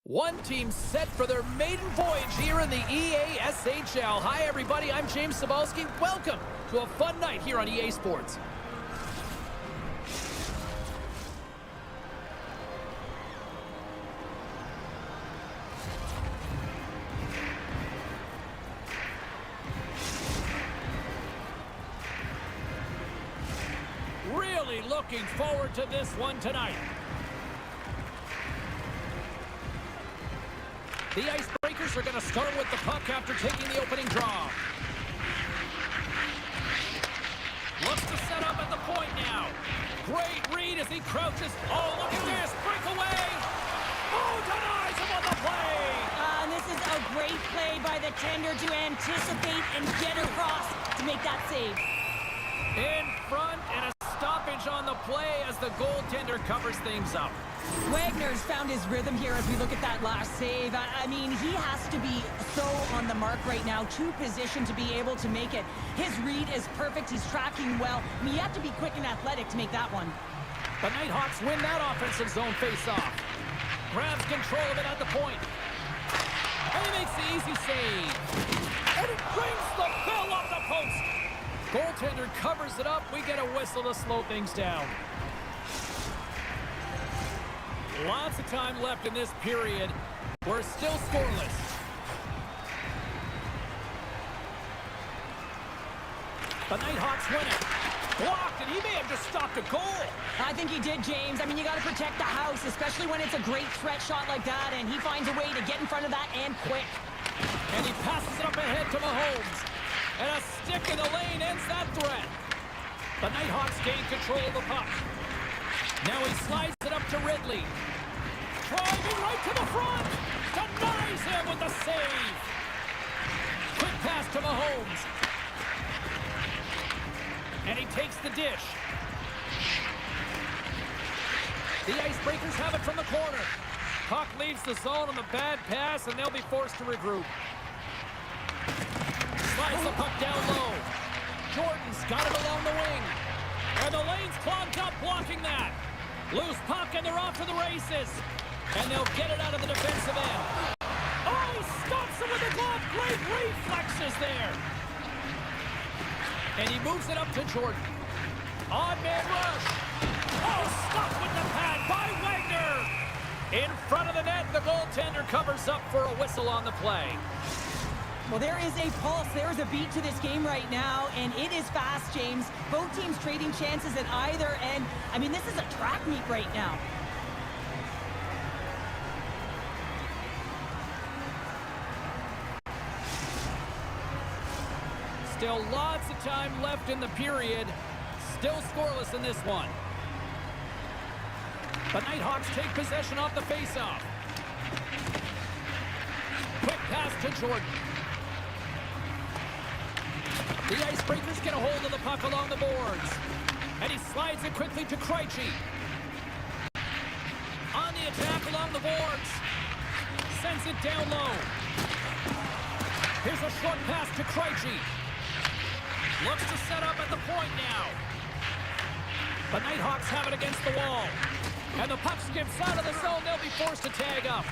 One team set for their maiden voyage here in the EASHL. Hi, everybody. I'm James Cebulski. Welcome to a fun night here on EA Sports. Really looking forward to this one tonight. The Icebreakers are going to start with the puck after taking the opening draw. Looks to set up at the point now. Great read as he crouches. Oh, look at this. Breakaway. Oh, denies him on the play. And this is a great play by the tender to anticipate and get across to make that save. In front and a stoppage on the play as the goaltender covers things up. Wagner's found his rhythm here as we look at that last save. I mean, he has to be so on the mark right now, to position to be able to make it. His read is perfect. He's tracking well. I mean, you have to be quick and athletic to make that one. The Nighthawks win that offensive zone face-off. Grabs control of it at the point. And he makes the easy save. And it brings the bill off the post. Goaltender covers it up. We get a whistle to slow things down. Lots of time left in this period. We're still scoreless. The Nighthawks win it. Blocked, and he may have just stopped a goal. I think he did, James. I mean, you got to protect the house, especially when it's a great threat shot like that, and he finds a way to get in front of that and quick. And he passes it up ahead to Mahomes. And a stick in the lane ends that threat. The Nighthawks gain control of the puck. Now he slides it up to Ridley. Driving right to the front. Denies him with the save. Quick pass to Mahomes. And he takes the dish. The Icebreakers have it from the corner. Puck leaves the zone on the bad pass, and they'll be forced to regroup. Slides the puck down low. Jordan's got it along the wing. And the lane's clogged up, blocking that. Loose puck, and they're off to the races. And they'll get it out of the defensive end. Oh, he stops him with a glove. Great reflexes there. And he moves it up to Jordan. Odd man rush. Oh, stopped with the pad by Wagner. In front of the net, the goaltender covers up for a whistle on the play. Well, there is a pulse, there is a beat to this game right now, and it is fast, James. Both teams trading chances at either end. I mean, this is a track meet right now. Still lots of time left in the period. Still scoreless in this one. The Nighthawks take possession off the faceoff. Quick pass to Jordan. The Icebreakers get a hold of the puck along the boards. And he slides it quickly to Krejci. On the attack along the boards. Sends it down low. Here's a short pass to Krejci. Looks to set up at the point now. The Nighthawks have it against the wall. And the puck skips out of the zone. They'll be forced to tag up.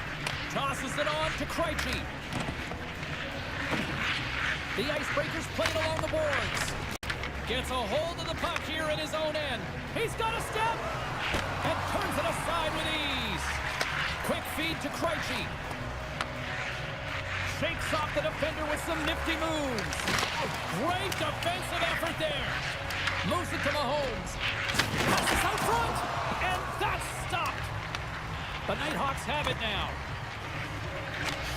Tosses it on to Krejci. The Icebreakers play it along the boards. Gets a hold of the puck here in his own end. He's got a step. And turns it aside with ease. Quick feed to Krejci. Shakes off the defender with some nifty moves. Great defensive effort there. Moves it to Mahomes. Passes out front. And that's stopped. The Nighthawks have it now.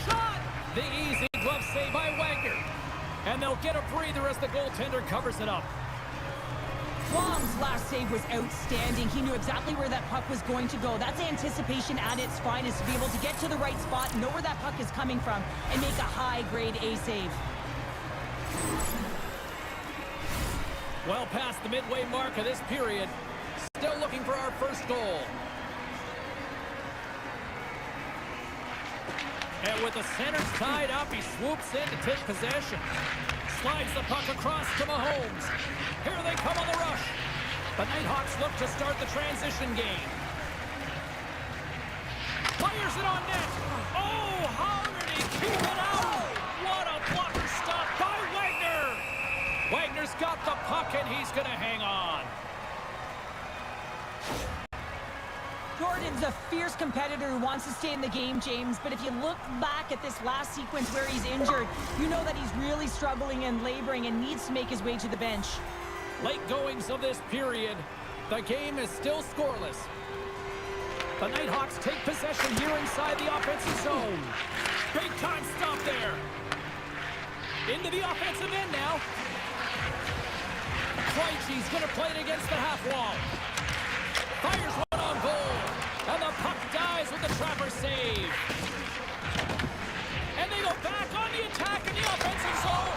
Shot. The easy glove save by Wagner. And they'll get a breather as the goaltender covers it up. Flom's last save was outstanding. He knew exactly where that puck was going to go. That's anticipation at its finest, to be able to get to the right spot, know where that puck is coming from, and make a high-grade A save. Well past the midway mark of this period. Still looking for our first goal. And with the centers tied up, he swoops in to take possession. Slides the puck across to Mahomes. Here they come on the rush. The Nighthawks look to start the transition game. Fires it on net. Oh, how did he keep it out? What a blocker stop by Wagner. Wagner's got the puck, and he's going to hang on. Jordan's a fierce competitor who wants to stay in the game, James, but if you look back at this last sequence where he's injured, you know that he's really struggling and laboring and needs to make his way to the bench. Late goings of this period, the game is still scoreless. The Nighthawks take possession here inside the offensive zone. Big time stop there. Into the offensive end now. Krejci's going to play it against the half wall. Fires one on goal. And the puck dies with the trapper save. And they go back on the attack in the offensive zone.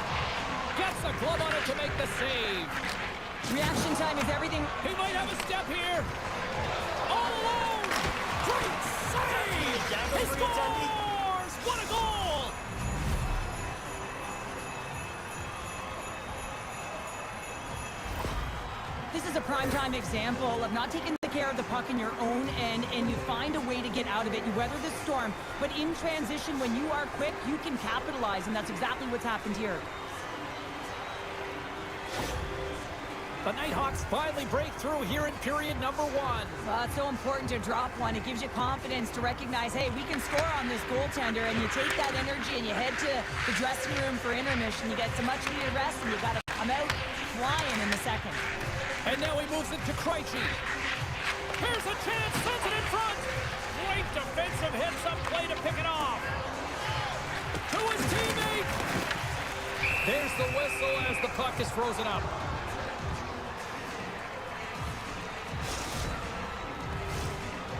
Gets a glove on it to make the save. Reaction time is everything. He might have a step here. All alone. Great save. He scores. What a goal. This is a primetime example of not taking the care of the puck in your own end, and you find a way to get out of it. You weather the storm, but in transition, when you are quick, you can capitalize, and that's exactly what's happened here. The Nighthawks finally break through here in period number 1. Well, it's so important to drop one. It gives you confidence to recognize, hey, we can score on this goaltender, and you take that energy and you head to the dressing room for intermission. You get some much-needed rest, and you got to come out flying in the second. And now he moves it to Krejci. Here's a chance, sends it in front. Great defensive hits up play to pick it off. To his teammate. There's the whistle as the puck is frozen up.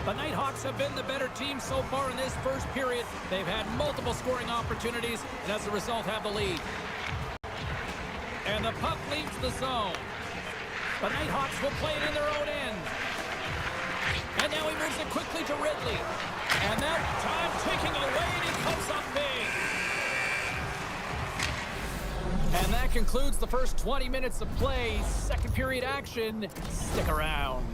The Nighthawks have been the better team so far in this first period. They've had multiple scoring opportunities, and as a result have the lead. And the puck leaves the zone. The Nighthawks will play it in their own end. And now he moves it quickly to Ridley. And that time taking away, and he comes up big. And that concludes the first 20 minutes of play. Second period action. Stick around.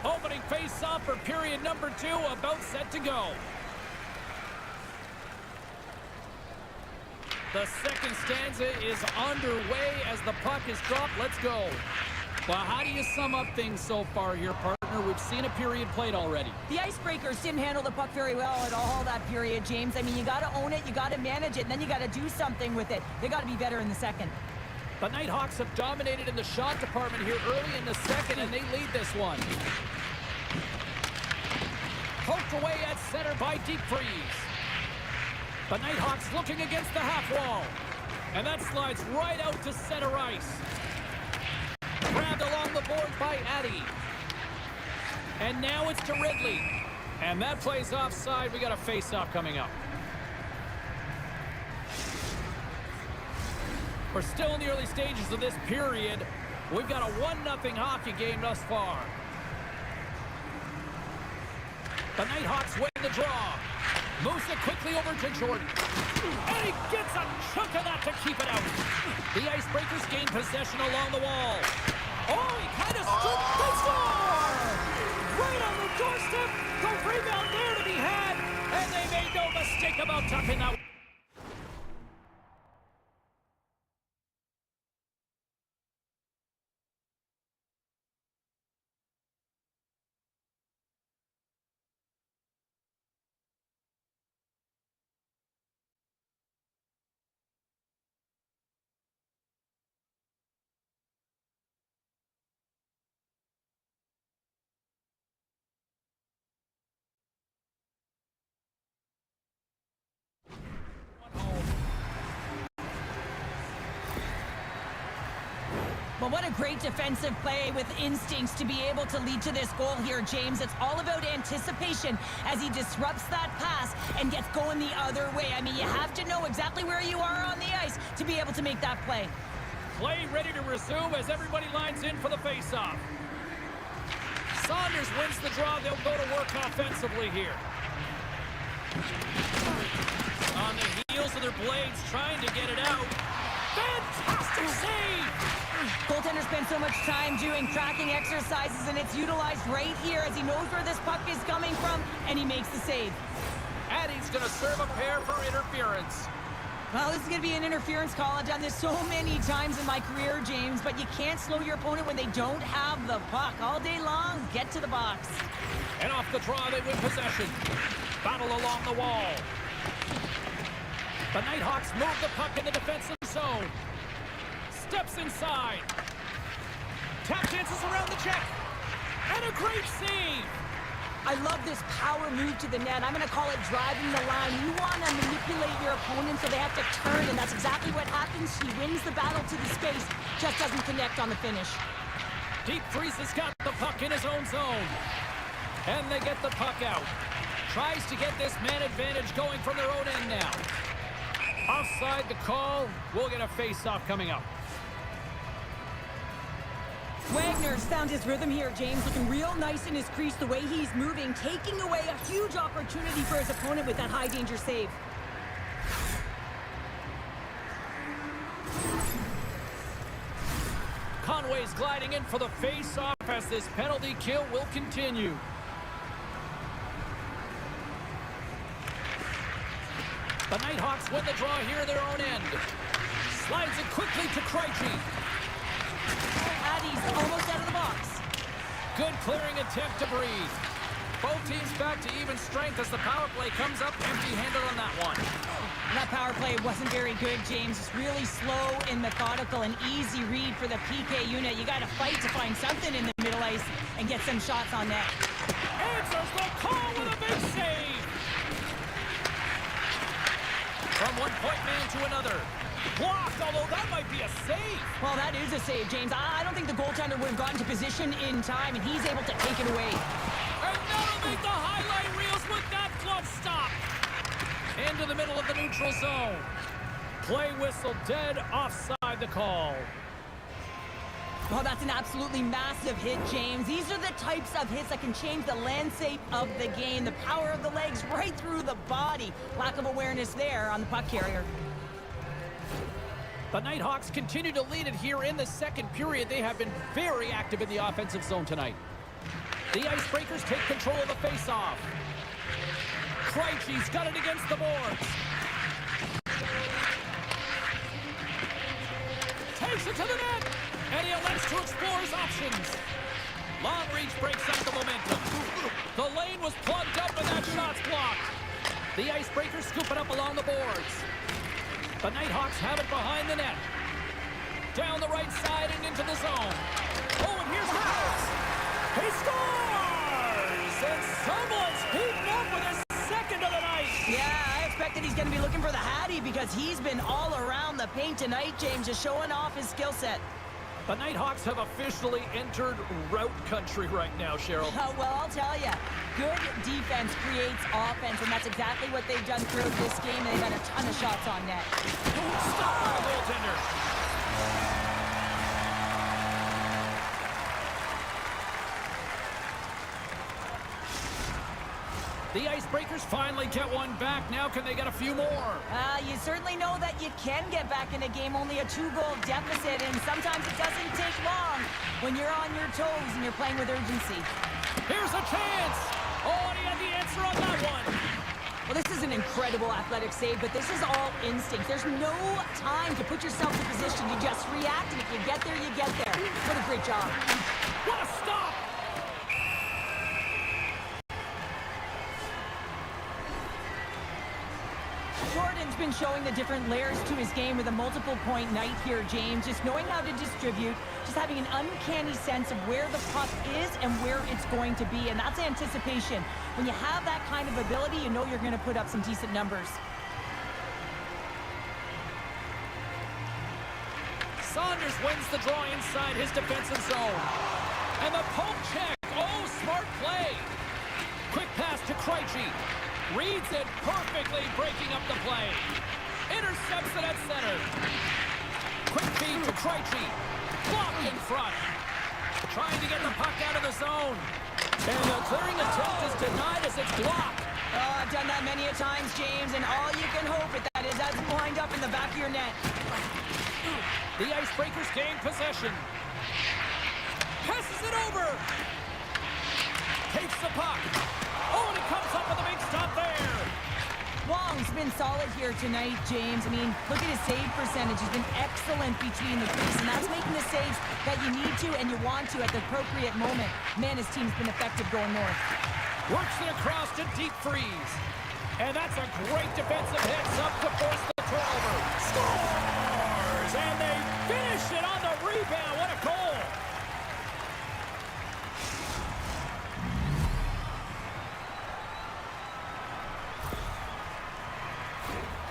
Opening face-off for period number 2, about set to go. The second stanza is underway as the puck is dropped. Let's go. Well, how do you sum up things so far here, partner? We've seen a period played already. The Icebreakers didn't handle the puck very well at all that period, James. I mean, you got to own it, you got to manage it, and then you got to do something with it. They got to be better in the second. The Nighthawks have dominated in the shot department here early in the second, and they lead this one. Poked away at center by Deep Freeze. The Nighthawks looking against the half wall. And that slides right out to center ice. Grabbed along the board by Addy. And now it's to Ridley. And that plays offside. We got a face-off coming up. We're still in the early stages of this period. We've got a 1-0 hockey game thus far. The Nighthawks win the draw. Moves it quickly over to Jordan. And he gets a chunk of that to keep it out. The Icebreakers gain possession along the wall. Oh, he kind of stood. They score! Right on the doorstep. The rebound there to be had. And they Talk about tucking that. Well, what a great defensive play with instincts to be able to lead to this goal here, James. It's all about anticipation as he disrupts that pass and gets going the other way. I mean, you have to know exactly where you are on the ice to be able to make that play. Play ready to resume as everybody lines in for the face-off. Saunders wins the draw. They'll go to work offensively here. On the heels of their blades, trying to get it out. Fantastic save! Goaltender spends so much time doing tracking exercises, and it's utilized right here as he knows where this puck is coming from, and he makes the save. And he's going to serve a pair for interference. Well, this is going to be an interference call. I've done this so many times in my career, James, but you can't slow your opponent when they don't have the puck. All day long, get to the box. And off the draw, they win possession. Battle along the wall. The Nighthawks move the puck in the defensive zone. Steps inside. Tap dances around the check. And a great save. I love this power move to the net. I'm going to call it driving the line. You want to manipulate your opponent so they have to turn, and that's exactly what happens. He wins the battle to the space, just doesn't connect on the finish. Deep Freeze has got the puck in his own zone. And they get the puck out. Tries to get this man advantage going from their own end now. Offside the call. We'll get a face-off coming up. Wagner's found his rhythm here, James, looking real nice in his crease, the way he's moving, taking away a huge opportunity for his opponent with that high-danger save. Conway's gliding in for the face-off as this penalty kill will continue. The Nighthawks win the draw here at their own end. Slides it quickly to Krejci. Addie's almost out of the box. Good clearing attempt to breathe. Both teams back to even strength as the power play comes up empty-handed on that one. That power play wasn't very good, James. It's really slow and methodical, an easy read for the PK unit. You got to fight to find something in the middle ice and get some shots on net. Answers the call with a big save. From one point man to another. Blocked, although that might be a save. Well, that is a save, James. I don't think the goaltender would have gotten to position in time, and he's able to take it away. And that'll make the highlight reels with that glove stop. Into the middle of the neutral zone. Play whistle dead, offside the call. Well, that's an absolutely massive hit, James. These are the types of hits that can change the landscape of the game. The power of the legs right through the body. Lack of awareness there on the puck carrier. The Nighthawks continue to lead it here in the second period. They have been very active in the offensive zone tonight. The Icebreakers take control of the faceoff. Krejci's got it against the boards. Takes it to the net, and he elects to explore his options. Long reach breaks up the momentum. The lane was plugged up, and that shot's blocked. The Icebreakers scoop it up along the boards. The Nighthawks have it behind the net. Down the right side and into the zone. Oh, and here's Rouse. He scores! And someone's heating up with his second of the night. Yeah, I expect that he's going to be looking for the Hattie because he's been all around the paint tonight, James, just showing off his skill set. The Nighthawks have officially entered route country right now, Cheryl. Well, I'll tell you, good defense creates offense, and that's exactly what they've done throughout this game, and they've had a ton of shots on net. Stop by the goaltender. The Icebreakers finally get one back. Now can they get a few more? You certainly know that you can get back in a game, only a 2-goal deficit, and sometimes it doesn't take long when you're on your toes and you're playing with urgency. Here's a chance. Oh, and he had the answer on that one. Well, this is an incredible athletic save, but this is all instinct. There's no time to put yourself in position. You just react, and if you get there, you get there. What a great job. What a stop! Jordan's been showing the different layers to his game with a multiple-point night here, James. Just knowing how to distribute, just having an uncanny sense of where the puck is and where it's going to be, and that's anticipation. When you have that kind of ability, you know you're going to put up some decent numbers. Saunders wins the draw inside his defensive zone. And the poke check. Oh, smart play. Quick pass to Krejci. Reads it perfectly, breaking up the play. Intercepts it at center. Quick feed to Krejci. Blocked in front. Trying to get the puck out of the zone. And the clearing attempt is denied as it's blocked. Oh, I've done that many a times, James, and all you can hope with that is that's wind up in the back of your net. The Icebreakers gain possession. Passes it over. Takes the puck. Oh, and it comes up with a big stop there. Wong's been solid here tonight, James. I mean, look at his save percentage. He's been excellent between the crease, and that's making the saves that you need to and you want to at the appropriate moment. Man, his team's been effective going north. Works it across to deep freeze. And that's a great defensive hit up to force the turnover. Scores! And they finish it on the rebound. What a goal!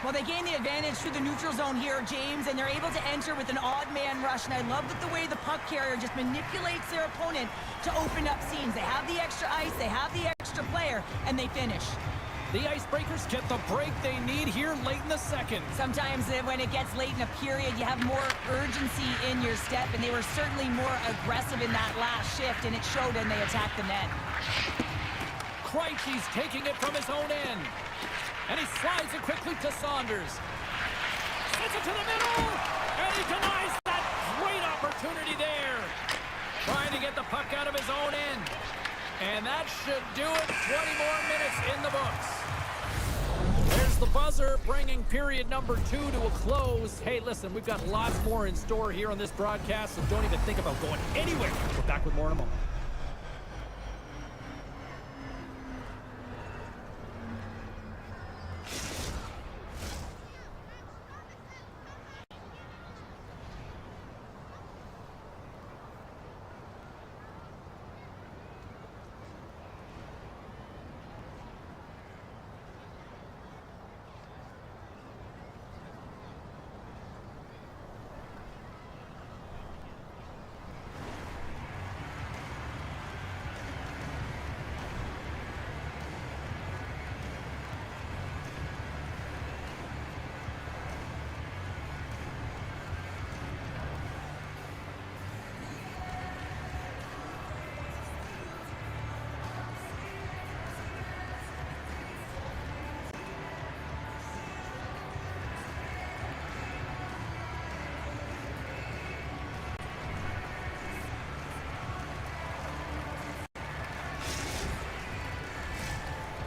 Well, they gain the advantage through the neutral zone here, James, and they're able to enter with an odd man rush. And I love that the way the puck carrier just manipulates their opponent to open up seams. They have the extra ice, they have the extra player, and they finish. The Icebreakers get the break they need here late in the second. Sometimes when it gets late in a period, you have more urgency in your step, and they were certainly more aggressive in that last shift, and it showed, and they attacked the net. Krejci's taking it from his own end. And he slides it quickly to Saunders. Sends it to the middle, and he denies that great opportunity there. Trying to get the puck out of his own end. And that should do it. 20 more minutes in the books. There's the buzzer, bringing period number 2 to a close. Hey, listen, we've got lots more in store here on this broadcast, so don't even think about going anywhere. We're back with more in a moment.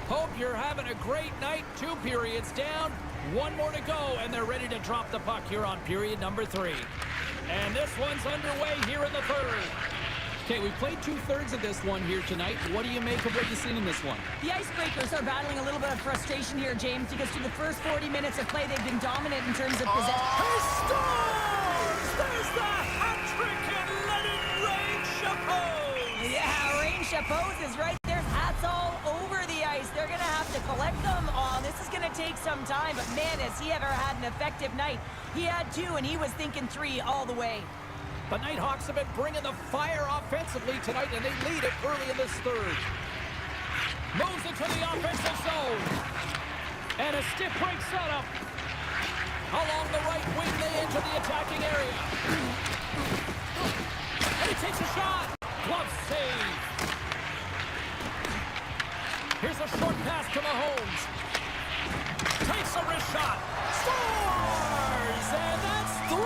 Hope you're having a great night. 2 periods down, 1 more to go, and they're ready to drop the puck here on period number 3. And this one's underway here in the third. Okay, we played 2/3 of this one here tonight. What do you make of what you've seen in this one? The Icebreakers are battling a little bit of frustration here, James, because through the first 40 minutes of play, they've been dominant in terms of possession. He scores! There's the hat trick, and let it rain, Chapeau! Yeah, Rain Chapeau is right. There's hats all over the ice. They're going to have to collect them all. This is going to take some time, but man, has he ever had an effective night. He had 2, and he was thinking 3 all the way. The Nighthawks have been bringing the fire offensively tonight, and they lead it early in this third. Moves into the offensive zone. And a stiff break setup. Along the right wing, they enter the attacking area. And he takes a shot. Glove save. Here's a short pass to Mahomes. Takes a wrist shot. Scores! And that's 3.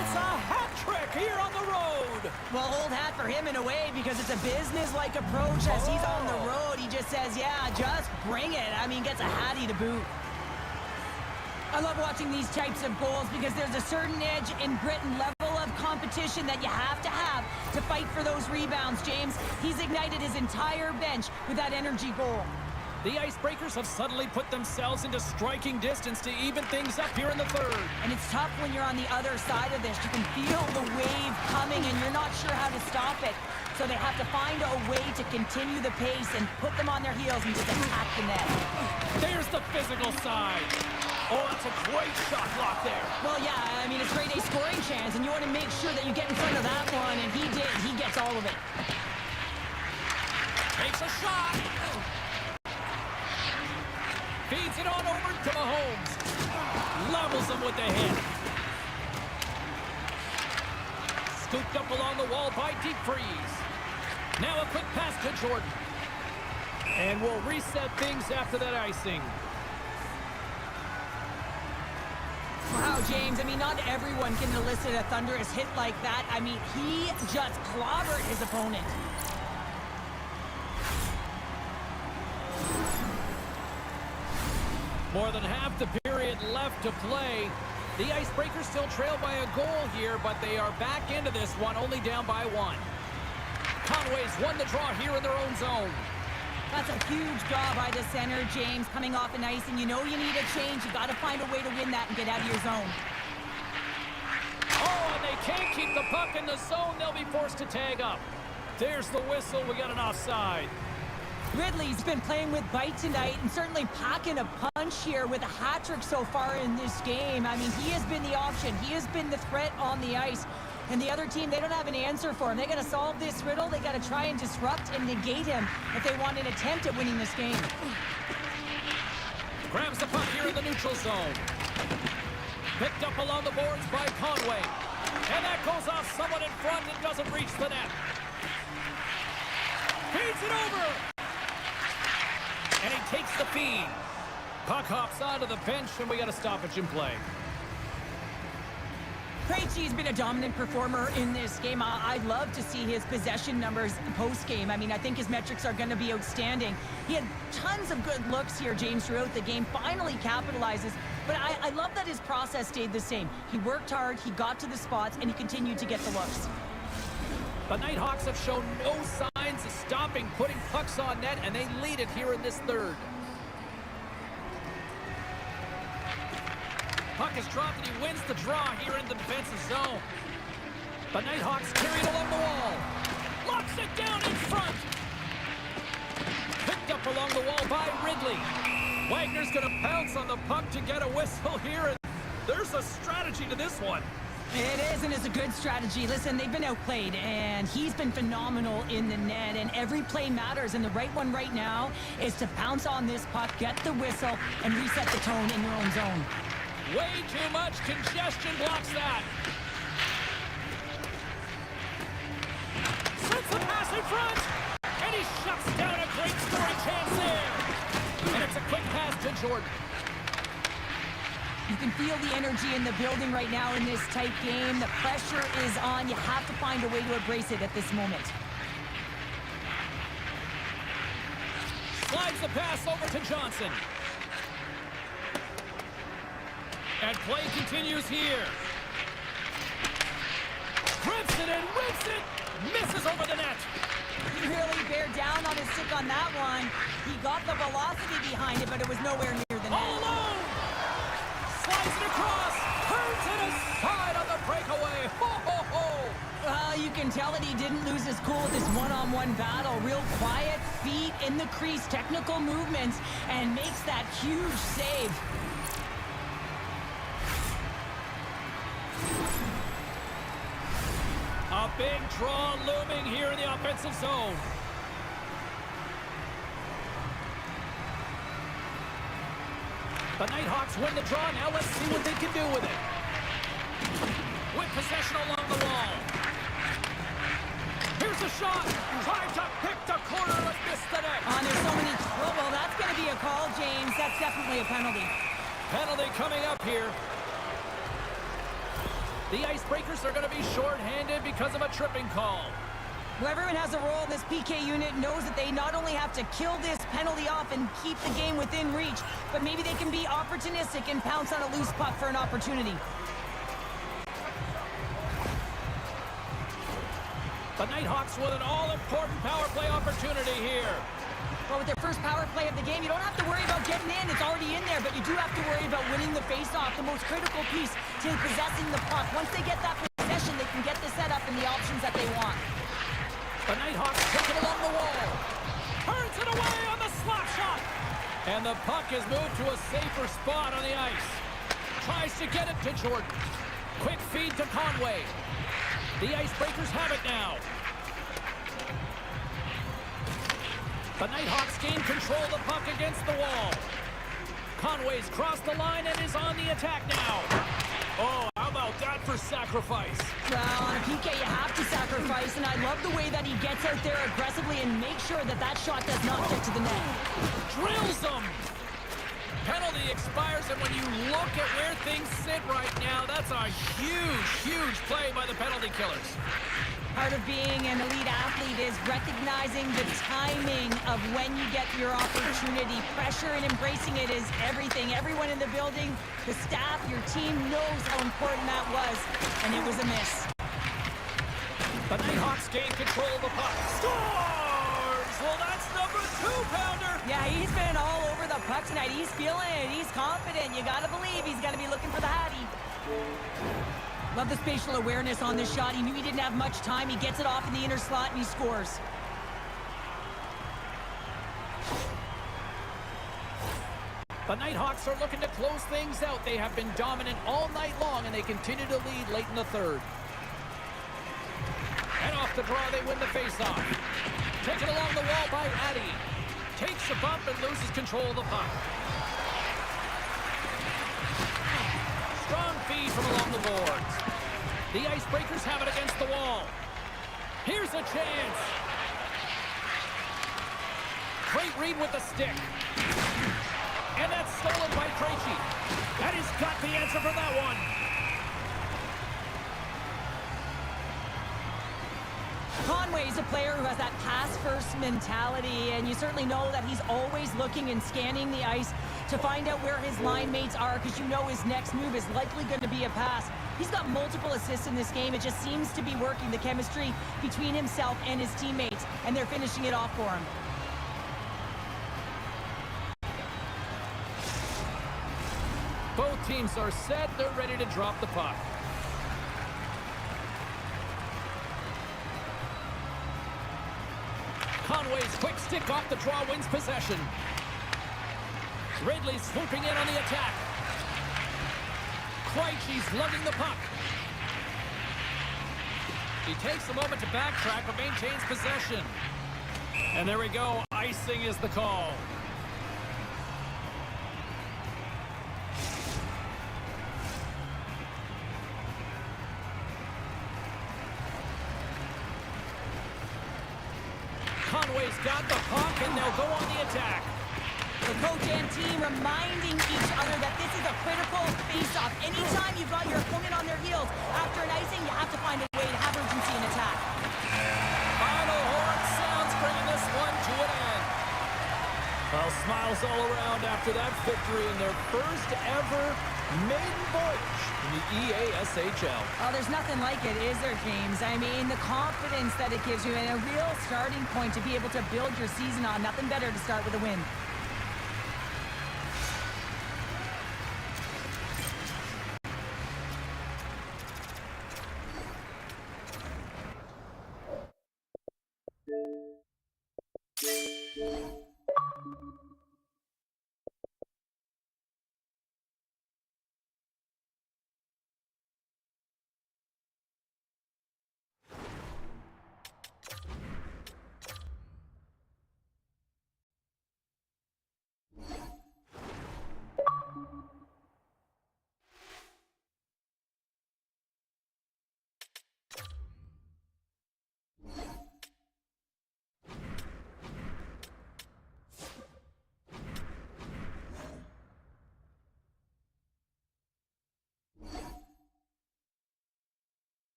It's a hat trick here on the road. Well, old hat for him in a way, because it's a business-like approach as he's on the road. He just says, yeah, just bring it. I mean, gets a hattie to boot. I love watching these types of goals because there's a certain edge in grit and level of competition that you have to fight for those rebounds, James. He's ignited his entire bench with that energy goal. The Icebreakers have suddenly put themselves into striking distance to even things up here in the third. And it's tough when you're on the other side of this. You can feel the wave coming and you're not sure how to stop it. So they have to find a way to continue the pace and put them on their heels and just attack the net. There's the physical side. Oh, that's a great shot block there. Well, yeah, I mean, it's grade A scoring chance, and you want to make sure that you get in front of that one, and he did. He gets all of it. Takes a shot. Feeds it on over to Mahomes. Levels him with the hit. Scooped up along the wall by Deep Freeze. Now a quick pass to Jordan. And we'll reset things after that icing. Wow, James, I mean, not everyone can elicit a thunderous hit like that. I mean, he just clobbered his opponent. More than half the period left to play. The Icebreakers still trail by a goal here, but they are back into this one, only down by one. Conway's won the draw here in their own zone. That's a huge draw by the center, James, coming off an ice, and you know you need a change. You got to find a way to win that and get out of your zone. Oh, and they can't keep the puck in the zone. They'll be forced to tag up. There's the whistle. We got an offside. Ridley's been playing with bite tonight and certainly packing a punch here with a hat trick so far in this game. I mean, he has been the option. He has been the threat on the ice. And the other team, they don't have an answer for him. They got to solve this riddle. They got to try and disrupt and negate him if they want an attempt at winning this game. Grabs the puck here in the neutral zone. Picked up along the boards by Conway. And that goes off someone in front and doesn't reach the net. Feeds it over. And he takes the feed. Puck hops onto the bench, and we got a stoppage in play. Krejci's been a dominant performer in this game. I'd love to see his possession numbers post-game. I mean, I think his metrics are going to be outstanding. He had tons of good looks here, James, throughout the game. Finally capitalizes. But I love that his process stayed the same. He worked hard, he got to the spots, and he continued to get the looks. The Nighthawks have shown no signs of stopping putting pucks on net, and they lead it here in this third. Puck is dropped, and he wins the draw here in the defensive zone. The Nighthawks carry it along the wall. Locks it down in front. Picked up along the wall by Ridley. Wagner's going to pounce on the puck to get a whistle here, and there's a strategy to this one. It is, and it's a good strategy. Listen, they've been outplayed, and he's been phenomenal in the net, and every play matters, and the right one right now is to pounce on this puck, get the whistle, and reset the tone in your own zone. Way too much congestion blocks that. Sends the pass in front, and he shuts down a great scoring chance there. And it's a quick pass to Jordan. You can feel the energy in the building right now in this tight game. The pressure is on. You have to find a way to embrace it at this moment. Slides the pass over to Johnson. And play continues here. Grips it and whips it. Misses over the net. He really bared down on his stick on that one. He got the velocity behind it, but it was nowhere near the net. All alone. Slides it across. Turns it aside on the breakaway. Ho, ho, ho. You can tell that he didn't lose his cool with this one-on-one battle. Real quiet, feet in the crease, technical movements, and makes that huge save. A big draw looming here in the offensive zone. The Nighthawks win the draw. Now let's see what they can do with it. With possession along the wall. Here's a shot. Trying to pick the corner, but missed the net. There's so many. Well, that's going to be a call, James. That's definitely a penalty. Penalty coming up here. The Icebreakers are going to be short-handed because of a tripping call. Well, everyone has a role in this PK unit, knows that they not only have to kill this penalty off and keep the game within reach, but maybe they can be opportunistic and pounce on a loose puck for an opportunity. The Nighthawks with an all-important power play opportunity here. Well, with their first power play of the game, you don't have to worry about getting in. It's already in there, but you do have to worry about winning the face-off, the most critical piece to possessing the puck. Once they get that possession, they can get the setup and the options that they want. The Nighthawks take it along the wall. Turns it away on the slap shot. And the puck is moved to a safer spot on the ice. Tries to get it to Jordan. Quick feed to Conway. The Icebreakers have it now. The Nighthawks gain control of the puck against the wall. Conway's crossed the line and is on the attack now. Oh, how about that for sacrifice? Well, on a PK, you have to sacrifice, and I love the way that he gets out there aggressively and makes sure that that shot does not get to the net. Drills them! Penalty expires, and when you look at where things sit right now, that's a huge, huge play by the penalty killers. Part of being an elite athlete is recognizing the timing of when you get your opportunity. Pressure and embracing it is everything. Everyone in the building, the staff, your team knows how important that was, and it was a miss. The Nighthawks gain control of the puck. Scores! Well, that's number 2-pounder. Yeah, he's been all over the puck tonight. He's feeling it. He's confident. You gotta believe he's gonna be looking for the Hattie. Love the spatial awareness on this shot. He knew he didn't have much time. He gets it off in the inner slot and he scores. The Nighthawks are looking to close things out. They have been dominant all night long, and they continue to lead late in the third. And off the draw, they win the faceoff. Taken along the wall by Addy. Takes a bump and loses control of the puck. Strong feed from along the boards. The Icebreakers have it against the wall. Here's a chance. Great read with the stick. And that's stolen by Krejci. And he's got the answer for that one. Conway's a player who has that pass-first mentality, and you certainly know that he's always looking and scanning the ice to find out where his line mates are, because you know his next move is likely going to be a pass. He's got multiple assists in this game. It just seems to be working, the chemistry between himself and his teammates, and they're finishing it off for him. Both teams are set. They're ready to drop the puck. Conway's quick stick off the draw wins possession. Ridley swooping in on the attack. Krejci's lugging the puck. He takes a moment to backtrack but maintains possession. And there we go. Icing is the call. Conway's got the puck, and they'll go on the attack. The coach and team reminding each other that this is a critical face-off. Anytime you've got your opponent on their heels after an icing, you have to find a way to have urgency in attack. Final horn sounds, bringing this one to an end. Well, smiles all around after that victory in their first ever maiden voyage in the EASHL. Oh, there's nothing like it, is there, James? I mean, the confidence that it gives you and a real starting point to be able to build your season on. Nothing better to start with a win.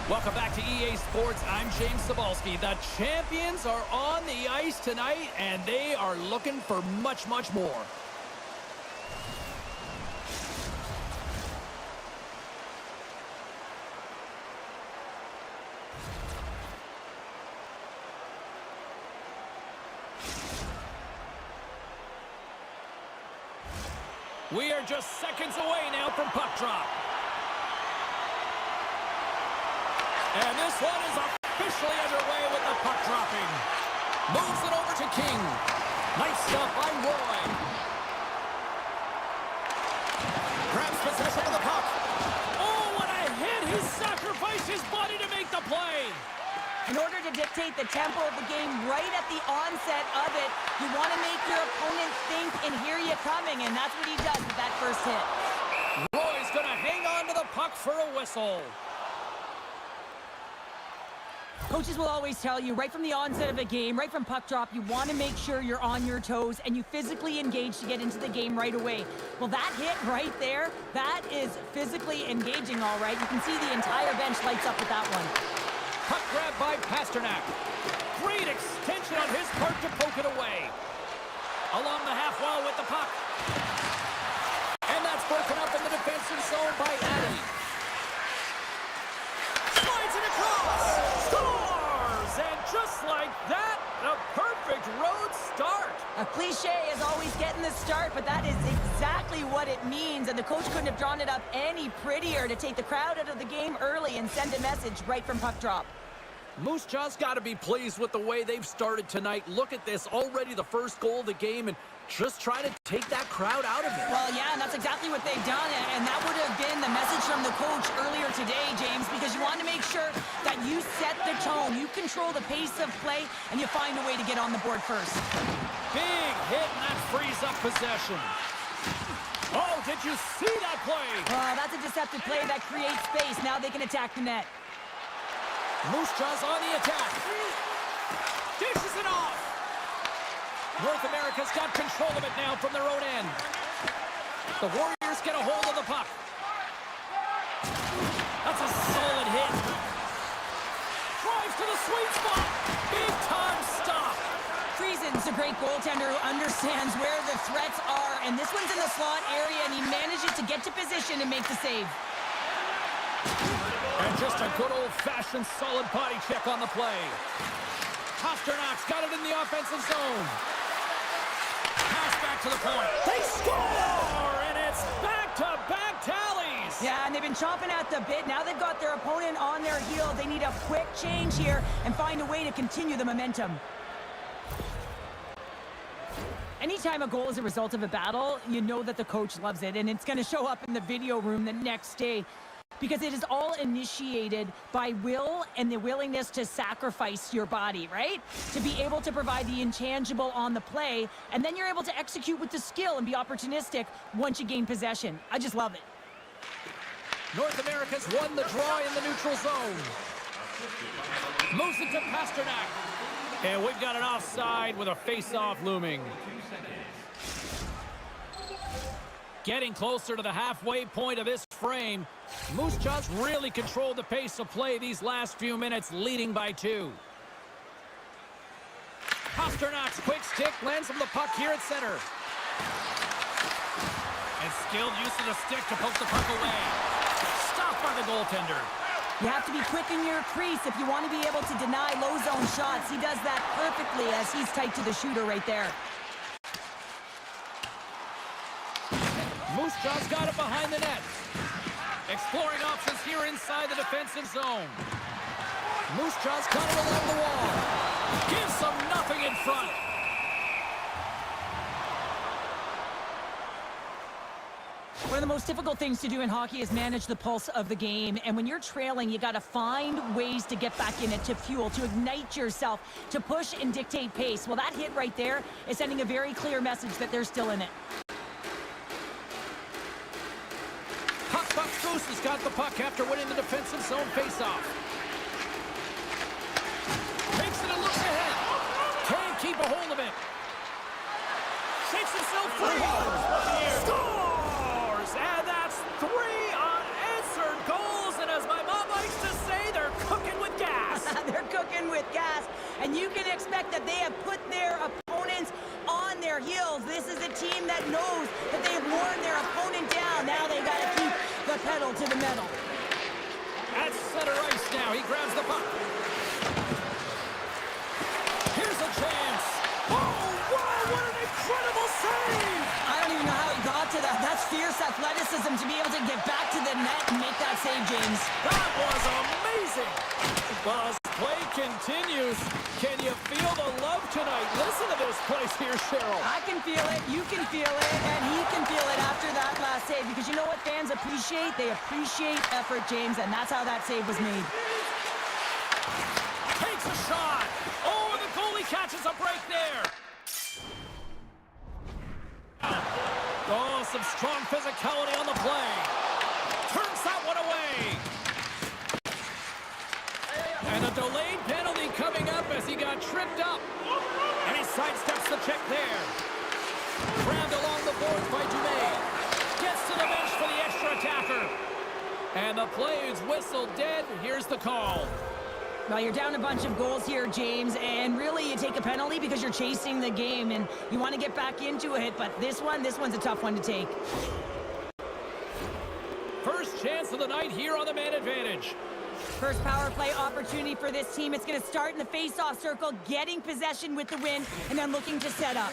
Welcome back to EA Sports. I'm James Cebulski. The champions are on the ice tonight, and they are looking for much, much more. We are just seconds away now from puck drop. And this one is officially underway with the puck dropping. Moves it over to King. Nice stuff by Roy. Grabs possession of the puck. Oh, what a hit! He sacrificed his body to make the play. In order to dictate the tempo of the game right at the onset of it, you want to make your opponent think and hear you coming, and that's what he does with that first hit. Roy's going to hang on to the puck for a whistle. Coaches will always tell you, right from the onset of a game, right from puck drop, you want to make sure you're on your toes and you physically engage to get into the game right away. Well, that hit right there, that is physically engaging, all right. You can see the entire bench lights up with that one. Puck grab by Pasternak. Great extension on his part to poke it away. Along the half wall with the puck. And that's broken up in the defensive zone by Addy. Slides it across. Scores! And just like that, a perfect road start. A cliche is always getting the start, but that is exactly what it means. And the coach couldn't have drawn it up any prettier to take the crowd out of the game early and send a message right from puck drop. Moose Jaw's got to be pleased with the way they've started tonight. Look at this, already the first goal of the game, and just trying to take that crowd out of it. Well, yeah, and that's exactly what they've done, and that would have been the message from the coach earlier today, James, because you want to make sure that you set the tone, you control the pace of play, and you find a way to get on the board first. Big hit, and that frees up possession. Oh, did you see that play? Oh, that's a deceptive play that creates space. Now they can attack the net. Moose Jaw's on the attack. Dishes it off. North America's got control of it now from their own end. The Warriors get a hold of the puck. That's a solid hit. Drives to the sweet spot. Big time stop. Friesen's a great goaltender who understands where the threats are, and this one's in the slot area, and he manages to get to position and make the save. And just a good old-fashioned solid body check on the play. Pasternak's got it in the offensive zone. Pass back to the point. They score! And it's back-to-back tallies! Yeah, and they've been chomping at the bit. Now they've got their opponent on their heel. They need a quick change here and find a way to continue the momentum. Anytime a goal is a result of a battle, you know that the coach loves it, and it's going to show up in the video room the next day. Because it is all initiated by will and the willingness to sacrifice your body, right? To be able to provide the intangible on the play, and then you're able to execute with the skill and be opportunistic once you gain possession. I just love it. North America's won the draw in the neutral zone. Moves it to Pasternak. And we've got an offside with a face-off looming. Getting closer to the halfway point of this frame. Moose Jaw's really controlled the pace of play these last few minutes, leading by 2. Pasternak's quick stick lands him the puck here at center. And skilled use of the stick to poke the puck away. Stopped by the goaltender. You have to be quick in your crease if you want to be able to deny low zone shots. He does that perfectly as he's tight to the shooter right there. Moose Jaw's got it behind the net. Exploring options here inside the defensive zone. Moose Jaw's got it along the wall. Gives them nothing in front. One of the most difficult things to do in hockey is manage the pulse of the game. And when you're trailing, you got to find ways to get back in it, to fuel, to ignite yourself, to push and dictate pace. Well, that hit right there is sending a very clear message that they're still in it. Goose has got the puck after winning the defensive zone faceoff. Takes it and looks ahead. Can't keep a hold of it. Shakes himself free. Scores! And that's 3 unanswered goals. And as my mom likes to say, they're respect that they have put their opponents on their heels. This is a team that knows that they've worn their opponent down. Now they got to keep the pedal to the metal. At center ice now, he grabs the puck. Here's a chance. Oh, wow, what an incredible save! I don't even know how he got to that. That's fierce athleticism to be able to get back to the net and make that save, James. That was amazing! Well, as play continues, can you feel the love tonight? Listen to this place here, Cheryl. I can feel it, you can feel it, and he can feel it after that last save. Because you know what fans appreciate? They appreciate effort, James, and that's how that save was made. Takes a shot. Oh, the goalie catches a break there. Oh, some strong physicality on the play. Turns that one away. And a delayed penalty coming up as he got tripped up. And he sidesteps the check there. Grabbed along the boards by Dumais. Gets to the bench for the extra attacker. And the play is whistled dead. Here's the call. Well, you're down a bunch of goals here, James, and really you take a penalty because you're chasing the game and you want to get back into it, but this one's a tough one to take. First chance of the night here on the man advantage. First power play opportunity for this team. It's going to start in the face-off circle, getting possession with the win, and then looking to set up.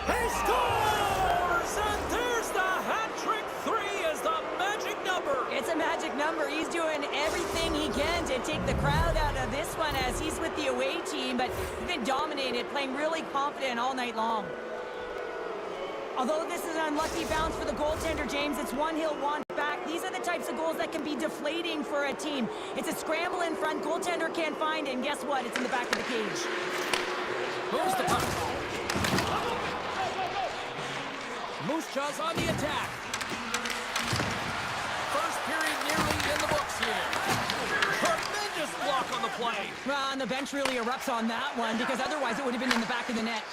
He scores! And there's the hat trick. 3 is the magic number. It's a magic number. He's doing everything he can to take the crowd out of this one as he's with the away team, but he's been dominated, playing really confident all night long. Although this is an unlucky bounce for the goaltender, James, it's one he'll want back. These are the types of goals that can be deflating for a team. It's a scramble in front, goaltender can't find it, and guess what? It's in the back of the cage. Moves the puck. Moose Jaw's on the attack. First period nearly in the books here. Tremendous block on the play. Well, and the bench really erupts on that one because otherwise it would have been in the back of the net.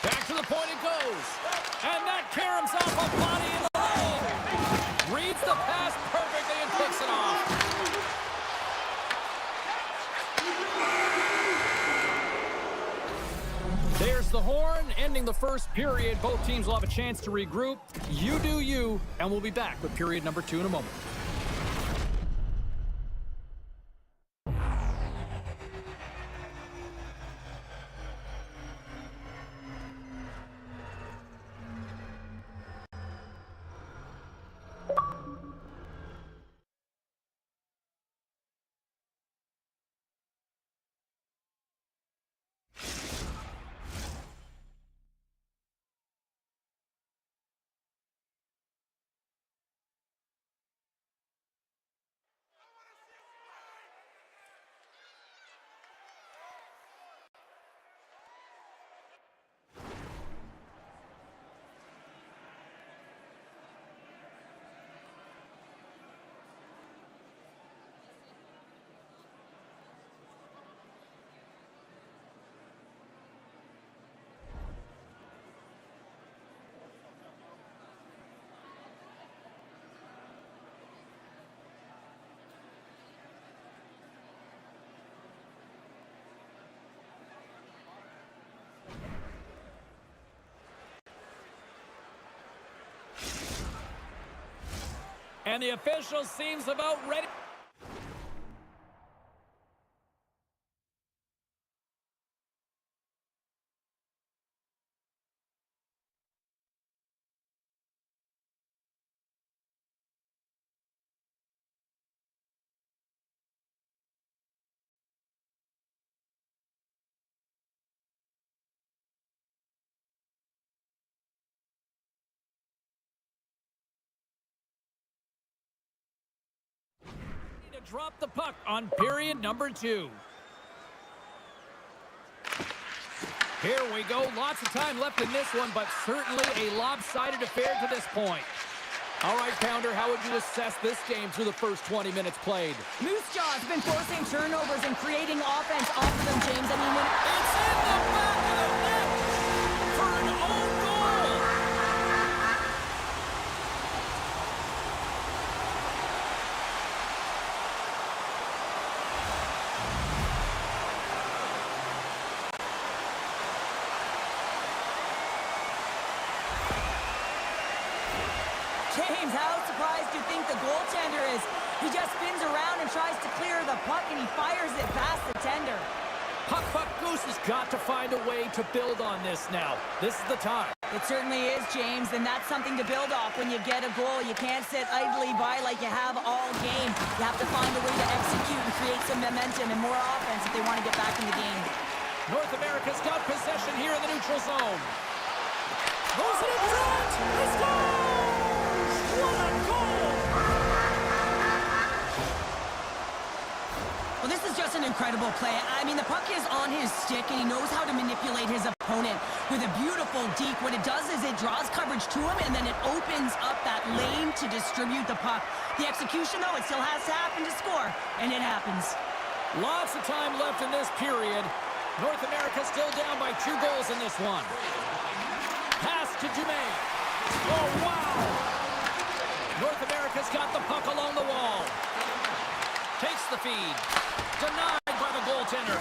Back to the point it goes. And that caroms off a body in the lane. Reads the pass perfectly and picks it off. There's the horn, ending the first period. Both teams will have a chance to regroup. You do you, and we'll be back with period number 2 in a moment. And the official seems about ready. To drop the puck on period number 2. Here we go. Lots of time left in this one, but certainly a lopsided affair to this point. All right, Pounder, how would you assess this game through the first 20 minutes played? Moose Jaw's been forcing turnovers and creating offense off of them, James. I mean, when It's in the back of the net for an own goal. James, how surprised do you think the goaltender is? He just spins around and tries to clear the puck, and he fires it past the tender. Puck Goose has got to find a way to build on this now. This is the time. It certainly is, James, and that's something to build off when you get a goal. You can't sit idly by like you have all game. You have to find a way to execute and create some momentum and more offense if they want to get back in the game. North America's got possession here in the neutral zone. Moves it in front! He scores! What a goal! Well, this is just an incredible play. I mean, the puck is on his stick, and he knows how to manipulate his opponent with a beautiful deke. What it does is it draws coverage to him, and then it opens up that lane to distribute the puck. The execution, though, it still has to happen to score, and it happens. Lots of time left in this period. North America still down by 2 goals in this one. Pass to Dumaine. Oh, wow! North America's got the puck along the wall. Takes the feed. Denied by the goaltender.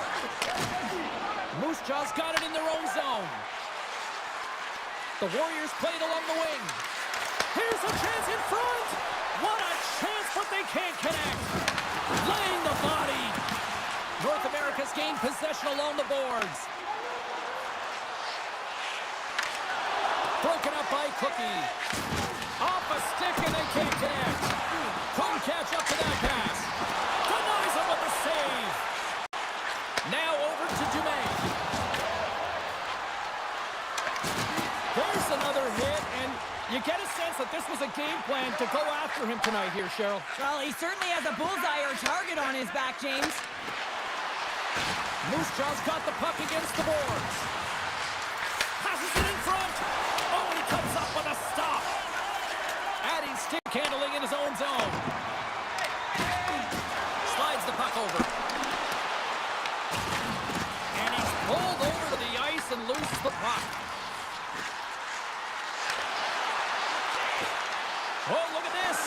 Moose Jaw's got it in their own zone. The Warriors played along the wing. Here's a chance in front. What a chance, but they can't connect. Laying the body. North America's gained possession along the boards. Broken up by Cookie. Off a stick and they can't connect. Couldn't catch up to that pass. Denies him with the save. Now over to Dumaine. There's another hit, and you get a sense that this was a game plan to go after him tonight here, Cheryl. Well, he certainly has a bullseye or target on his back, James. Moose Jaw's got the puck against the boards. Passes it in front. Oh, he comes up with a stop. Adding stick handling in his own zone. Slides the puck over. And he's pulled over to the ice and loses the puck. Oh, look at this.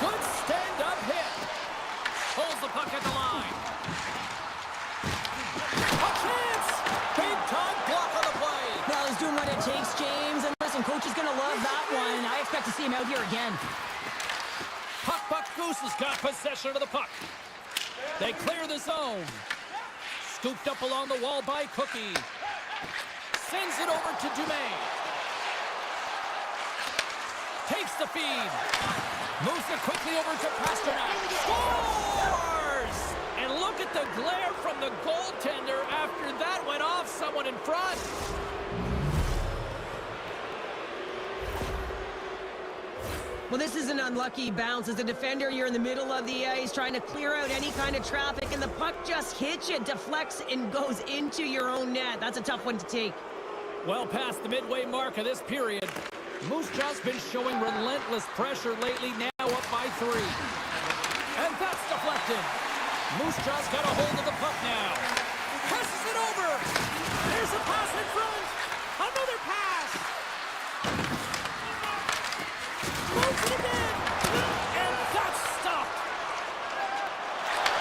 Good stand-up hit. Pulls the puck at the line. A chance! Big-time block on the play. Well, he's doing what it takes, James. And listen, coach is going to love that one. I expect to see him out here again. Puck Goose has got possession of the puck. They clear the zone. Scooped up along the wall by Cookie. Sends it over to Dumaine. Takes the feed. Moves it quickly over to Pasternak. Scores! And look at the glare from the goaltender after that went off someone in front. Well, this is an unlucky bounce. As a defender, you're in the middle of the ice trying to clear out any kind of traffic, and the puck just hits you, deflects, and goes into your own net. That's a tough one to take. Well past the midway mark of this period, Moose Jaw's been showing relentless pressure lately, now up by 3. And that's deflected. Moose Jaw's got a hold of the puck now. Passes it over. There's a pass in front. Another pass. Moves it again. And that's stopped.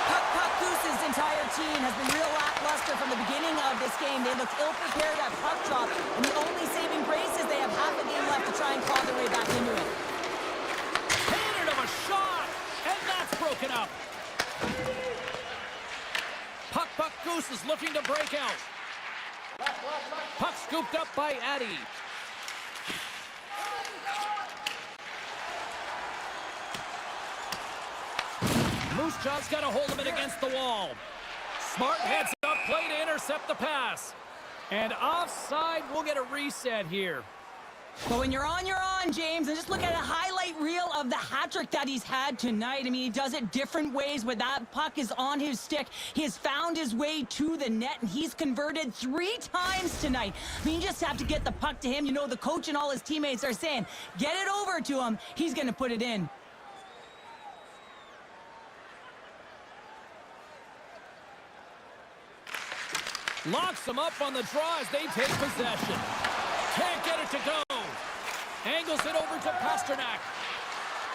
Puck Goose's entire team has been real lackluster from the beginning of this game. They looked ill-prepared at puck drop, and the only saving grace is they have half a game left to try and claw their way back into it. Cannon of a shot. And that's broken up. Puck Goose is looking to break out. Puck scooped up by Addy. Moose Jaw's got a hold of it against the wall. Smart heads up play to intercept the pass. And offside, we'll get a reset here. But when you're on, James. And just look at a highlight reel of the hat-trick that he's had tonight. I mean, he does it different ways. When that puck is on his stick, he has found his way to the net, and he's converted 3 times tonight. I mean, you just have to get the puck to him. You know, the coach and all his teammates are saying, get it over to him. He's going to put it in. Locks him up on the draw as they take possession. Can't get it to go. Angles it over to Pasternak.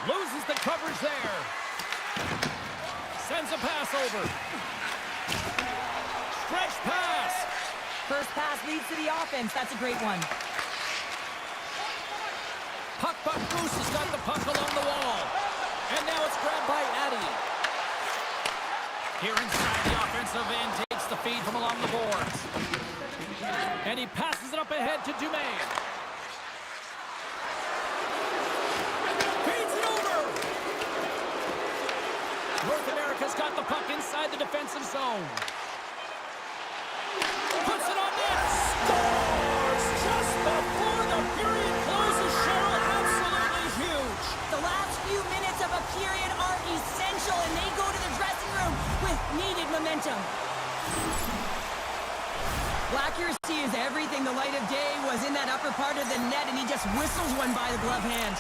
Loses the coverage there. Sends a pass over. Stretch pass. First pass leads to the offense. That's a great one. Puck But Moose has got the puck along the wall. And now it's grabbed by Addy. Here inside the offensive end, takes the feed from along the boards. And he passes it up ahead to Dumaine. Feeds it over. North America's got the puck inside the defensive zone. Puts it on net. Scores just before the period closes. Cheryl, absolutely huge. The last few minutes of a period are essential, and they go to the dressing room with needed momentum. Accuracy is everything. The light of day was in that upper part of the net, and he just whistles one by the glove hand.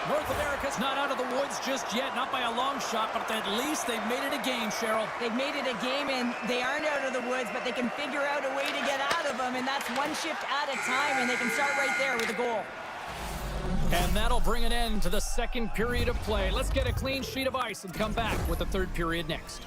North America's not out of the woods just yet, not by a long shot, but at least they've made it a game, Cheryl. They've made it a game, and they aren't out of the woods, but they can figure out a way to get out of them, and that's one shift at a time, and they can start right there with a goal. And that'll bring an end to the second period of play. Let's get a clean sheet of ice and come back with the third period next.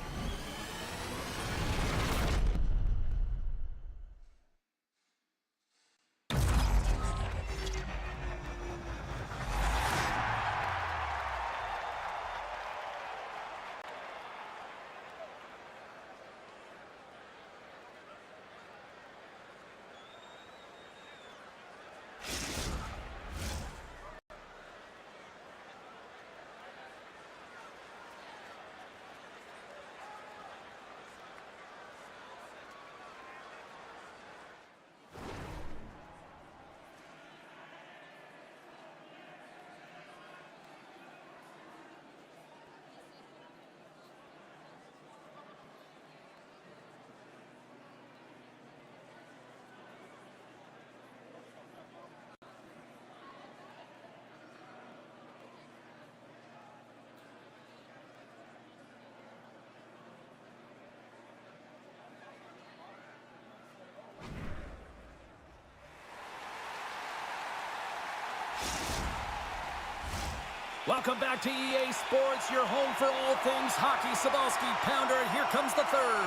Welcome back to EA Sports, your home for all things hockey. Cybulski, Pounder, and here comes the third.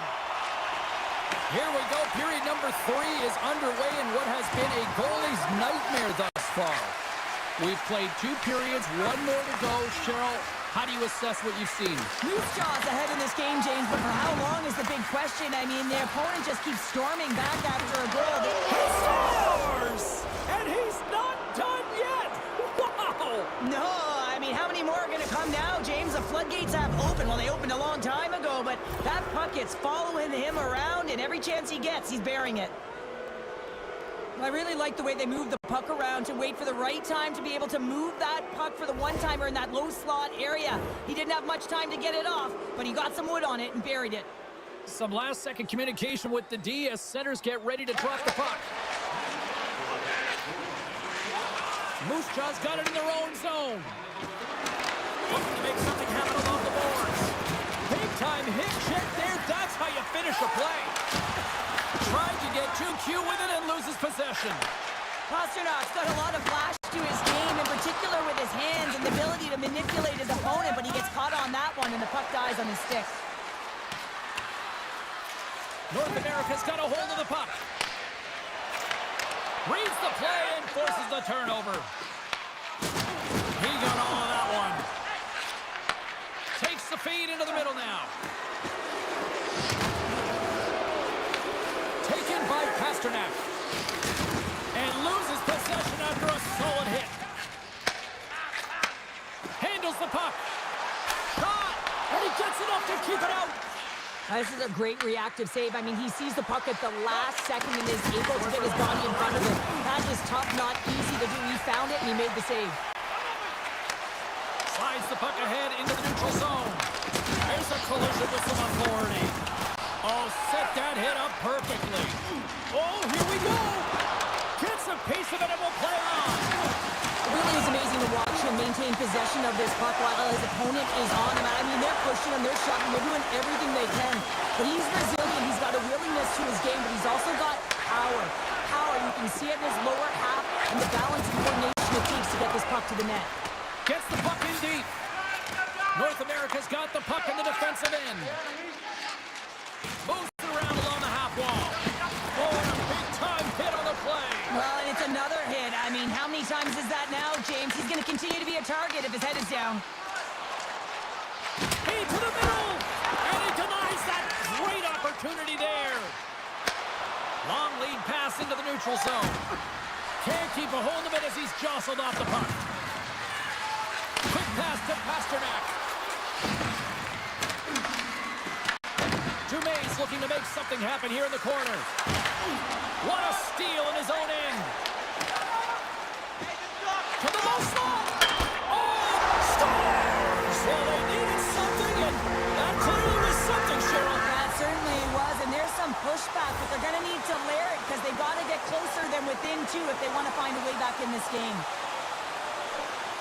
Here we go. Period number 3 is underway in what has been a goalie's nightmare thus far. We've played 2 periods, 1 more to go. Cheryl, how do you assess what you've seen? Moose Jaw's ahead in this game, James, but for how long is the big question? I mean, the opponent just keeps storming back after a goal. He scores! And he's not done yet! Wow! No, I mean, how many more are going to come now, James? The floodgates have opened. Well, they opened a long time ago, but that puck is following him around, and every chance he gets, he's burying it. I really like the way they move the puck around to wait for the right time to be able to move that puck for the one-timer in that low slot area. He didn't have much time to get it off, but he got some wood on it and buried it. Some last-second communication with the D as centers get ready to drop the puck. Moose Jaw's got it in their own zone. Looking to make something happen along the boards. Big-time hit check there. That's how you finish a play. Tried to get too cute with it and loses possession. Pasternak's got a lot of flash to his game, in particular with his hands and the ability to manipulate his opponent, but he gets caught on that one and the puck dies on his stick. North America's got a hold of the puck. Reads the play and forces the turnover. He got all of that one. Takes the feed into the middle now. Taken by Pasternak. And loses possession after a solid hit. Handles the puck. Shot! And he gets enough to keep it out. This is a great reactive save. I mean, he sees the puck at the last second and is able to get his body in front of it. That is tough, not easy to do. He found it and he made the save. Slides the puck ahead into the neutral zone. There's a collision with some authority. Oh, set that hit up perfectly. Oh, here we go. Gets a piece of it and will play on. It really is amazing to watch him maintain possession of this puck while his opponent is on him. I mean, they're pushing him, they're shoving, they're doing everything they can. But he's resilient, he's got a willingness to his game, but he's also got power. Power, you can see it in his lower half and the balance and coordination it takes to get this puck to the net. Gets the puck in deep. North America's got the puck in the defensive end. be a target if his head is down. He to the middle, and he denies that great opportunity there. Long lead pass into the neutral zone. Can't keep a hold of it as he's jostled off the puck. Quick pass to Pasternak. Dumais looking to make something happen here in the corner. What a steal in his own end. To the low slot. Oh, stars! Well, they needed something, and that clearly was something, Cheryl. That certainly was, and there's some pushback, but they're going to need to layer it because they've got to get closer than within two if they want to find a way back in this game.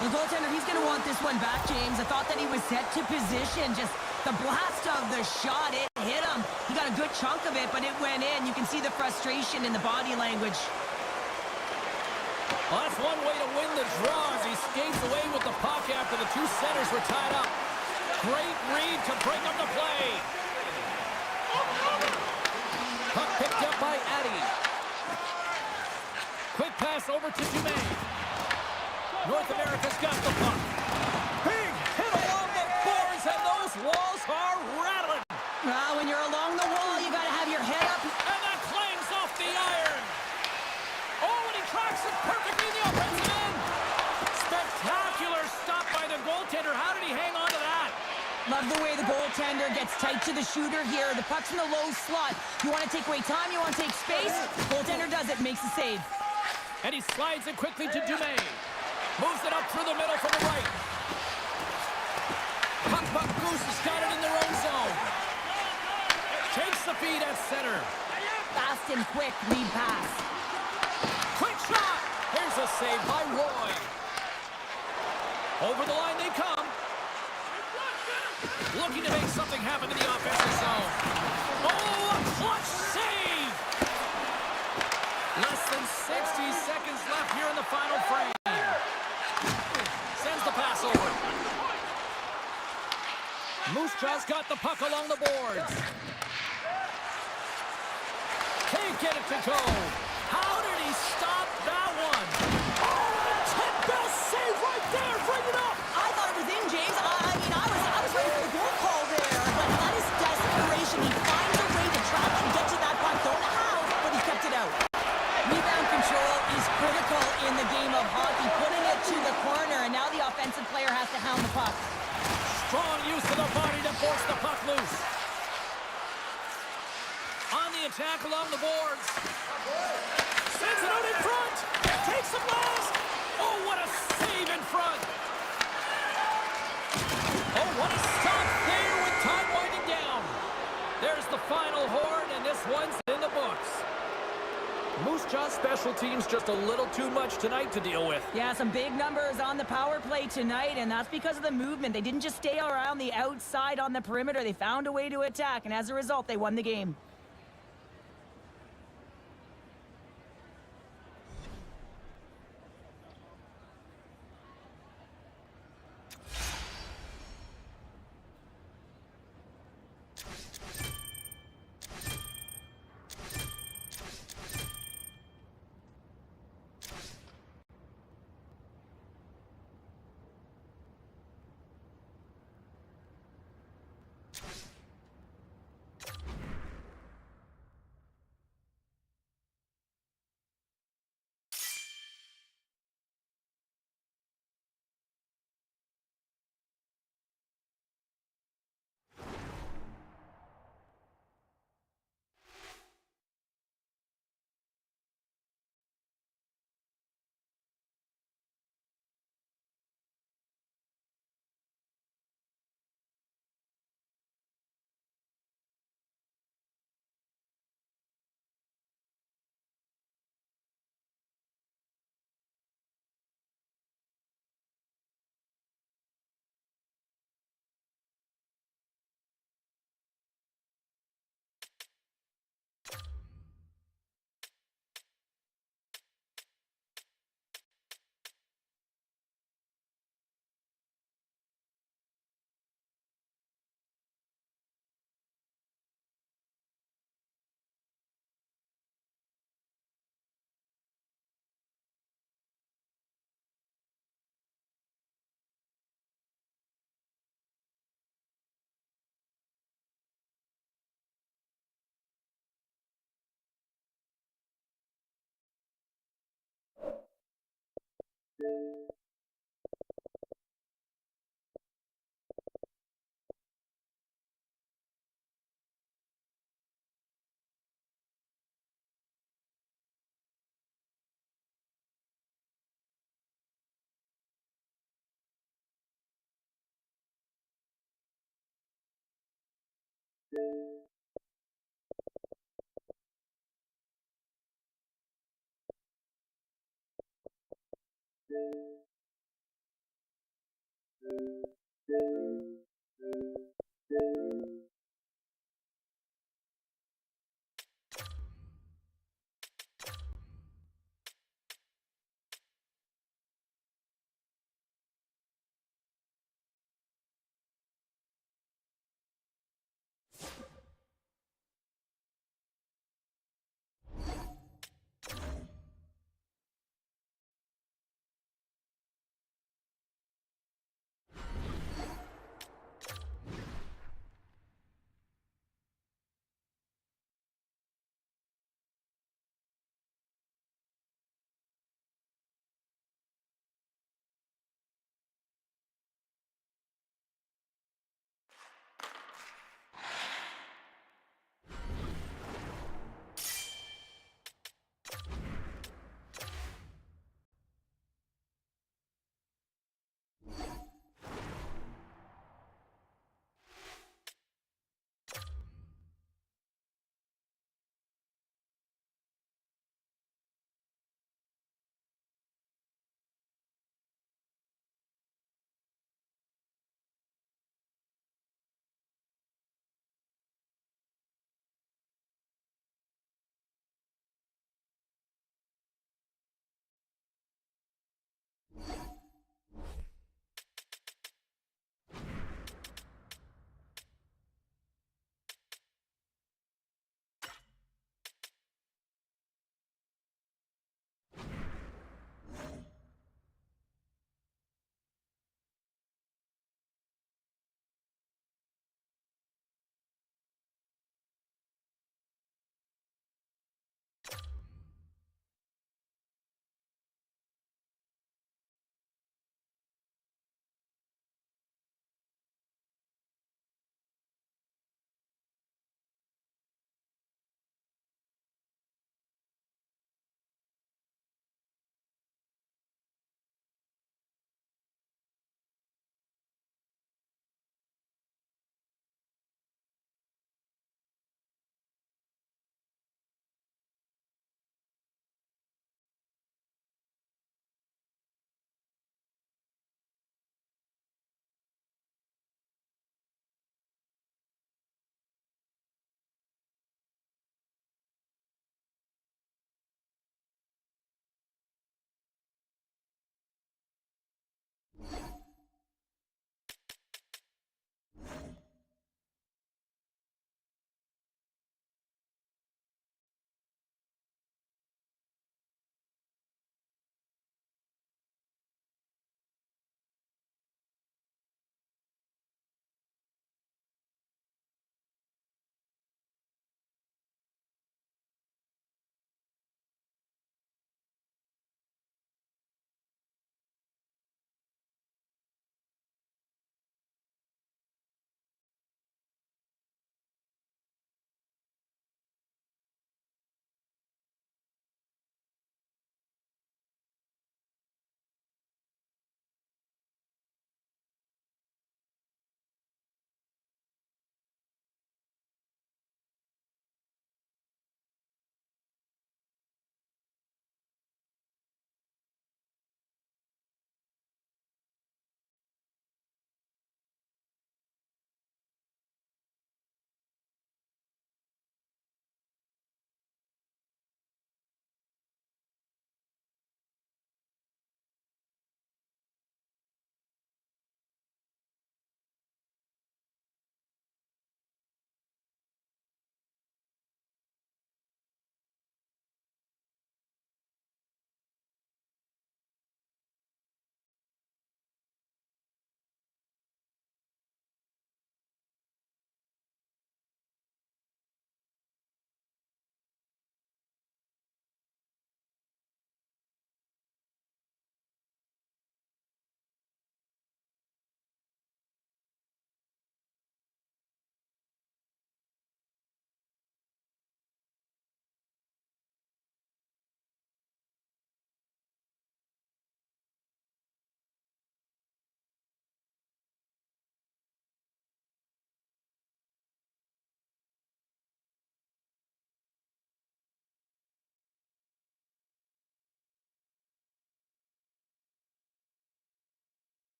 The goaltender, he's going to want this one back, James. I thought that he was set to position. Just the blast of the shot, it hit him. He got a good chunk of it, but it went in. You can see the frustration in the body language. Well, that's one way to win the draw as he skates away with the puck after the two centers were tied up. Great read to bring him to play. Puck picked up by Addy. Quick pass over to Dumais. North America's got the puck. Big hit along the boards, and those walls are rattling. Well, when you're along the wall, you got to have your head up. And that clangs off the iron. Oh, and he tracks it perfectly in the offensive end. Spectacular stop by the goaltender. How did he hang on to that? Love the way the goaltender gets tight to the shooter here. The puck's in the low slot. You want to take away time, you want to take space. Goaltender does it, makes the save. And he slides it quickly to Dumais. Moves it up through the middle from the right. Puck Goose has got it in their own zone. Takes the feed at center. Fast and quick lead pass. Quick shot. Here's a save by Roy. Over the line they come. Looking to make something happen in the offensive zone. Oh, a clutch save. Less than 60 seconds left here in the final frame. Sends the pass over. Moose Jaw's got the puck along the boards. Can't get it to go. How did he stop that one? Oh, a 10-bell save right there. Bring it up. I thought it was in, James. I was ready for the goal call there. But that is desperation. He finds a way to track and get to that puck. Don't know how, but he kept it out. Rebound control is critical in the game of hockey. Putting it to the corner, and now the offensive player has to hound the puck. Strong use of the body to force the puck loose. On the attack along the boards. Sends it out in front. Takes the blast. Oh, what a save in front. Oh, what a stop there with time winding down. There's the final horn, and this one's in the books. Moose Jaw special teams just a little too much tonight to deal with. Yeah, some big numbers on the power play tonight, and that's because of the movement. They didn't just stay around the outside on the perimeter. They found a way to attack, and as a result, they won the game.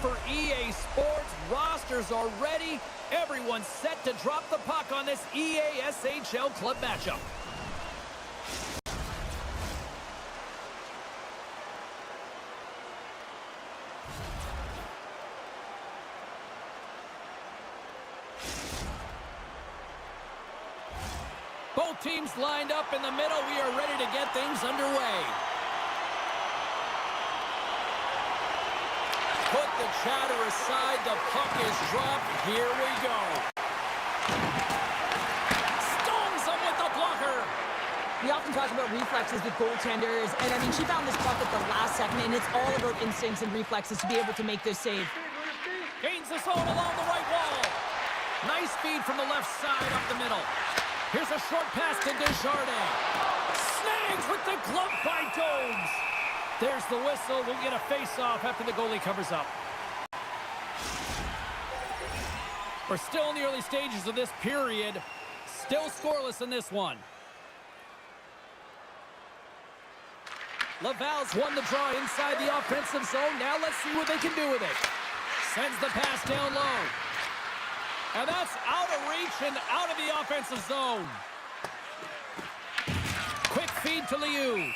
for EA Sports. Rosters are ready. Everyone's set to drop the puck on this EA SHL club matchup. Both teams lined up in the middle. We are ready to get things underway. Put the chatter aside. The puck is dropped. Here we go. Stones him with the blocker. We often talk about reflexes with goaltenders, and I mean, she found this puck at the last second, and it's all about instincts and reflexes to be able to make this save. Gains the zone along the right wall. Nice feed from the left side up the middle. Here's a short pass to Desjardins. Snags with the glove by Jones. There's the whistle. We'll get a face-off after the goalie covers up. We're still in the early stages of this period. Still scoreless in this one. Laval's won the draw inside the offensive zone. Now let's see what they can do with it. Sends the pass down low. And that's out of reach and out of the offensive zone. Quick feed to Liu.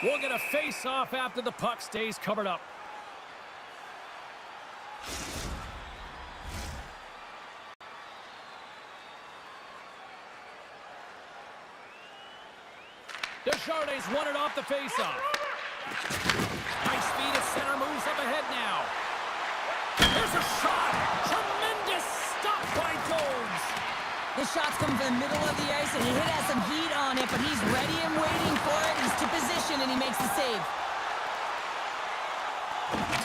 We'll get a face-off after the puck stays covered up. Desjardins won it off the face-off. Nice feed at center, moves up ahead now. There's a shot! Tremendous stop by Jones! The shots come from the middle of the ice, and he has some heat on it, but he's ready and waiting for it. He's to position, and he makes the save.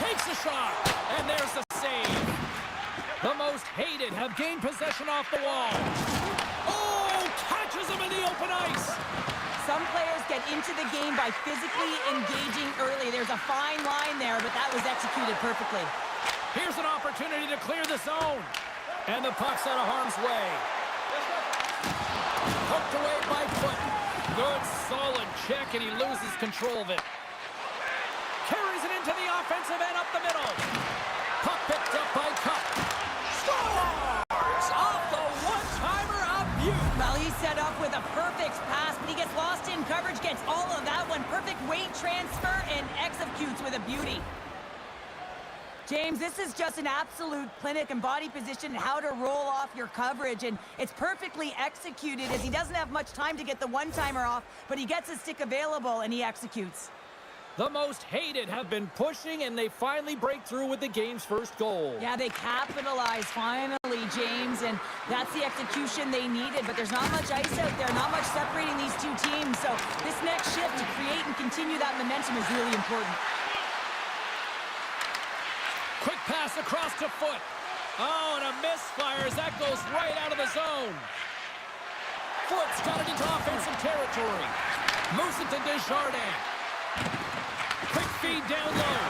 Takes the shot, and there's the save. The most hated have gained possession off the wall. Oh, catches him in the open ice. Some players get into the game by physically engaging early. There's a fine line there, but that was executed perfectly. Here's an opportunity to clear the zone. And the puck's out of harm's way. Hooked away by Foot. Good, solid check, and he loses control of it. Carries it into the offensive end up the middle. Puck picked up by Cup. Scores! Off the one-timer of Butte. Well, he's set up with a perfect pass, but he gets lost in coverage, gets all of that one. Perfect weight transfer and executes with a beauty. James, this is just an absolute clinic and body position and how to roll off your coverage, and it's perfectly executed as he doesn't have much time to get the one-timer off, but he gets his stick available and he executes. The most hated have been pushing, and they finally break through with the game's first goal. Yeah, they capitalize finally, James, and that's the execution they needed, but there's not much ice out there, not much separating these two teams, so this next shift to create and continue that momentum is really important. Quick pass across to Foot. Oh, and a misfire as that goes right out of the zone. Foot's got it into offensive territory. Moves it to Desjardins. Quick feed down low.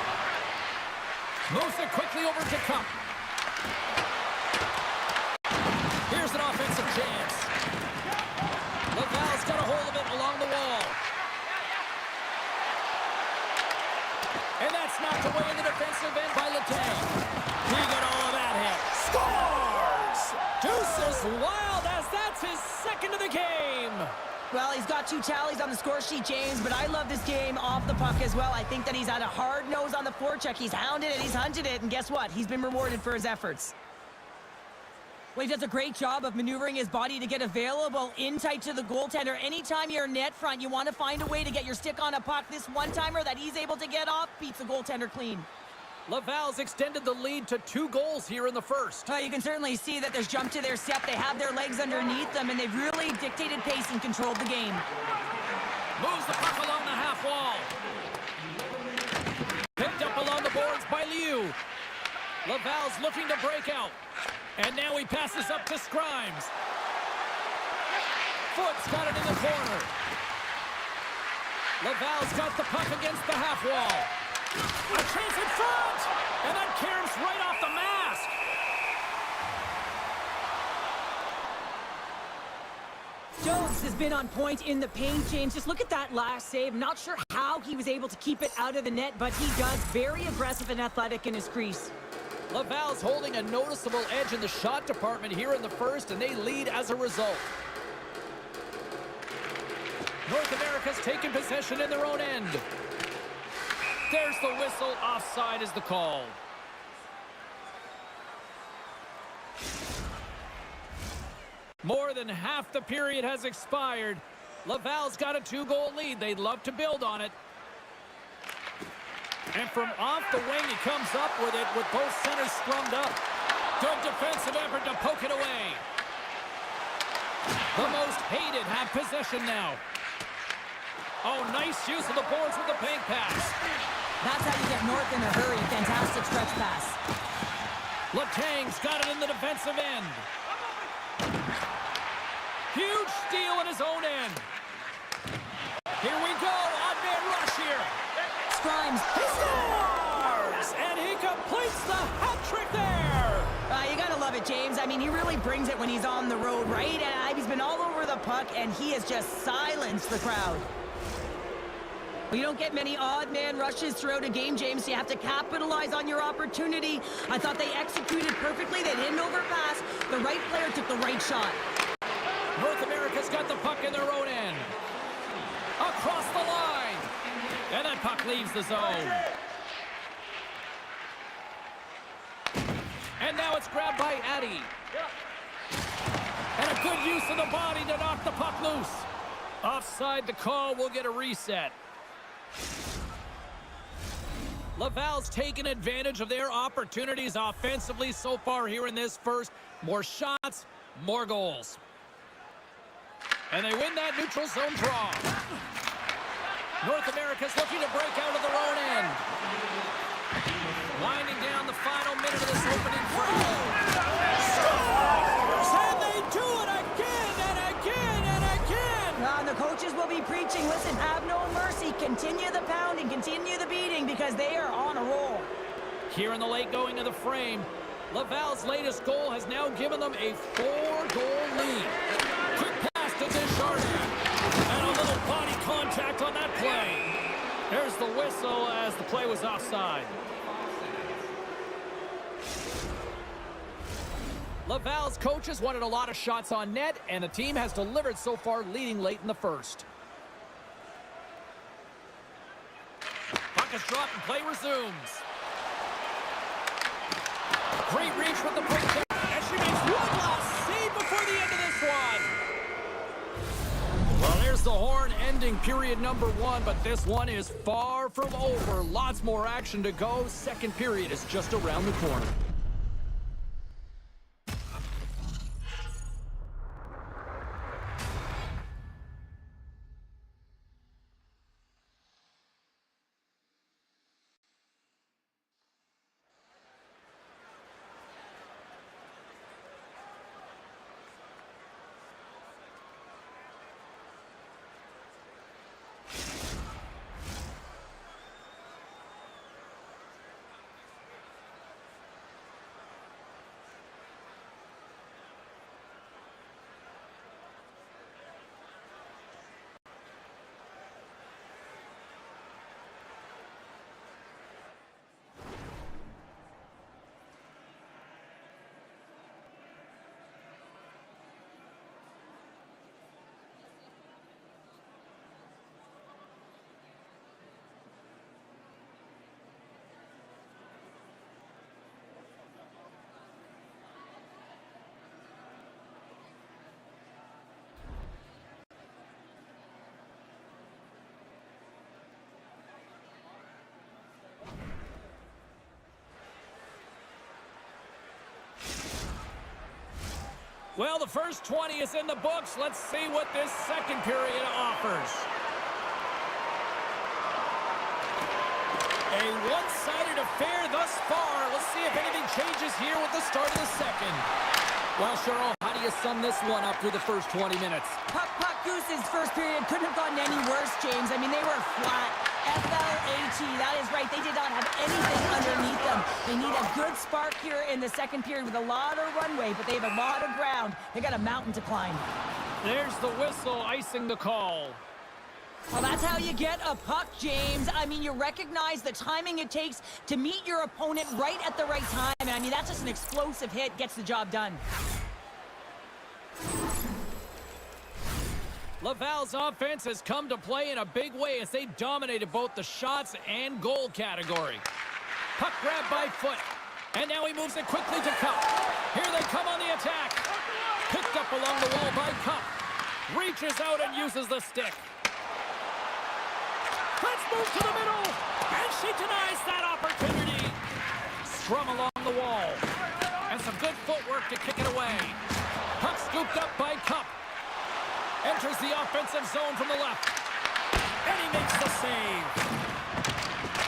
Moves it quickly over to Cup. Here's an offensive chance. Laval's got a hold of it along the wall. And that's knocked away in the defensive end by Letang. He got all of that hit. Scores! Deuces wild as that's his second of the game. Well, he's got 2 tallies on the score sheet, James, but I love this game off the puck as well. I think that he's had a hard nose on the forecheck. He's hounded it, he's hunted it, and guess what? He's been rewarded for his efforts. Well, he does a great job of maneuvering his body to get available in tight to the goaltender. Anytime you're net front, you want to find a way to get your stick on a puck. This one-timer that he's able to get off beats the goaltender clean. Laval's extended the lead to 2 goals here in the first. You can certainly see that there's jump to their step. They have their legs underneath them, and they've really dictated pace and controlled the game. Moves the puck along the half wall. Picked up along the boards by Liu. Laval's looking to break out. And now he passes up to Scrimes. Foot's got it in the corner. Laval's got the puck against the half wall. A chance in front! And that caroms right off the mask. Jones has been on point in the paint, James. Just look at that last save. Not sure how he was able to keep it out of the net, but he does. Very aggressive and athletic in his crease. Laval's holding a noticeable edge in the shot department here in the first, and they lead as a result. North America's taken possession in their own end. There's the whistle. Offside is the call. More than half the period has expired. Laval's got a 2-goal lead. They'd love to build on it. And from off the wing, he comes up with it with both centers scrummed up. Good defensive effort to poke it away. The most hated have possession now. Oh, nice use of the boards with the bank pass. That's how you get North in a hurry. Fantastic stretch pass. Letang's got it in the defensive end. Huge steal in his own end. Here we go. Odd man rush here. Grimes. He scores! And he completes the hat trick there! You gotta love it, James. I mean, he really brings it when he's on the road, right? He's been all over the puck, and he has just silenced the crowd. You don't get many odd man rushes throughout a game, James, so you have to capitalize on your opportunity. I thought they executed perfectly. They didn't overpass. The right player took the right shot. North America's got the puck in their own end. Across the line. And that puck leaves the zone. And now it's grabbed by Addy. And a good use of the body to knock the puck loose. Offside the call. We'll get a reset. Laval's taken advantage of their opportunities offensively so far here in this first. More shots, more goals. And they win that neutral zone draw. North America's looking to break out of their own end. Winding down the final minute of this opening frame. Scores! And they do it again and again and again! The coaches will be preaching, listen, have no mercy. Continue the pounding, continue the beating, because they are on a roll. Here in the late going of the frame, Laval's latest goal has now given them a 4-goal lead. Quick pass to Desjardins. And a little body contact on that play. There's the whistle as the play was offside. Laval's coaches wanted a lot of shots on net, and the team has delivered so far, leading late in the first. Puck is dropped and play resumes. Great reach with the breakdown. And she makes one last save before the end of this one. Well, there's the horn ending period number 1, but this one is far from over. Lots more action to go. Second period is just around the corner. Well, the first 20 is in the books. Let's see what this second period offers. A one-sided affair thus far. Let's see if anything changes here with the start of the second. Well, Cheryl, how do you sum this one up through the first 20 minutes? Puck Goose's first period couldn't have gotten any worse, James. I mean, they were flat. F-L-A-T, that is right. They did not have anything underneath them. They need a good spark here in the second period with a lot of runway, but they have a lot of ground. They got a mountain to climb. There's the whistle icing the call. Well, that's how you get a puck, James. I mean, you recognize the timing it takes to meet your opponent right at the right time. And I mean, that's just an explosive hit, gets the job done. Laval's offense has come to play in a big way as they dominated both the shots and goal category. Puck grabbed by Foot, and now he moves it quickly to Cup. Here they come on the attack. Picked up along the wall by Cup. Reaches out and uses the stick. Let's move to the middle, and she denies that opportunity. Strum along the wall, and some good footwork to kick it away. Puck scooped up by Cup. Enters the offensive zone from the left, and he makes the save.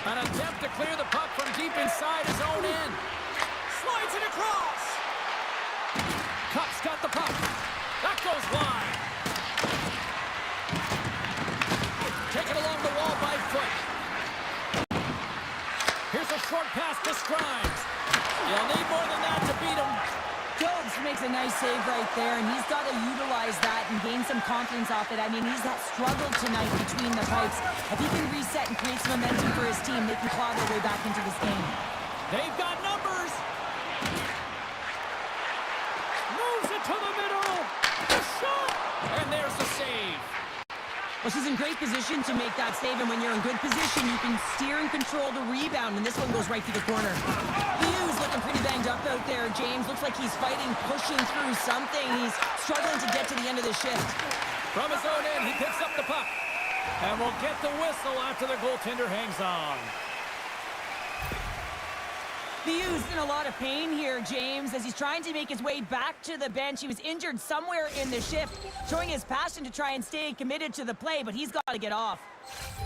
An attempt to clear the puck from deep inside his own end. Slides it across. Cup's got the puck. That goes wide. Taken along the wall by Foot. Here's a short pass to Scrimes. You'll need more than that to beat him. Jobs makes a nice save right there, and he's got to utilize that and gain some confidence off it. I mean, he's struggled tonight between the pipes. If he can reset and create some momentum for his team, they can claw their way back into this game. They've got numbers. Moves it to the middle. The shot. And there's the save. Well, she's in great position to make that save, and when you're in good position, you can steer and control the rebound, and this one goes right through the corner. Hughes looking pretty banged up out there, James. Looks like he's fighting, pushing through something. He's struggling to get to the end of the shift. From his own end, he picks up the puck. And will get the whistle after the goaltender hangs on. Hughes in a lot of pain here, James, as he's trying to make his way back to the bench. He was injured somewhere in the shift, showing his passion to try and stay committed to the play, but he's got to get off.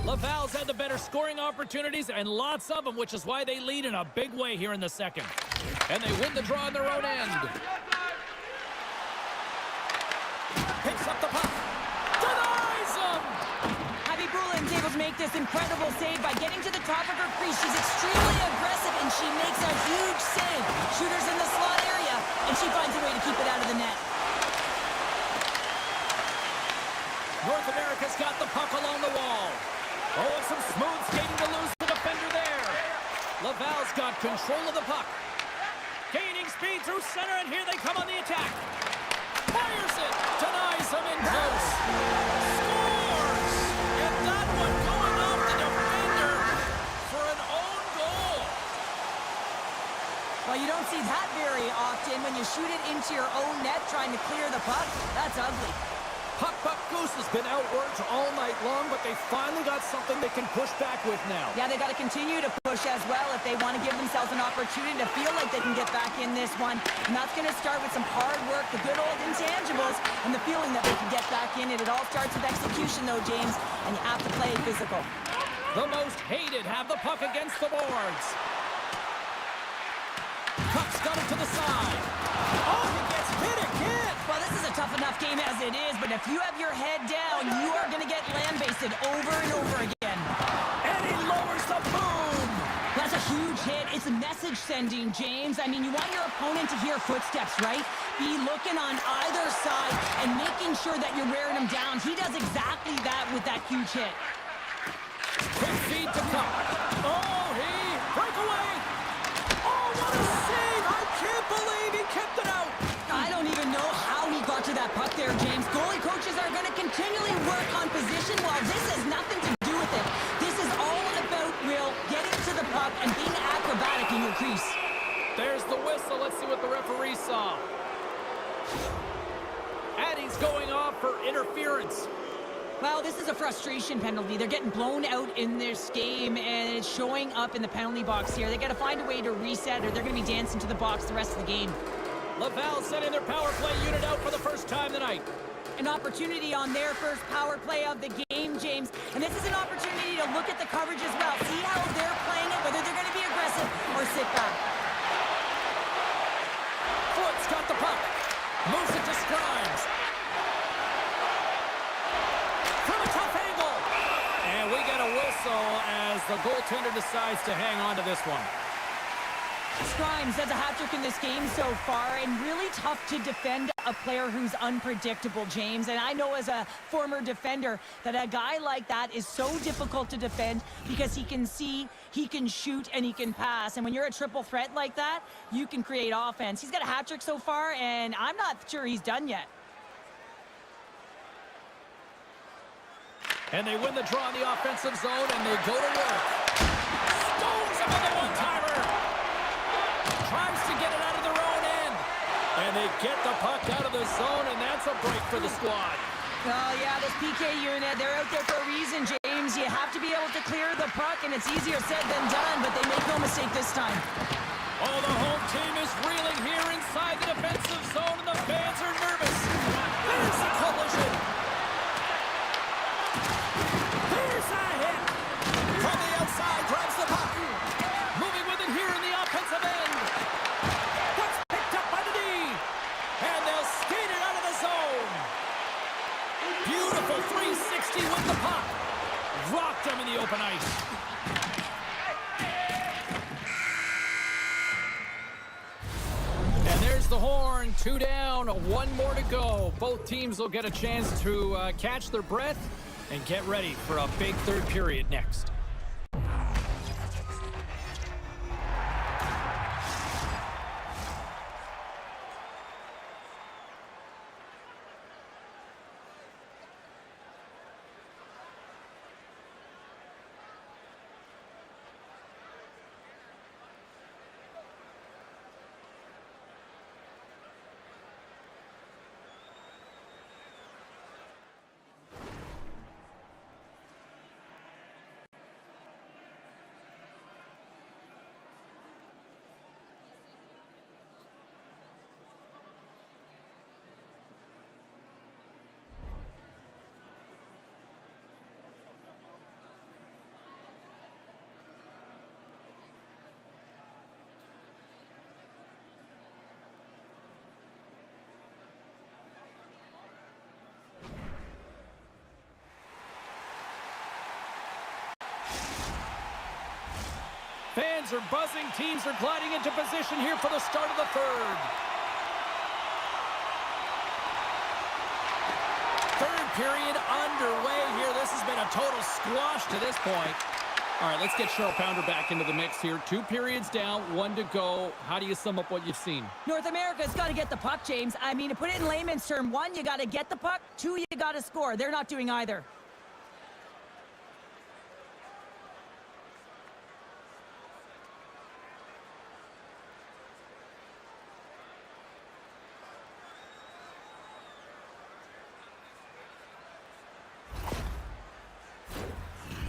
Laval's had the better scoring opportunities, and lots of them, which is why they lead in a big way here in the second. And they win the draw on their own end. Picks up the puck. Denies him! Abby Brulin's able to make this incredible save by getting to the top of her crease. She's extremely aggressive, and she makes a huge save. Shooter's in the slot area, and she finds a way to keep it out of the net. North America's got the puck along the wall. Oh, and some smooth skating to lose the defender there. Laval's got control of the puck. Gaining speed through center, and here they come on the attack. Fires it, denies him in close. Scores! And that one going off the defender for an own goal. Well, you don't see that very often when you shoot it into your own net trying to clear the puck. That's ugly. Puck Goose has been outworked all night long, but they finally got something they can push back with now. Yeah, they got to continue to push as well if they want to give themselves an opportunity to feel like they can get back in this one. And that's going to start with some hard work, the good old intangibles, and the feeling that they can get back in it. It all starts with execution, though, James, and you have to play physical. The most hated have the puck against the boards. Cup's got it to the side. Oh, he gets hit again. Well, this is a tough enough game as it is, but if you have your head down, you are going to get land-basted over and over again. And he lowers the boom. That's a huge hit. It's a message sending, James. I mean, you want your opponent to hear footsteps, right? Be looking on either side and making sure that you're wearing him down. He does exactly that with that huge hit. Quick feed to Cup. Oh, he breakaway. Oh, what a save. I can't believe he kept it out. I don't even know how he got to that puck there, James. Goalie coaches are going to continually work on position. While this has nothing to do with it. This is all about Will getting to the puck and being acrobatic in your crease. There's the whistle. Let's see what the referee saw. Addie's going off for interference. Well, this is a frustration penalty. They're getting blown out in this game, and it's showing up in the penalty box here. They got to find a way to reset, or they're going to be dancing to the box the rest of the game. Laval sending their power play unit out for the first time tonight. An opportunity on their first power play of the game, James. And this is an opportunity to look at the coverage as well. See how they're playing it, whether they're going to be aggressive or sit back. Foot's got the puck. Moves it to Scrimes. From a tough angle. And we get a whistle as the goaltender decides to hang on to this one. Grimes does a hat-trick in this game so far, and really tough to defend a player who's unpredictable, James. And I know as a former defender that a guy like that is so difficult to defend because he can see, he can shoot, and he can pass. And when you're a triple threat like that, you can create offense. He's got a hat-trick so far, and I'm not sure he's done yet. And they win the draw in the offensive zone, and they go to work. Stones him with a one-timer. Tries to get it out of their own end. And they get the puck out of the zone, and that's a break for the squad. Oh, yeah, this PK unit, they're out there for a reason, James. You have to be able to clear the puck, and it's easier said than done, but they make no mistake this time. Oh, the home team is reeling here inside the defensive zone, and the fans are nervous. There's a collision. There's a hit. From the outside, grabs the puck. Moving with it here in the offensive end. That's picked up by the D. And they'll skate it out of the zone. Beautiful 360 with the puck. Rocked him in the open ice. And there's the horn. 2 down, 1 more to go. Both teams will get a chance to catch their breath and get ready for a big third period next. Fans are buzzing. Teams are gliding into position here for the start of the third. Third period underway here. This has been a total squash to this point. All right, let's get Cheryl Pounder back into the mix here. 2 periods down, 1 to go. How do you sum up what you've seen? North America's got to get the puck, James. I mean, to put it in layman's term, 1, you got to get the puck. 2, you got to score. They're not doing either.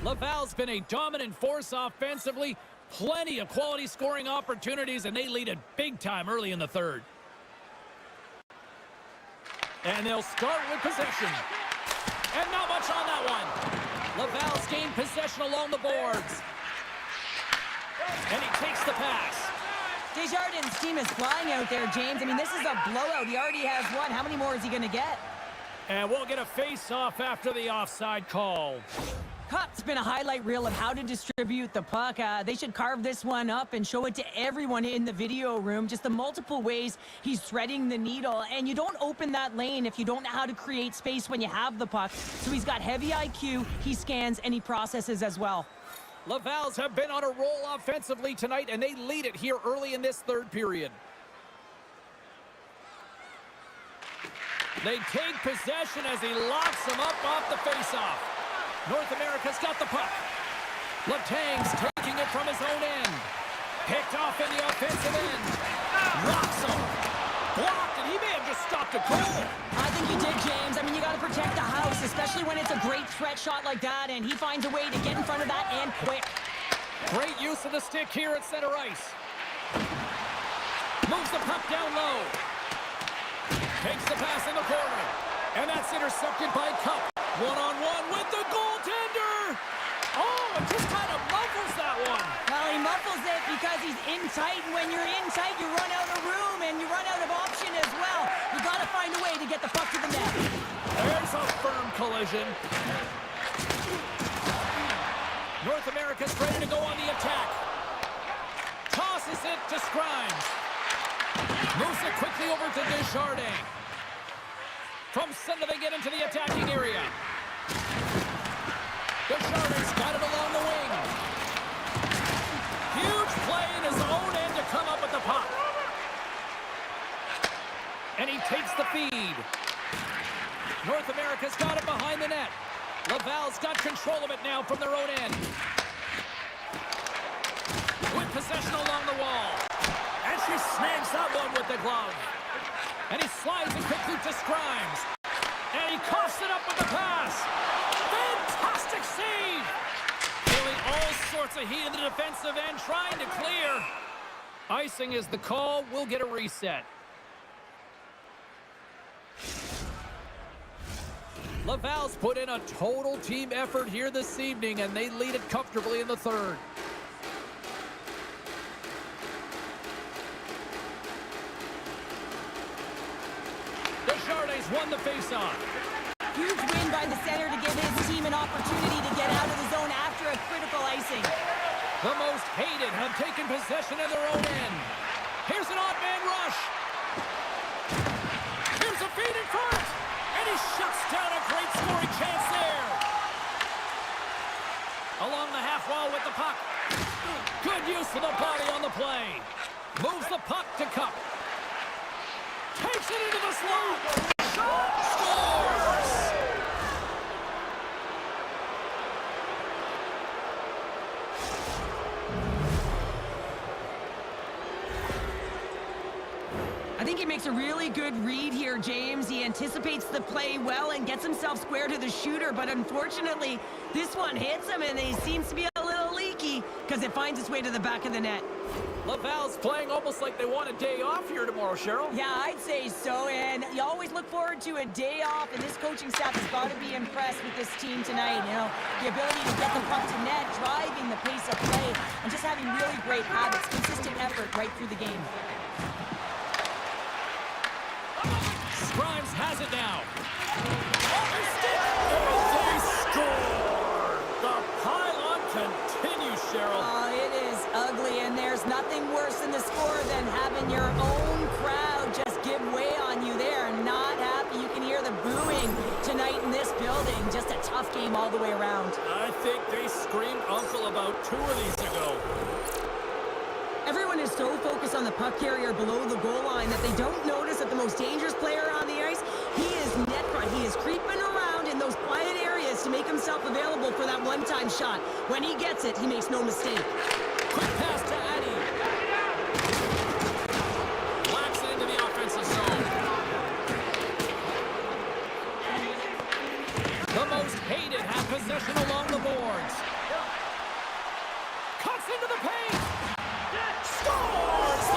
Laval's been a dominant force offensively. Plenty of quality scoring opportunities, and they lead it big time early in the third. And they'll start with possession. And not much on that one. Laval's gained possession along the boards. And he takes the pass. Desjardins' team is flying out there, James. I mean, this is a blowout. He already has 1. How many more is he going to get? And we'll get a face-off after the offside call. Cup's been a highlight reel of how to distribute the puck. They should carve this one up and show it to everyone in the video room. Just the multiple ways he's threading the needle. And you don't open that lane if you don't know how to create space when you have the puck. So he's got heavy IQ, he scans, and he processes as well. Lavals have been on a roll offensively tonight, and they lead it here early in this third period. They take possession as he locks them up off the faceoff. North America's got the puck. Letang's taking it from his own end. Picked off in the offensive end. Rocks him. Blocked, and he may have just stopped a goal. I think he did, James. I mean, you got to protect the house, especially when it's a great threat shot like that, and he finds a way to get in front of that and quick. Great use of the stick here at center ice. Moves the puck down low. Takes the pass in the corner. And that's intercepted by Cup. One-on-one with the goaltender. Oh, it just kind of muffles that one. Well, he muffles it because he's in tight, and when you're in tight, you run out of room, and you run out of option as well. You got to find a way to get the puck to the net. There's a firm collision. North America's ready to go on the attack. Tosses passes it to Scrimes. Moves it quickly over to Desjardins. From center, they get into the attacking area. Desjardins got it along the wing. Huge play in his own end to come up with the puck. And he takes the feed. North America's got it behind the net. Laval's got control of it now from their own end. With possession along the wall. And she snags that one with the glove. And he slides it quickly to Scrimes. And he coughs it up with the pass. Fantastic save! Feeling all sorts of heat in the defensive end, trying to clear. Icing is the call. We'll get a reset. Laval's put in a total team effort here this evening, and they lead it comfortably in the third. Desjardins won the faceoff. Huge win by the center to give his team an opportunity to get out of the zone after a critical icing. The most hated have taken possession of their own end. Here's an odd man rush. Here's a feed in front. And he shuts down a great scoring chance there. Along the half wall with the puck. Good use of the body on the play. Moves the puck to Cup. Takes it into the slot. Shot! Scores! I think he makes a really good read here, James. He anticipates the play well and gets himself square to the shooter, but unfortunately, this one hits him and he seems to be a little leaky because it finds its way to the back of the net. Laval's playing almost like they want a day off here tomorrow, Cheryl. Yeah, I'd say so, and you always look forward to a day off, and this coaching staff has got to be impressed with this team tonight. You know, the ability to get the puck to net, driving the pace of play, and just having really great habits, consistent effort right through the game. Scrimes has it now. Oh, they score! The pylon continues, Cheryl. Oh, it is ugly, and there's nothing worse in the score than having your own crowd just give way on you. They are not happy. You can hear the booing tonight in this building. Just a tough game all the way around. I think they screamed uncle about 2 of these ago. Everyone is so focused on the puck carrier below the goal line that they don't notice that the most dangerous player on the ice, he is net front. He is creeping around in those quiet areas to make himself available for that one-time shot. When he gets it, he makes no mistake. Quick pass to Addy. Whacks it into the offensive zone. The most hated have possession along the boards. Cuts into the paint. Scores!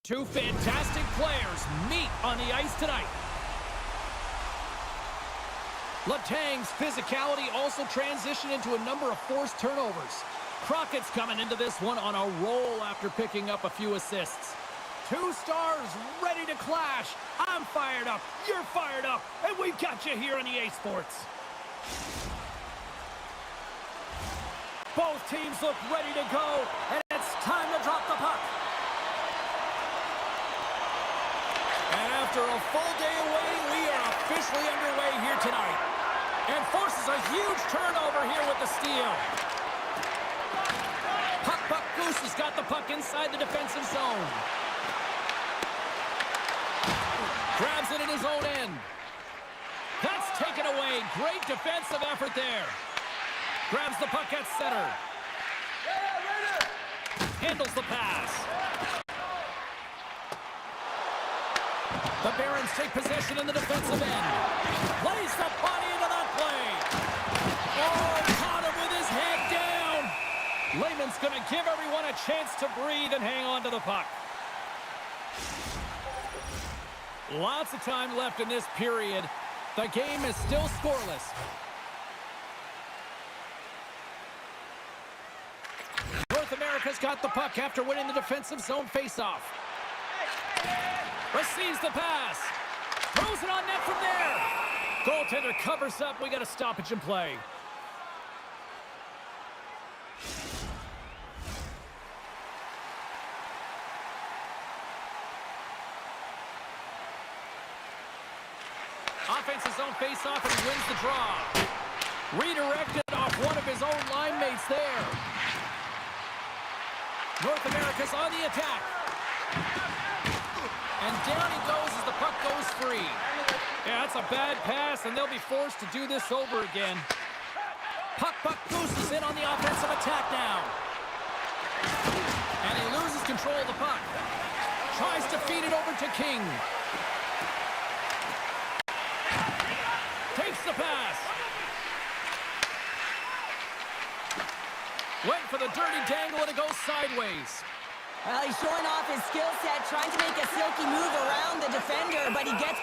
Two fantastic players meet on the ice tonight. Letang's physicality also transitioned into a number of forced turnovers. Crockett's coming into this one on a roll after picking up a few assists. Two stars ready to clash. I'm fired up, you're fired up, and we've got you here on EA Sports. Both teams look ready to go, and it's time to drop the puck. And after a full day away, we are officially underway here tonight. And forces a huge turnover here with the steal. Puck Goose has got the puck inside the defensive zone. Grabs it in his own end. That's taken away. Great defensive effort there. Grabs the puck at center. Handles the pass. The Barons take possession in the defensive end. Lays the body into that play. Oh, caught him with his head down. Lehman's going to give everyone a chance to breathe and hang on to the puck. Lots of time left in this period. The game is still scoreless. North America's got the puck after winning the defensive zone faceoff. Receives the pass. Throws it on net from there. Goaltender covers up. We got a stoppage in play. Offensive zone face-off, and he wins the draw. Redirected off one of his own line mates there. North America's on the attack. And down he goes as the puck goes free. Yeah, that's a bad pass, and they'll be forced to do this over again. Puck Goose is in on the offensive attack now. And he loses control of the puck. Tries to feed it over to King. Takes the pass. Went for the dirty dangle, and it goes sideways. Well, he's showing off his skill set, trying to make a silky move around the defender, but he gets...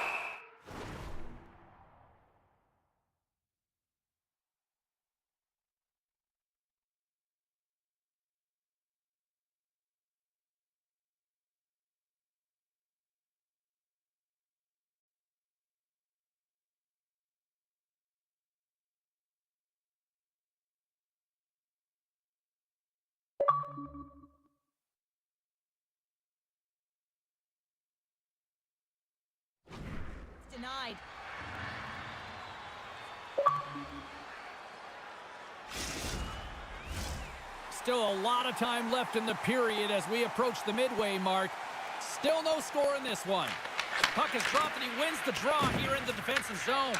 Denied. Still a lot of time left in the period as we approach the midway mark. Still no score in this one. Puck is dropped, and he wins the draw here in the defensive zone.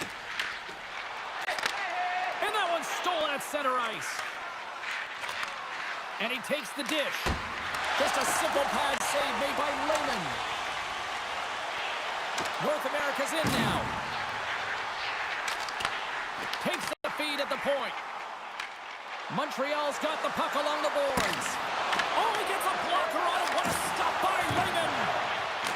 And that one's stolen at center ice. And he takes the dish. Just a simple pad save made by Lehman. North America's in now. Takes the feed at the point. Montreal's got the puck along the boards. Oh, he gets a blocker on it. What a stop by Lehman.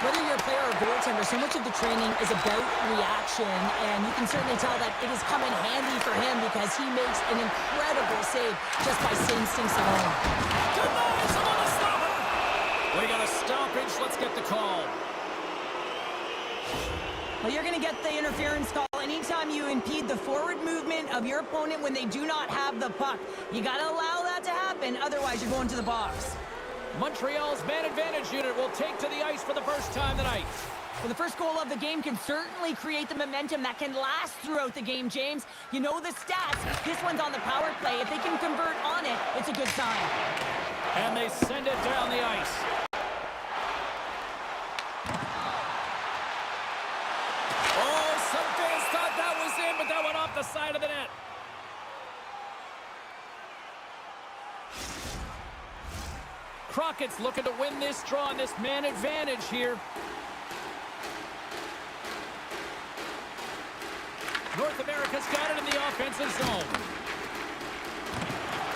Whether you're a player or goaltender, so much of the training is about reaction, and you can certainly tell that it has come in handy for him because he makes an incredible save just by instincts alone. Denies him on the stopper. We got a stoppage. Let's get the call. Well, you're going to get the interference call anytime you impede the forward movement of your opponent when they do not have the puck. You got to allow that to happen, otherwise you're going to the box. Montreal's man advantage unit will take to the ice for the first time tonight. Well, the first goal of the game can certainly create the momentum that can last throughout the game, James. You know the stats. This one's on the power play. If they can convert on it, it's a good sign. And they send it down the ice. But that went off the side of the net. Crockett's looking to win this draw on this man advantage here. North America's got it in the offensive zone.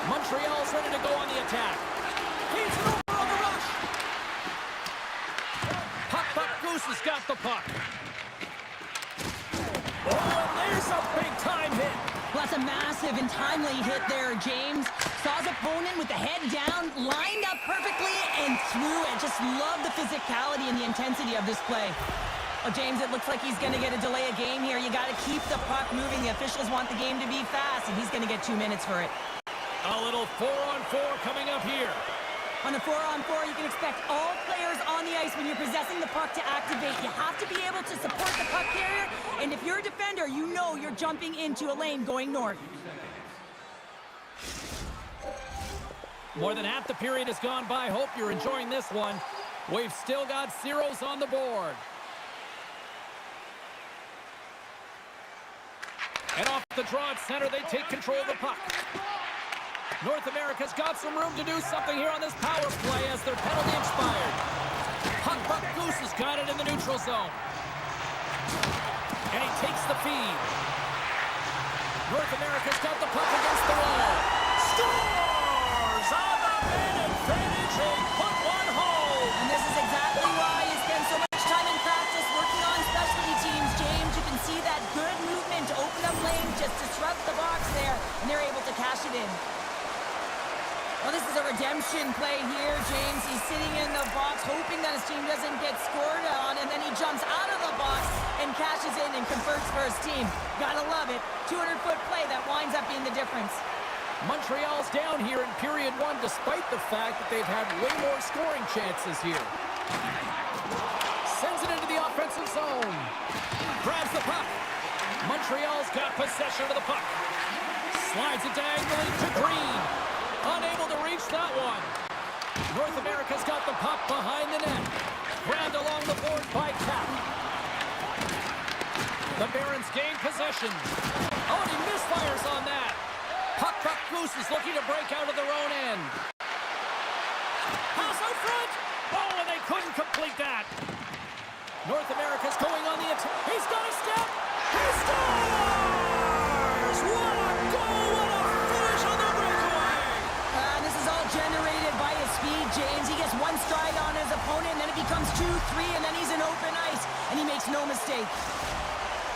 Montreal's ready to go on the attack. He's over on the rush. Goose has got the puck. Oh, and there's a big-time hit. Well, that's a massive and timely hit there, James. Saw his opponent with the head down, lined up perfectly, and threw it. Just love the physicality and the intensity of this play. Oh, James, it looks like he's going to get a delay of game here. You got to keep the puck moving. The officials want the game to be fast, and he's going to get 2 minutes for it. A little 4-on-4 coming up here. On a 4-on-4, you can expect all players on the ice when you're possessing the puck to activate. You have to be able to support the puck carrier, and if you're a defender, you know you're jumping into a lane going north. More than half the period has gone by. Hope you're enjoying this one. We've still got zeros on the board. And off the draw at center, they take control of the puck. North America's got some room to do something here on this power play as their penalty expired. Puck Goose has got it in the neutral zone. And he takes the feed. North America's got the puck against the wall. Scores on the man advantage and put one home. And this is exactly why you spend so much time in practice working on specialty teams, James. You can see that good movement to open up lanes, just disrupt the box there, and they're able to cash it in. Well, this is a redemption play here, James. He's sitting in the box hoping that his team doesn't get scored on, and then he jumps out of the box and cashes in and converts for his team. Gotta love it. 200-foot play that winds up being the difference. Montreal's down here in period one, despite the fact that they've had way more scoring chances here. Sends it into the offensive zone. Grabs the puck. Montreal's got possession of the puck. Slides it diagonally to Green. Unable to reach that one. North America's got the puck behind the net. Grabbed along the board by Cap. The Barons gain possession. Oh, and he misfires on that. Puck Goose is looking to break out of their own end. Pass out front. Oh, and they couldn't complete that. North America's going on the attack. He's got a step. He scores! What a goal! What a finish on the breakaway! This is all generated by his speed, James. He gets one stride on his opponent, and then it becomes 2, 3, and then he's in open ice, and he makes no mistake.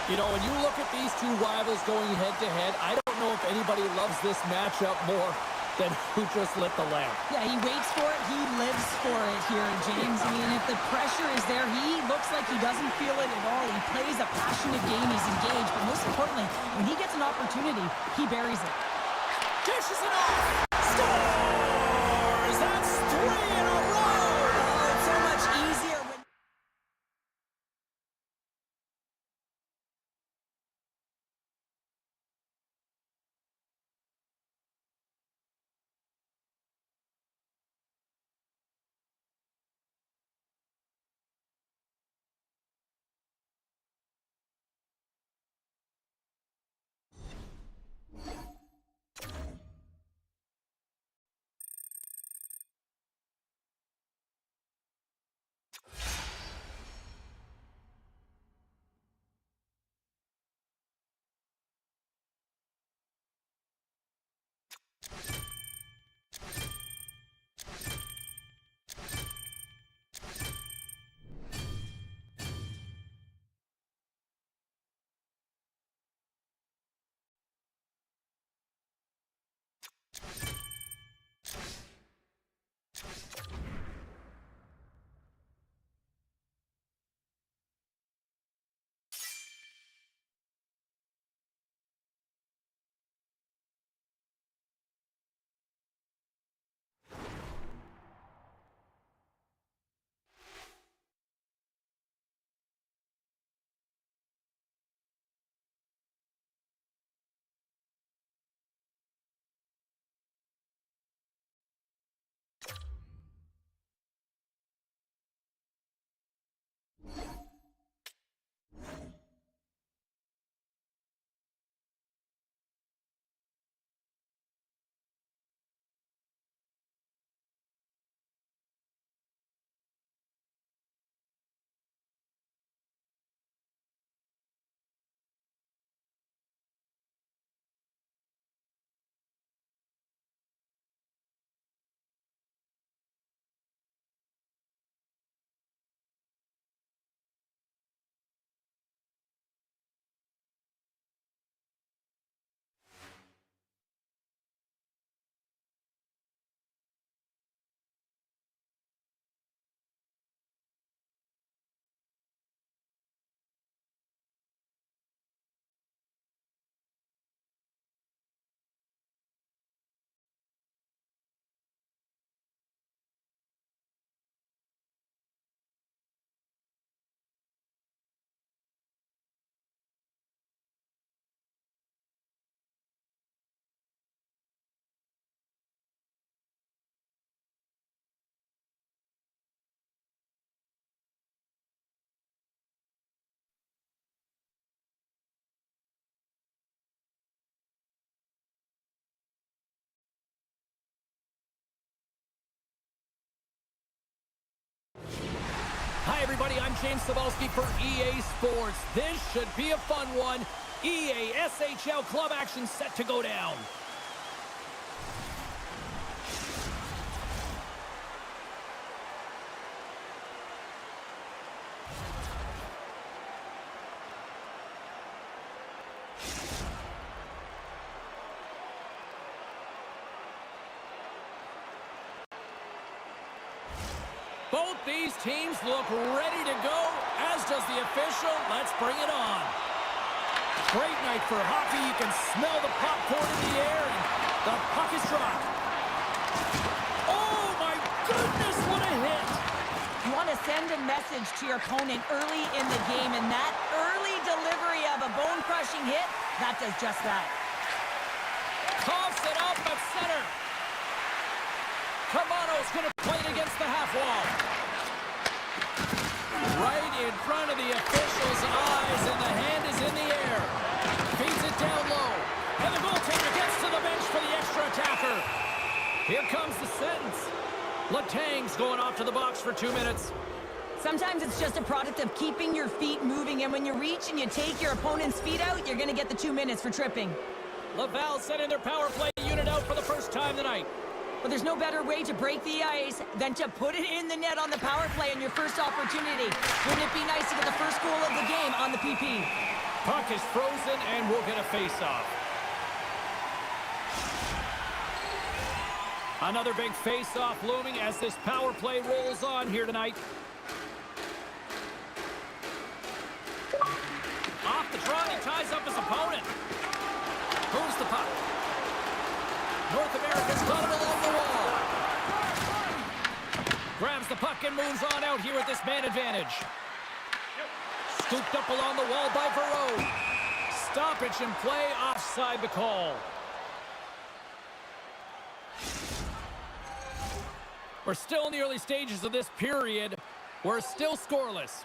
You know, when you look at these two rivals going head-to-head, I don't know if anybody loves this matchup more than who just lit the lamp. Yeah, he waits for it. He lives for it here, James. I mean, if the pressure is there, he looks like he doesn't feel it at all. He plays a passionate game. He's engaged. But most importantly, when he gets an opportunity, he buries it. Dishes it off. Scores! That's 3 in a row! Oh, it's so much easier when... James Cebulski for EA Sports. This should be a fun one. EA SHL club action set to go down. Both these teams look ready to go, as does the official. Let's bring it on. Great night for hockey. You can smell the popcorn in the air, and the puck is dropped. Oh, my goodness, what a hit. You want to send a message to your opponent early in the game, and that early delivery of a bone-crushing hit, that does just that. Coughs it up at center. Kamano's going to play it against the half wall. Right in front of the official's eyes, and the hand is in the air. Feeds it down low. And the goaltender gets to the bench for the extra attacker. Here comes the sentence. Letang's going off to the box for 2 minutes. Sometimes it's just a product of keeping your feet moving, and when you reach and you take your opponent's feet out, you're going to get the 2 minutes for tripping. Laval sending their power play unit out for the first time tonight. But there's no better way to break the ice than to put it in the net on the power play on your first opportunity. Wouldn't it be nice to get the first goal of the game on the PP? Puck is frozen, and we'll get a face-off. Another big face-off looming as this power play rolls on here tonight. Off the draw, he ties up his opponent. Moves the puck. North America's got it along the wall. Grabs the puck and moves on out here with this man advantage. Scooped up along the wall by Verreault. Stoppage in play, offside the call. We're still in the early stages of this period. We're still scoreless.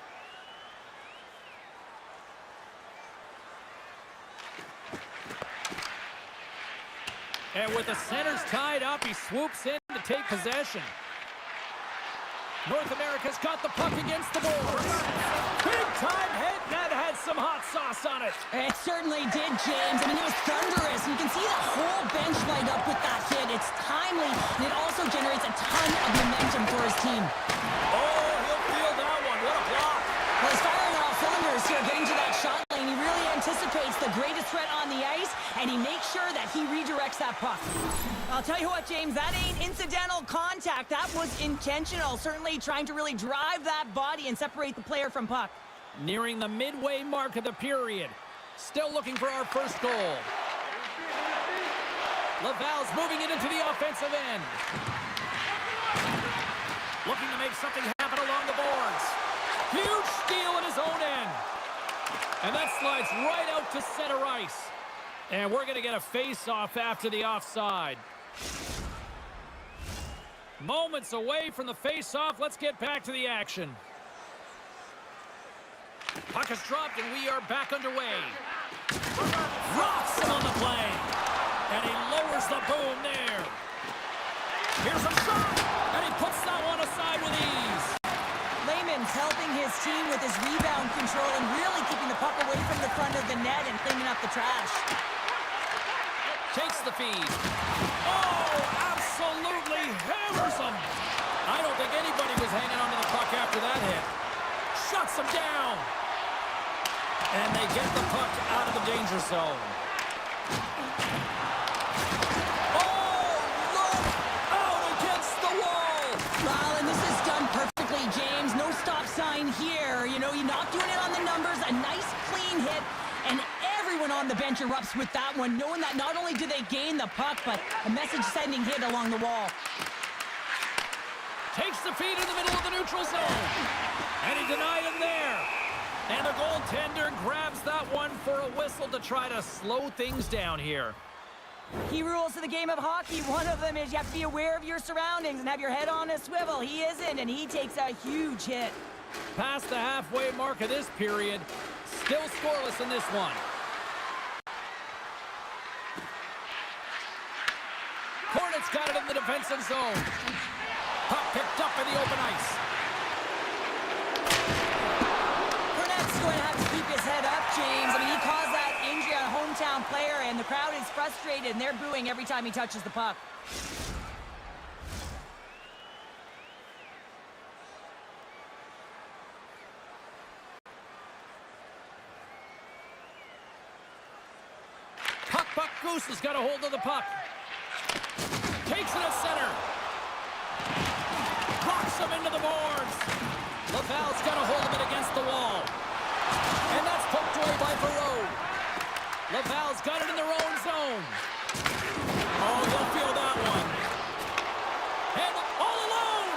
And with the centers tied up, he swoops in to take possession. North America's got the puck against the boards. Big time hit, that had some hot sauce on it. It certainly did, James. I mean, it was thunderous. You can see the whole bench light up with that hit. It's timely, and it also generates a ton of momentum for his team. Oh, he'll feel that one. What a block. Well, he's firing on all cylinders here, getting to that shot lane. He really anticipates the greatest threat on the ice, and he makes sure that he redirects that puck. I'll tell you what, James, that ain't incidental contact. That was intentional, certainly trying to really drive that body and separate the player from puck. Nearing the midway mark of the period. Still looking for our first goal. Laval's moving it into the offensive end. Looking to make something happen along the boards. Huge steal at his own end. And that slides right out to center ice. And we're going to get a face-off after the offside. Moments away from the face-off. Let's get back to the action. Puck is dropped, and we are back underway. Rocks him on the play. And he lowers the boom there. Here's a shot, and he puts that one aside with ease. Lehman's helping his team with his rebound control and really keeping the puck away from the front of the net and cleaning up the trash. Takes the feed. Oh, absolutely hammers him. I don't think anybody was hanging onto the puck after that hit. Shuts him down. And they get the puck out of the danger zone. Oh, look! Out against the wall! Well, and this is done perfectly, James. No stop sign here. You know, you're not doing it on the numbers. A nice, clean hit. And everyone on the bench erupts with that one, knowing that not only do they gain the puck, but a message-sending hit along the wall. Takes the feed in the middle of the neutral zone. And he denied him there. And the goaltender grabs that one for a whistle to try to slow things down here. Key rules to the game of hockey. One of them is you have to be aware of your surroundings and have your head on a swivel. He isn't, and he takes a huge hit. Past the halfway mark of this period. Still scoreless in this one. Hornets got it in the defensive zone. Puck picked up in the open ice. going to have to keep his head up, James. I mean, he caused that injury on a hometown player, and the crowd is frustrated, and they're booing every time he touches the puck. Puck Goose has got a hold of the puck. Takes it at center. Knocks him into the boards. Laval's got a hold of it against the wall. And that's poked away by Perreault. Laval's got it in their own zone. Oh, they'll feel that one. And all alone.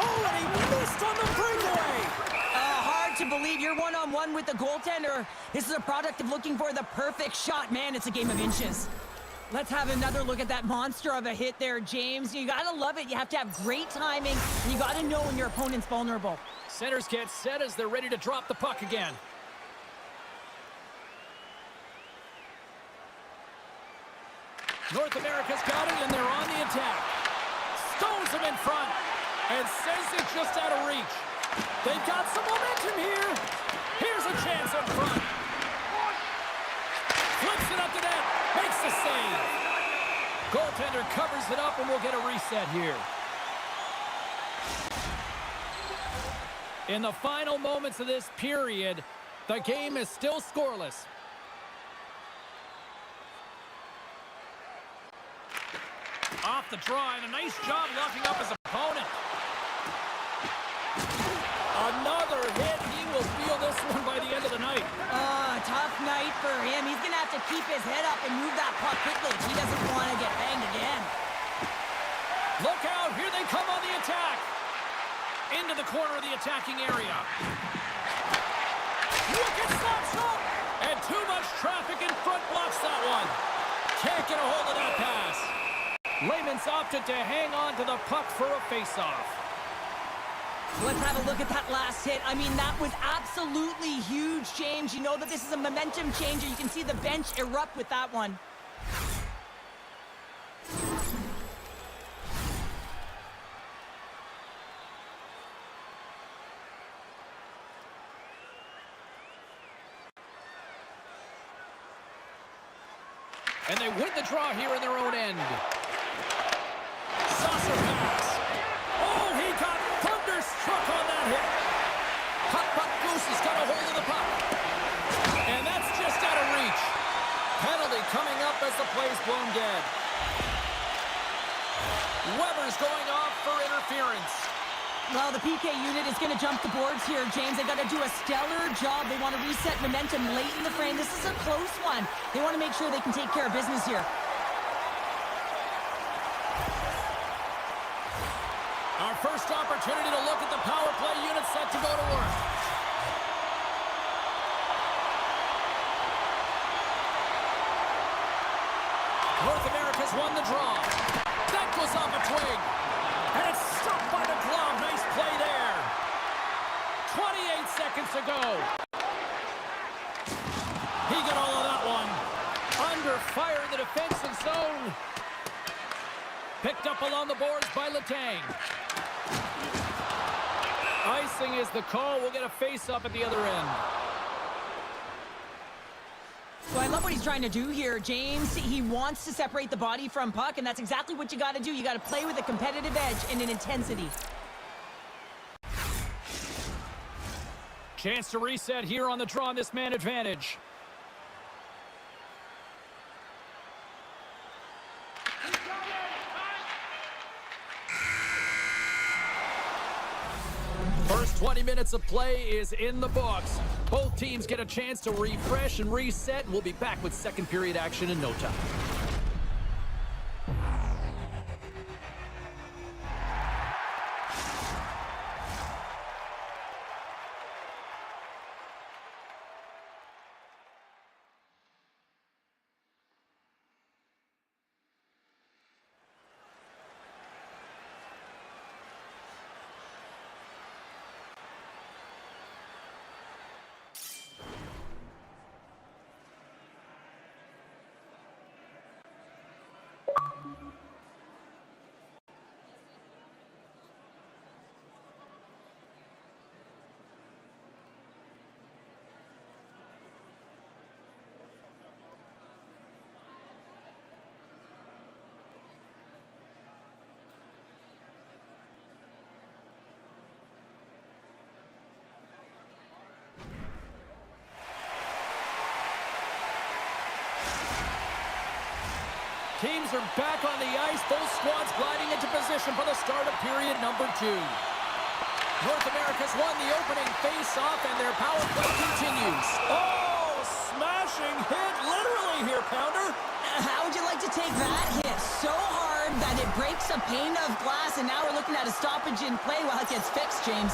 Oh, and he missed on the breakaway. Hard to believe you're one-on-one with the goaltender. This is a product of looking for the perfect shot. Man, it's a game of inches. Let's have another look at that monster of a hit there, James. You gotta love it. You have to have great timing, and you gotta know when your opponent's vulnerable. Centers get set as they're ready to drop the puck again. North America's got it, and they're on the attack. Stones him in front, and sends it just out of reach. They've got some momentum here. Here's a chance up front. Flips it up the net. Makes the save. Goaltender covers it up, and we'll get a reset here. In the final moments of this period, the game is still scoreless. Off the draw, and a nice job locking up his opponent. Another hit. He will feel this one by the end of the night. Tough night for him. He's going to have to keep his head up and move that puck quickly if he doesn't want to get banged again. Look out. Here they come on the attack. Into the corner of the attacking area. Wicked slap shot. And too much traffic in front blocks that one. Can't get a hold of that pass. Layman's opted to hang on to the puck for a face-off. Let's have a look at that last hit. I mean, that was absolutely huge, James. You know that this is a momentum changer. You can see the bench erupt with that one. And they win the draw here in their own end. Saucer pass. Oh, he got thunderstruck on that hit. Puck Goose has got a hold of the puck. And that's just out of reach. Penalty coming up as the play's blown dead. Weber's going off for interference. Well, the PK unit is going to jump the boards here, James. They got to do a stellar job. They want to reset momentum late in the frame. This is a close one. They want to make sure they can take care of business here. Our first opportunity to look at the power play unit set to go to work. North America's won the draw. That goes off a twig. And it's stopped by the glove. Nice play there. 28 seconds to go. He got all of that one. Under fire in the defensive zone. Picked up along the boards by Letang. Icing is the call. We'll get a face-up at the other end. So I love what he's trying to do here, James. He wants to separate the body from puck, and that's exactly what you got to do. You got to play with a competitive edge and an intensity. Chance to reset here on the draw on this man advantage. First 20 minutes of play is in the books. Both teams get a chance to refresh and reset. We'll be back with second period action in no time. Teams are back on the ice. Both squads gliding into position for the start of period number 2. North America's won the opening face-off, and their power play continues. Oh, smashing hit literally here, Pounder. How would you like to take that hit? So hard that it breaks a pane of glass, and now we're looking at a stoppage in play while it gets fixed, James.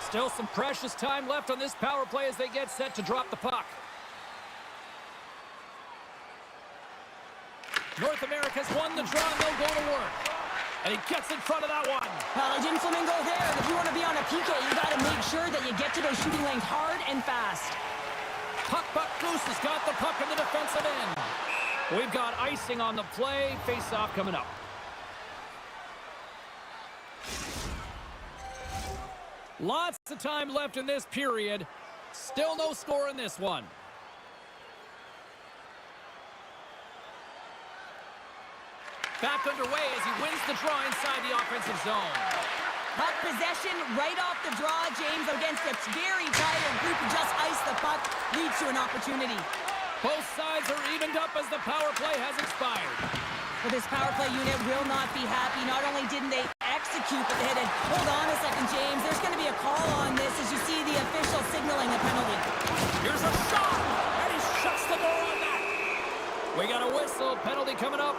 Still some precious time left on this power play as they get set to drop the puck. North America's won the draw, and they'll go to work. And he gets in front of that one. Well, it didn't flamingo there. If you want to be on a PK, you got to make sure that you get to those shooting lanes hard and fast. Puck Goose has got the puck in the defensive end. We've got icing on the play. Face-off coming up. Lots of time left in this period. Still no score in this one. Back underway as he wins the draw inside the offensive zone. Puck possession right off the draw, James, against a very tired group who just iced the puck, leads to an opportunity. Both sides are evened up as the power play has expired. Well, this power play unit will not be happy. Not only didn't they execute the hit, and hold on a second, James, there's going to be a call on this as you see the official signaling a penalty. Here's a shot, and he shuts the door on that. We got a whistle, penalty coming up.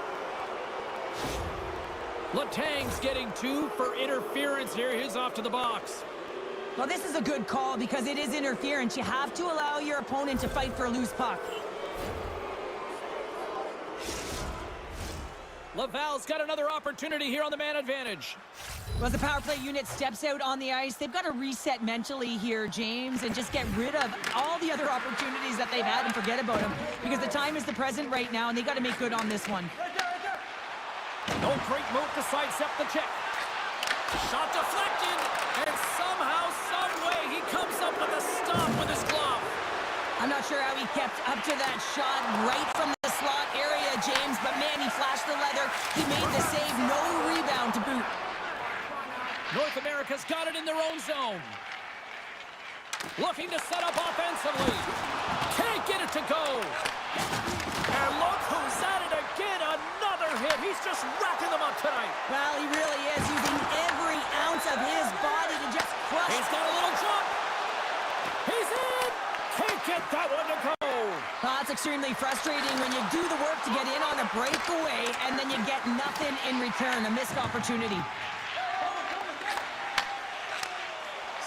Letang's getting 2 for interference here. He's off to the box. Well, this is a good call because it is interference. You have to allow your opponent to fight for a loose puck. Laval's got another opportunity here on the man advantage. Well, as the power play unit steps out on the ice, they've got to reset mentally here, James, and just get rid of all the other opportunities that they've had and forget about them, because the time is the present right now, and they got to make good on this one. No great move to sidestep the check. Shot deflected, and somehow, some way, he comes up with a stop with his glove. I'm not sure how he kept up to that shot right from the slot area, James, but man, he flashed the leather. He made the save, no rebound to boot. North America's got it in their own zone. Looking to set up offensively. Can't get it to go. And look who's at it again, another hit. He's just racking them up tonight. Well, he really is using every ounce of his body to just crush. He's got a little jump. He's in. Can't get that one to go. Well, that's extremely frustrating when you do the work to get in on a breakaway and then you get nothing in return, a missed opportunity.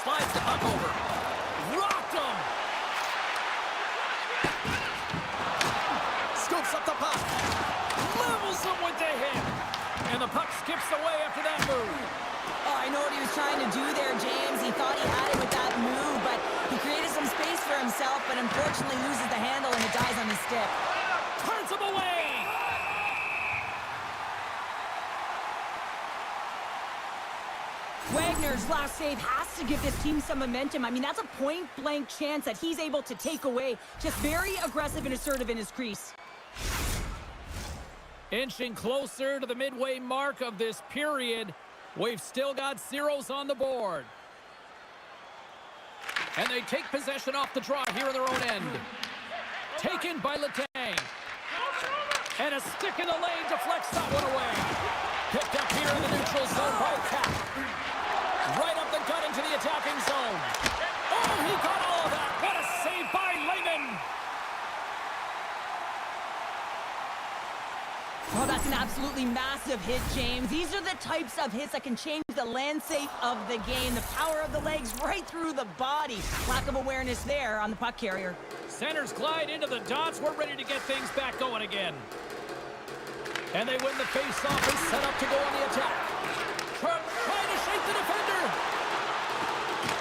Slides the puck over. Rocked him. Scoops up the puck. Levels him with the hit. And the puck skips away after that move. Oh, I know what he was trying to do there, James. He thought he had it with that move, but he created some space for himself, but unfortunately loses the handle and it dies on his stick. Turns him away. Wagner's last save has to give this team some momentum. I mean, that's a point-blank chance that he's able to take away. Just very aggressive and assertive in his crease. Inching closer to the midway mark of this period. We've still got zeros on the board. And they take possession off the draw here in their own end. Taken by Letang. And a stick in the lane deflects that one away. Picked up here in the neutral zone by Cap. Right up the gut into the attacking zone. Oh, he got all of that. What a save by Lehman. Oh, that's an absolutely massive hit, James. These are the types of hits that can change the landscape of the game. The power of the legs right through the body. Lack of awareness there on the puck carrier. Centers glide into the dots. We're ready to get things back going again. And they win the face-off and set up to go on the attack. Trying to shake the defender.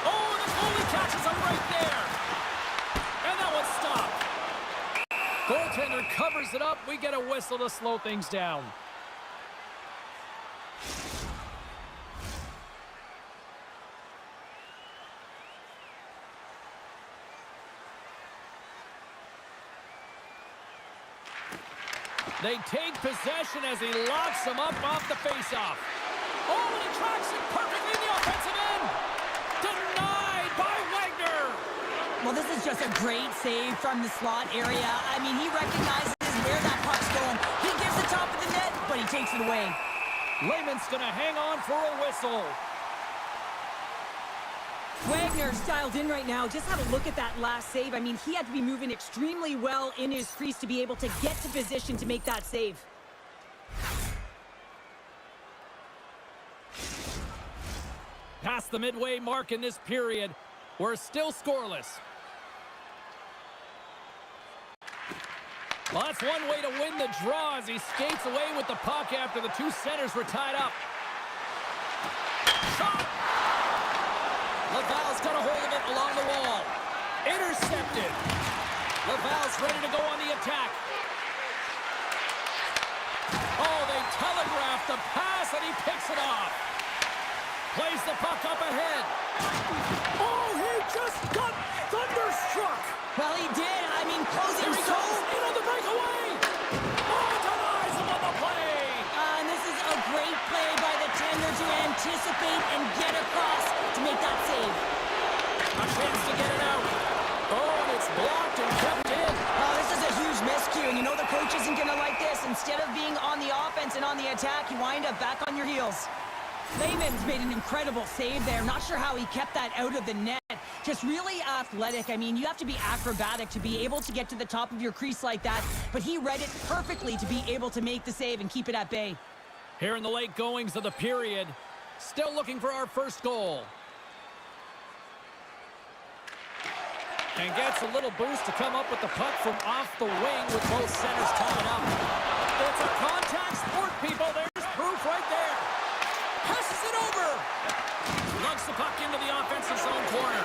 Oh, the goalie catches him right there. And that one's stopped. Goaltender covers it up. We get a whistle to slow things down. They take possession as he locks him up off the faceoff. Oh, and he tracks it perfectly in the offensive end. Denied by Wagner. Well, this is just a great save from the slot area. I mean, he recognizes where that puck's going. He gives the top of the net, but he takes it away. Lehman's going to hang on for a whistle. Wagner's dialed in right now. Just have a look at that last save. I mean, he had to be moving extremely well in his crease to be able to get to position to make that save. Past the midway mark in this period, we're still scoreless. Well, that's one way to win the draw as he skates away with the puck after the two centers were tied up. Shot! Laval's got a hold of it along the wall. Intercepted. Laval's ready to go on the attack. Oh, they telegraphed the pass and he picks it off. Plays the puck up ahead. Oh, he just got thunderstruck. Well, he did. I mean, closing so... in on the breakaway. Oh, denies him on the play. And this is a great play by the tender to anticipate and get across to make that save. A chance to get it out. Oh, and it's blocked and kept in. Oh, this is a huge miscue, and you know the coach isn't going to like this. Instead of being on the offense and on the attack, you wind up back on your heels. Lehman's made an incredible save there. Not sure how he kept that out of the net. Just really athletic. I mean, you have to be acrobatic to be able to get to the top of your crease like that, but he read it perfectly to be able to make the save and keep it at bay. Here in the late goings of the period, still looking for our first goal. And gets a little boost to come up with the puck from off the wing with both centers tied up. It's a contact sport, people. There's proof right there. Passes it over. Lugs the puck into the offensive zone corner.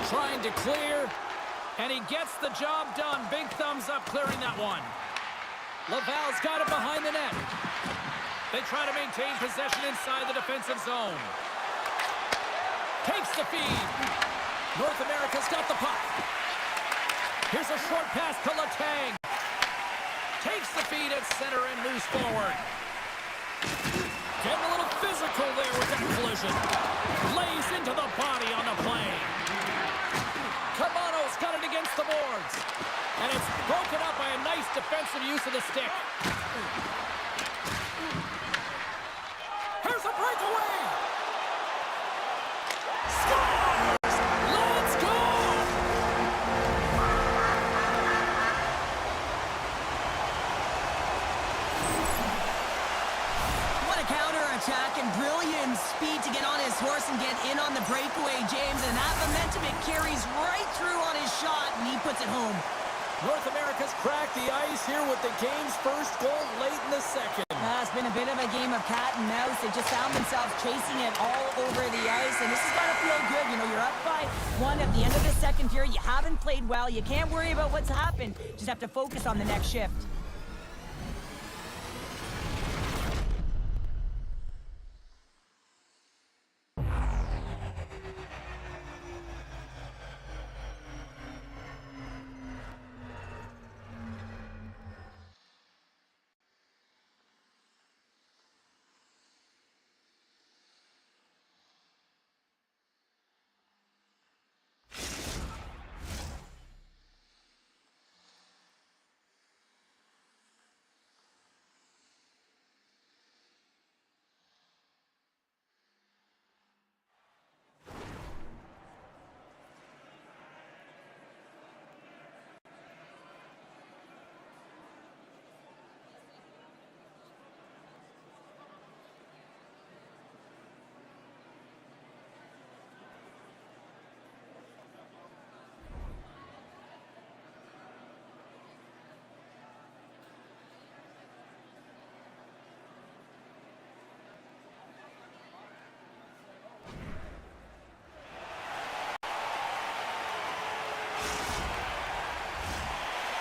Trying to clear, and he gets the job done. Big thumbs up clearing that one. Laval's got it behind the net. They try to maintain possession inside the defensive zone. Takes the feed. North America's got the puck. Here's a short pass to Letang. Takes the feed at center and moves forward. Getting a little physical there with that collision. Lays into the body on the play. Camano's got it against the boards. And it's broken up by a nice defensive use of the stick. Here's a breakaway. Scores! Let's go! What a counter-attack and brilliant speed to get on his horse and get in on the breakaway, James. And that momentum, it carries right through on his shot, and he puts it home. North America's cracked the ice here with the game's first goal late in the second. It's been a bit of a game of cat and mouse. They just found themselves chasing it all over the ice, and this has got to feel good. You know, you're up by one at the end of the second period. You haven't played well. You can't worry about what's happened. Just have to focus on the next shift.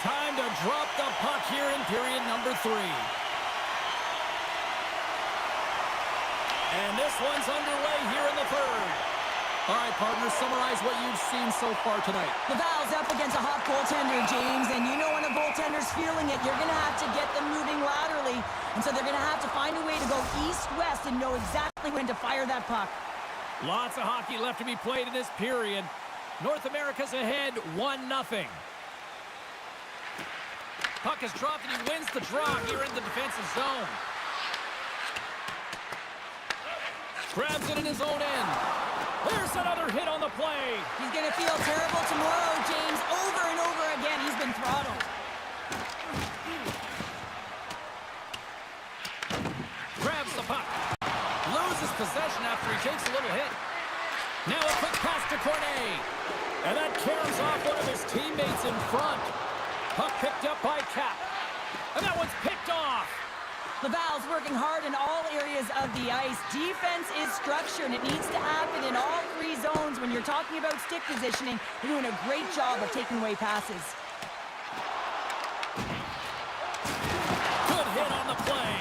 Time to drop the puck here in period number 3. And this one's underway here in the third. All right, partners, summarize what you've seen so far tonight. Laval's up against a hot goaltender, James, and you know when a goaltender's feeling it, you're going to have to get them moving laterally, and so they're going to have to find a way to go east-west and know exactly when to fire that puck. Lots of hockey left to be played in this period. North America's ahead 1-0. Puck is dropped and he wins the draw here in the defensive zone. Grabs it in his own end. There's another hit on the play. He's going to feel terrible tomorrow, James. Over and over again, he's been throttled. Grabs the puck. Loses possession after he takes a little hit. Now a quick pass to Cornet. And that carries off one of his teammates in front. Puck picked up by Cap. And that one's picked off. Laval's working hard in all areas of the ice. Defense is structure, and it needs to happen in all three zones. When you're talking about stick positioning, they're doing a great job of taking away passes. Good hit on the play.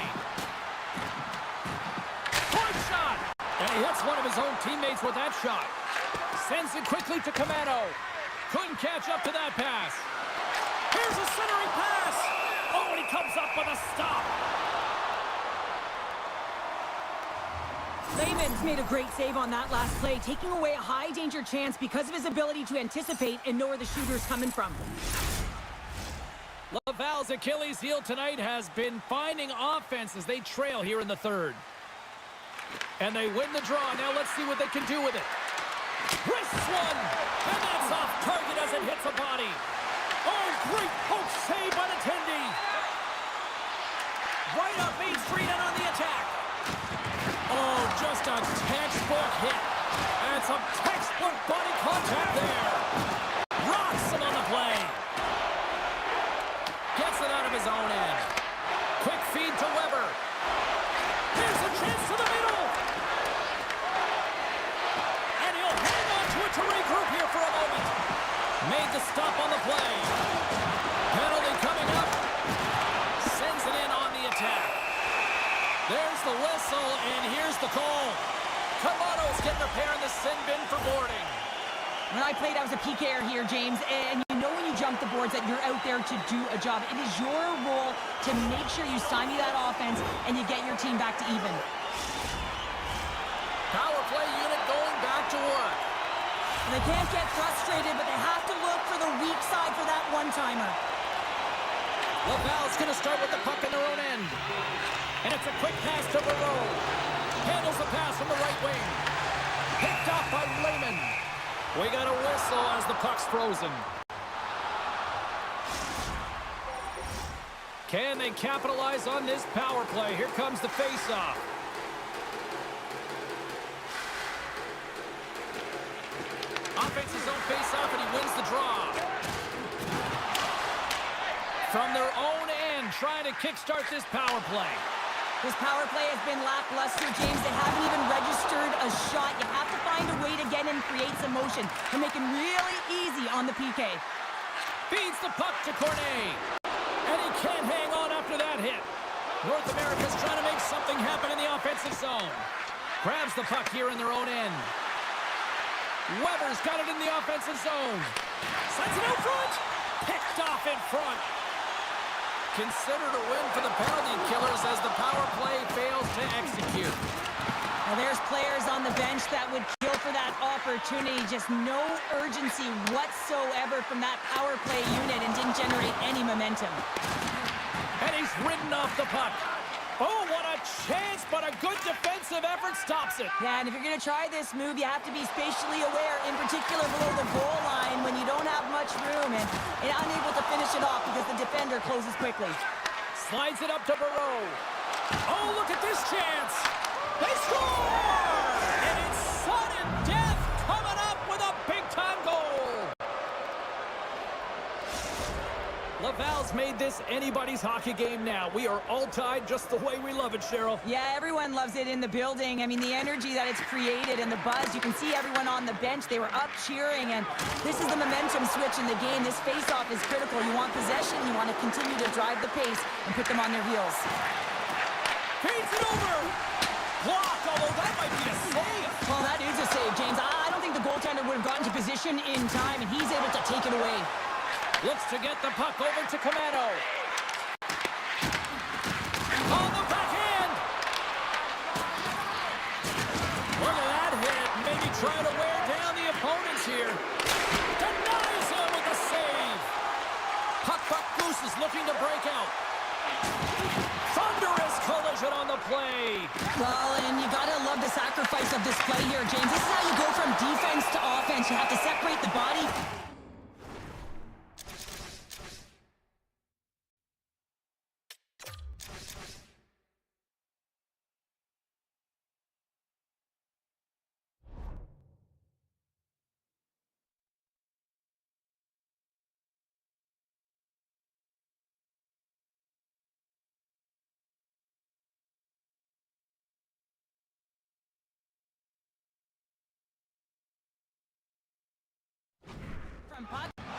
Point shot. And he hits one of his own teammates with that shot. Sends it quickly to Camano. Couldn't catch up to that pass. Here's a centering pass. Oh, and he comes up with a stop. Lehman's made a great save on that last play, taking away a high-danger chance because of his ability to anticipate and know where the shooter's coming from. Laval's Achilles heel tonight has been finding offense as they trail here in the third. And they win the draw. Now let's see what they can do with it. Wrists one, and that's off target as it hits a body. Oh, great poke save by the Tendy. Right up Main Street and on the attack. Oh, just a textbook hit. And some textbook body contact there. Rocks him on the play. Gets it out of his own end. Quick feed to Weber. Here's a chance to the middle. And he'll hang on to it to regroup here for a moment. Made the stop on the play. Penalty coming up. Sends it in on the attack. There's the whistle, and here's the call. Camano's getting a pair in the sin bin for boarding. When I played, I was a PKer here, James, and you know when you jump the boards that you're out there to do a job. It is your role to make sure you stymie that offense and you get your team back to even. Power play unit going back to work. And they can't get frustrated, but they have to look for the weak side for that one-timer. Laval's going to start with the puck in their own end. And it's a quick pass to Barreau. Handles the pass from the right wing. Picked off by Lehman. We got a whistle as the puck's frozen. Can they capitalize on this power play? Here comes the face-off. Offensive zone face-off, and he wins the draw. From their own end, trying to kickstart this power play. This power play has been lackluster, James. They haven't even registered a shot. You have to find a way to get in, create some motion, and make it really easy on the PK. Feeds the puck to Cornet. And he can't hang on after that hit. North America's trying to make something happen in the offensive zone. Grabs the puck here in their own end. Weber's got it in the offensive zone. Sends it out front. Picked off in front. Considered a win for the penalty killers as the power play fails to execute. Now there's players on the bench that would kill for that opportunity. Just no urgency whatsoever from that power play unit and didn't generate any momentum. And he's ridden off the puck. Oh, what a chance, but a good defensive effort stops it. Yeah, and if you're going to try this move, you have to be spatially aware, in particular below the goal line when you don't have much room and unable to finish it off because the defender closes quickly. Slides it up to Barreau. Oh, look at this chance. They score! And it's sudden death coming up with a big-time goal. Laval's made this anybody's hockey game now. We are all tied just the way we love it, Cheryl. Yeah, everyone loves it in the building. I mean, the energy that it's created and the buzz. You can see everyone on the bench. They were up cheering, and this is the momentum switch in the game. This face-off is critical. You want possession. You want to continue to drive the pace and put them on their heels. Feeds it over. Blocked, although that might be a save. Well, that is a save, James. I don't think the goaltender would have gotten to position in time, and he's able to take it away. Looks to get the puck over to Camano. On the backhand. Look at that hit. trying to wear down the opponents here. Denies him with the save. Puck Goose is looking to break out. Thunderous collision on the play. Well, and you gotta love the sacrifice of this play here, James. This is how you go from defense to offense. You have to separate the body.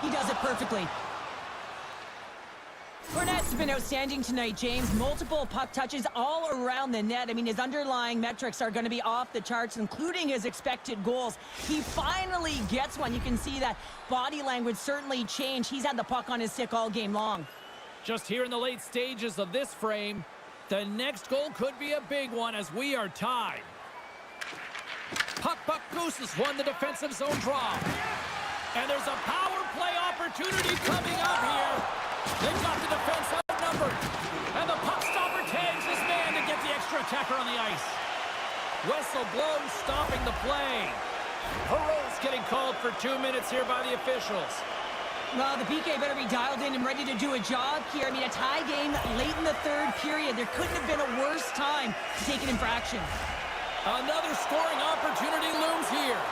He does it perfectly. Fournette's been outstanding tonight, James. Multiple puck touches all around the net. I mean, his underlying metrics are going to be off the charts, including his expected goals. He finally gets one. You can see that body language certainly changed. He's had the puck on his stick all game long. Just here in the late stages of this frame, the next goal could be a big one as we are tied. Puck Goose has won the defensive zone draw. And there's a power play opportunity coming up here. They've got the defense outnumbered. And the puck stopper tags his man to get the extra attacker on the ice. Whistle blows, stopping the play. Perot's getting called for 2 minutes here by the officials. Well, the PK better be dialed in and ready to do a job here. I mean, a tie game late in the third period. There couldn't have been a worse time to take an infraction. Another scoring opportunity looms here.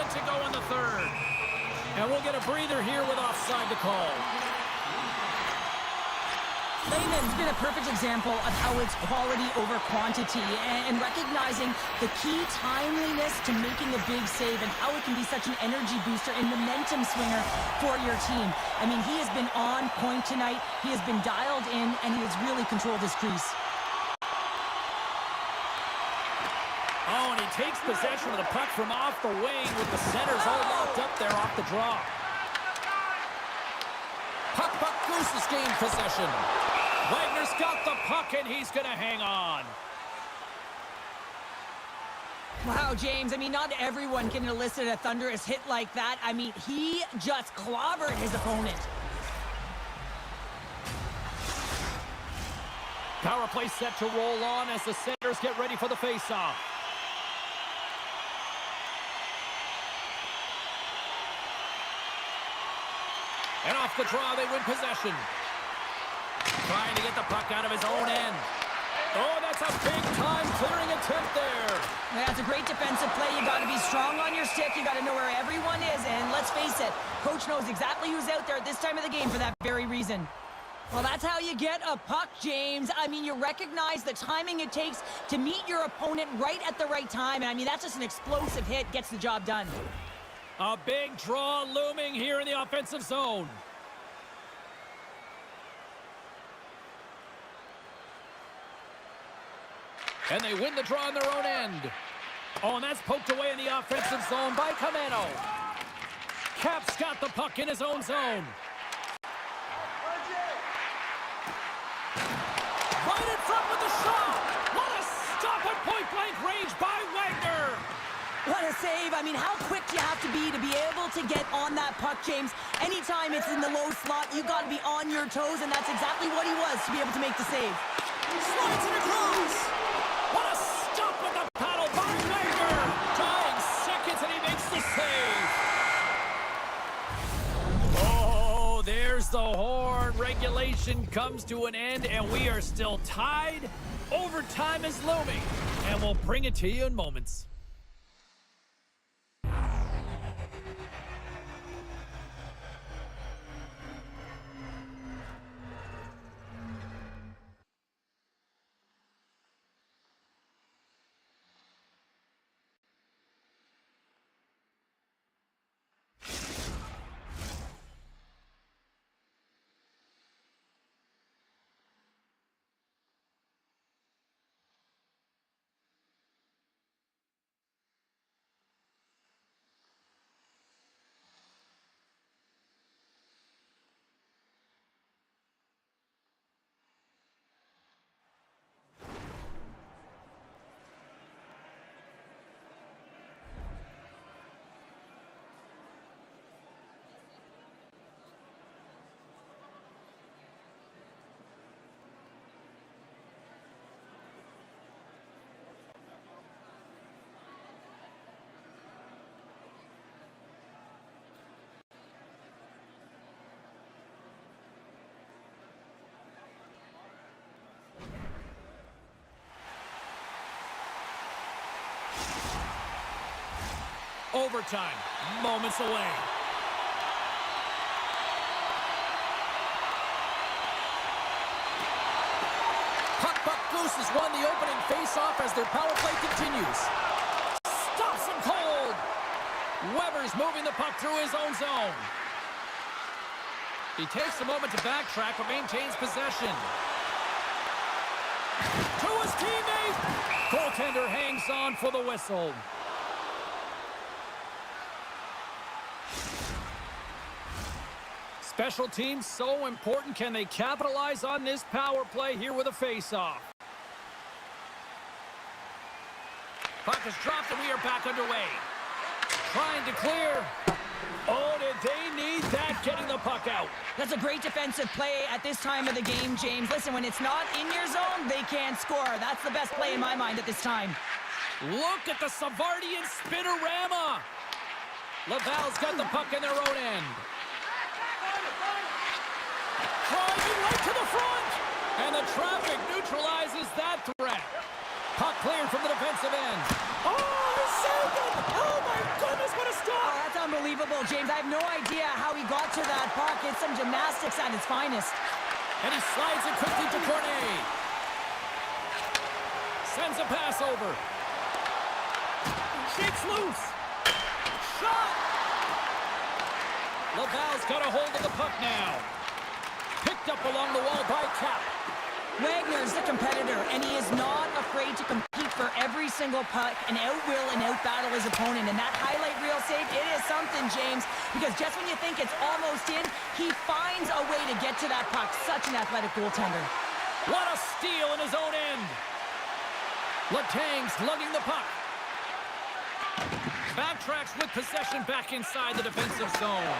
To go in the third. And we'll get a breather here with offside to call. Layman's been a perfect example of how it's quality over quantity and recognizing the key timeliness to making a big save and how it can be such an energy booster and momentum swinger for your team. I mean, he has been on point tonight. He has been dialed in, and he has really controlled his crease. Oh, and he takes possession of the puck from off the wing with the centers all locked up there off the draw. Puck Goose has gained possession. Wagner's got the puck, and he's going to hang on. Wow, James, I mean, not everyone can elicit a thunderous hit like that. I mean, he just clobbered his opponent. Power play set to roll on as the centers get ready for the faceoff. And off the draw, they win possession. Trying to get the puck out of his own end. Oh, that's a big-time clearing attempt there. That's a great defensive play. You got to be strong on your stick. You got to know where everyone is. And let's face it, coach knows exactly who's out there at this time of the game for that very reason. Well, that's how you get a puck, James. I mean, you recognize the timing it takes to meet your opponent right at the right time. And I mean, that's just an explosive hit. Gets the job done. A big draw looming here in the offensive zone. And they win the draw on their own end. Oh, and that's poked away in the offensive zone by Camano. Cap's got the puck in his own zone. Right in front with the shot. What a stop at point-blank range by Wagner. What a save. I mean, how quick do you have to be able to get on that puck, James? Anytime it's in the low slot, you got to be on your toes, and that's exactly what he was to be able to make the save. Slides it across. What a stop with the paddle by Wagner. Dying seconds, and he makes the save. Oh, there's the horn. Regulation comes to an end, and we are still tied. Overtime is looming, and we'll bring it to you in moments. Overtime, moments away. Puck Goose has won the opening face-off as their power play continues. Stops him cold. Weber's moving the puck through his own zone. He takes a moment to backtrack but maintains possession. To his teammate. Goaltender hangs on for the whistle. Special teams so important. Can they capitalize on this power play here with a face-off? Puck is dropped and we are back underway. Trying to clear. Oh, did they need that, getting the puck out. That's a great defensive play at this time of the game, James. Listen, when it's not in your zone, they can't score. That's the best play in my mind at this time. Look at the Savardian spinorama. Laval's got the puck in their own end. Driving right to the front. And the traffic neutralizes that threat. Puck cleared from the defensive end. Oh, he saved it! Oh, my goodness, what a stop! Oh, that's unbelievable, James. I have no idea how he got to that puck. It's some gymnastics at its finest. And he slides it quickly to Cornet. Sends a pass over. Shakes loose. Shot! Laval's got a hold of the puck now. Picked up along the wall by Cap. Wagner's the competitor, and he is not afraid to compete for every single puck and out-will and out-battle his opponent. And that highlight reel save, it is something, James, because just when you think it's almost in, he finds a way to get to that puck. Such an athletic goaltender. What a steal in his own end. Letang's lugging the puck. Backtracks with possession back inside the defensive zone.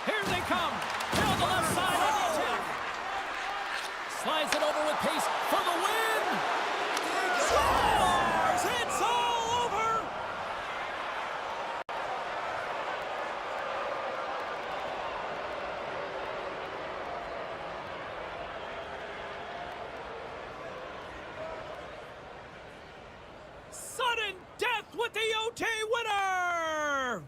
Here they come. Down the left side of the attack. Slides it over with pace for the win. Scores! It's all over. Sudden death with the OT winner.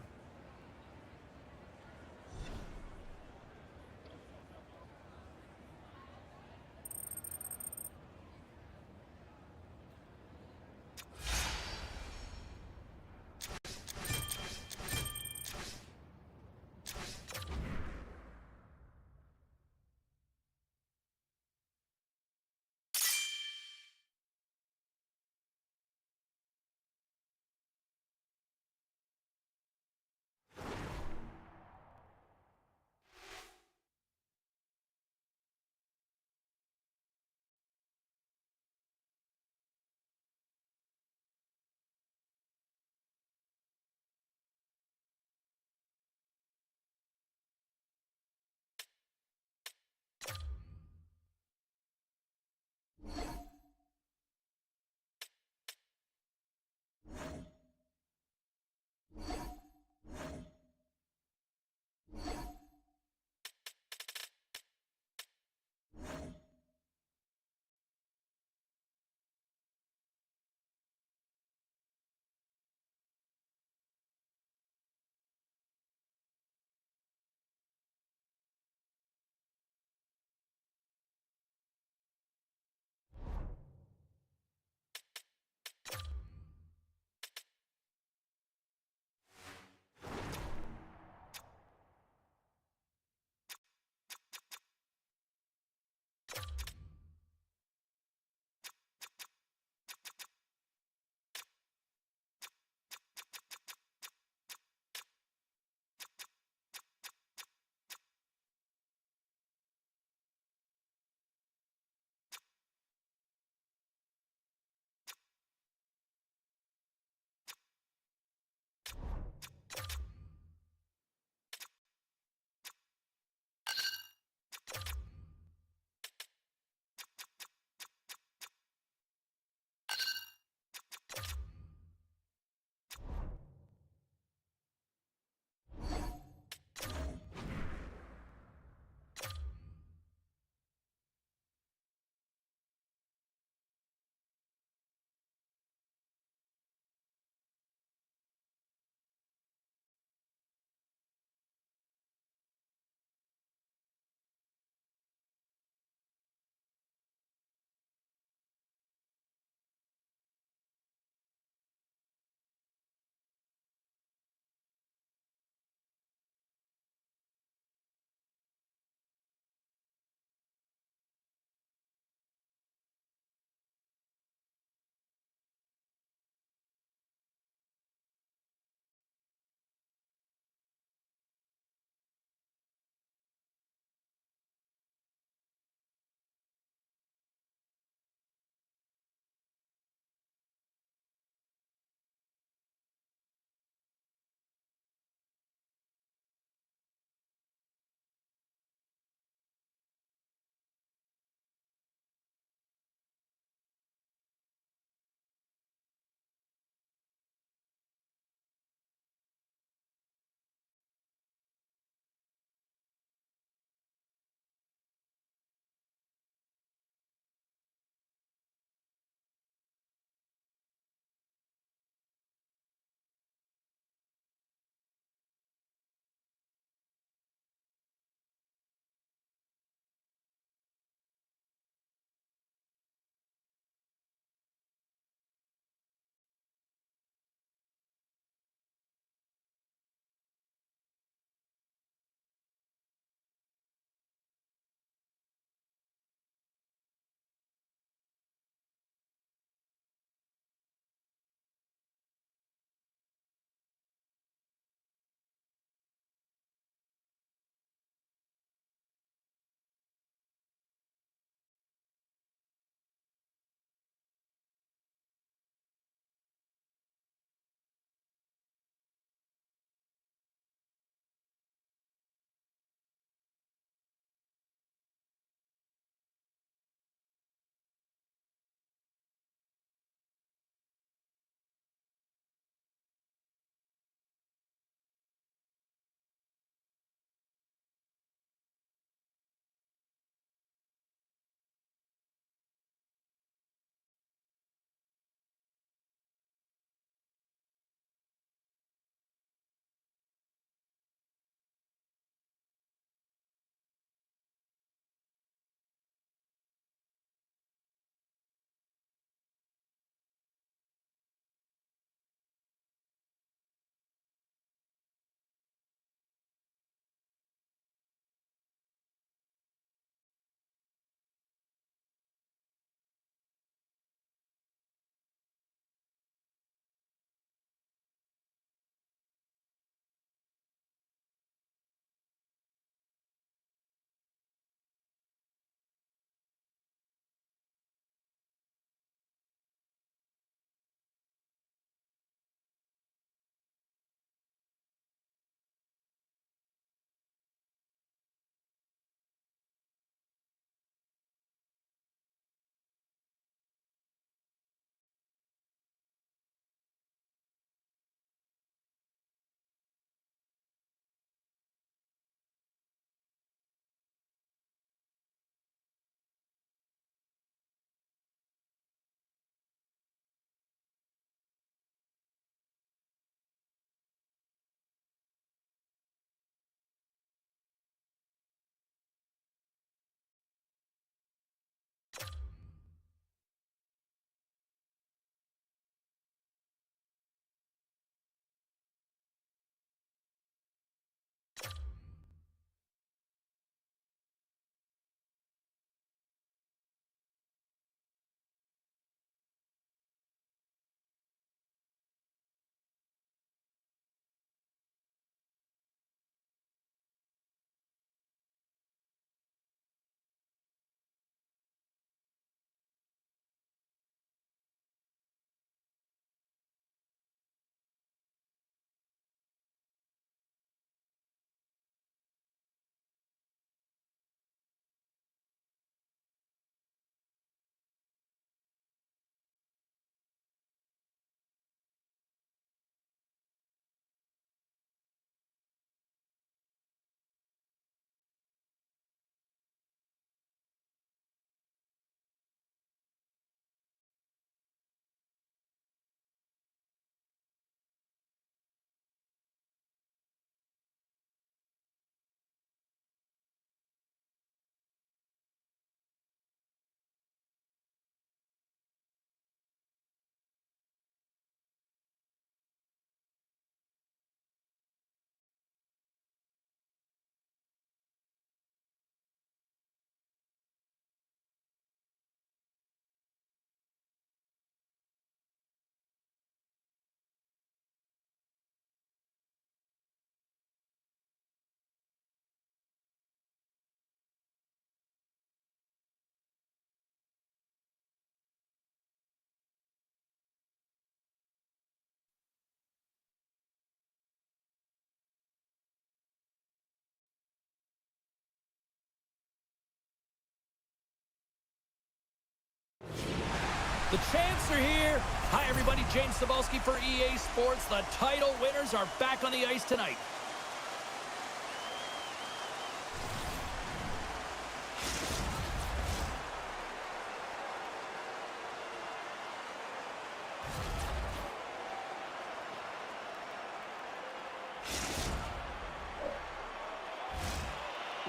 The champs are here. Hi, everybody. James Cebulski for EA Sports. The title winners are back on the ice tonight.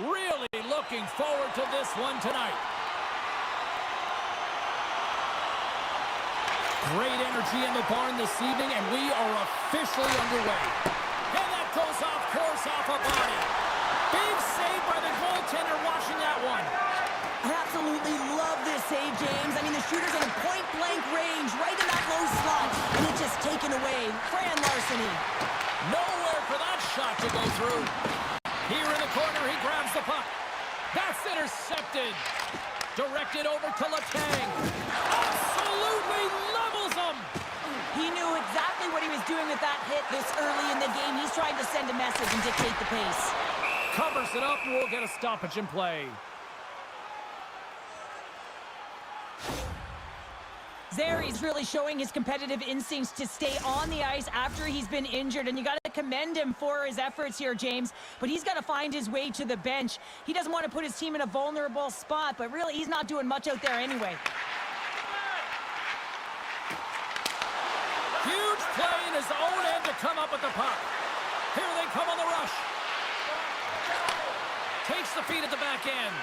Really looking forward to this one tonight. Great energy in the barn this evening, and we are officially underway. And that goes off course, off a body. Big save by the goaltender watching that one. I absolutely love this save, James. I mean, the shooter's in a point-blank range, right in that low slot, and it's just taken away. Fran Larceny. Nowhere for that shot to go through. Here in the corner, he grabs the puck. That's intercepted. Directed over to Letang. Absolutely levels him. He knew exactly what he was doing with that hit this early in the game. He's trying to send a message and dictate the pace. Covers it up, and we'll get a stoppage in play. Zari's really showing his competitive instincts to stay on the ice after he's been injured, and you got to commend him for his efforts here, James. But he's got to find his way to the bench. He doesn't want to put his team in a vulnerable spot, but really he's not doing much out there anyway. Huge play in his own end to come up with the puck. Here they come on the rush. Takes the feed at the back end.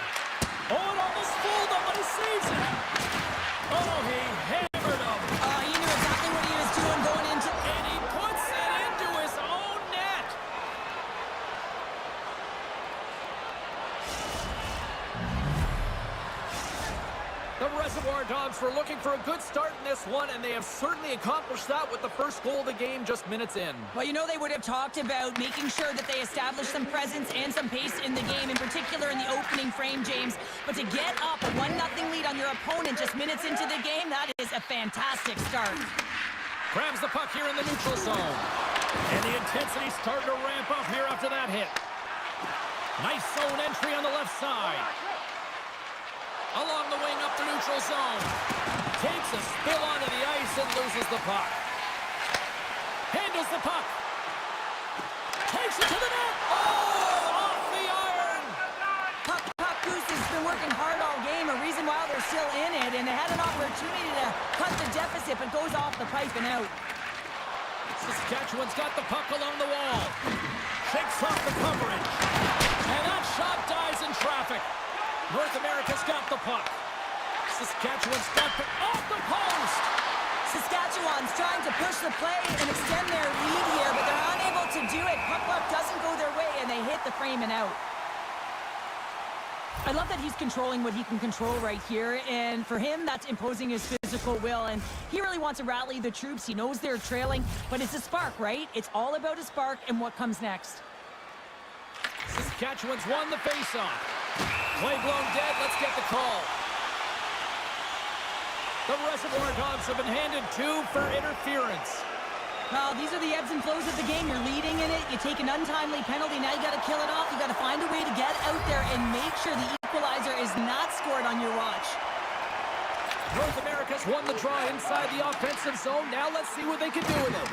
Oh, it almost fooled him, but he saves it. Oh, he hammered him. He knew exactly what he was doing going into... And he puts it into his own net. The Reservoir Dogs were looking for a good start in this one, and they have certainly accomplished that with the first goal of the game just minutes in. Well, you know they would have talked about making sure that they establish some presence and some pace in the game, in particular in the opening frame, James. But to get up a 1-0 lead on your opponent just minutes into the game, that is a fantastic start. Grabs the puck here in the neutral zone. And the intensity's starting to ramp up here after that hit. Nice zone entry on the left side. Along the wing up the neutral zone. Takes a spill onto the ice and loses the puck. Handles the puck. Takes it to the net. Oh, off the iron. Puck Goose has been working hard all game, a reason why they're still in it, and they had an opportunity to cut the deficit, but goes off the pipe and out. Saskatchewan's got the puck along the wall. Shakes off the coverage. And that shot dies in traffic. North America's got the puck. Saskatchewan's got the off the post. Saskatchewan's trying to push the play and extend their lead here, but they're unable to do it. Puck doesn't go their way, and they hit the frame and out. I love that he's controlling what he can control right here, and for him, that's imposing his physical will, and he really wants to rally the troops. He knows they're trailing, but it's a spark, right? It's all about a spark and what comes next. Saskatchewan's won the faceoff. Play blown dead. Let's get the call. The Reservoir Dogs have been handed 2 for interference. Well, these are the ebbs and flows of the game. You're leading in it. You take an untimely penalty. Now you got to kill it off. You got to find a way to get out there and make sure the equalizer is not scored on your watch. North America's won the draw inside the offensive zone. Now let's see what they can do with it.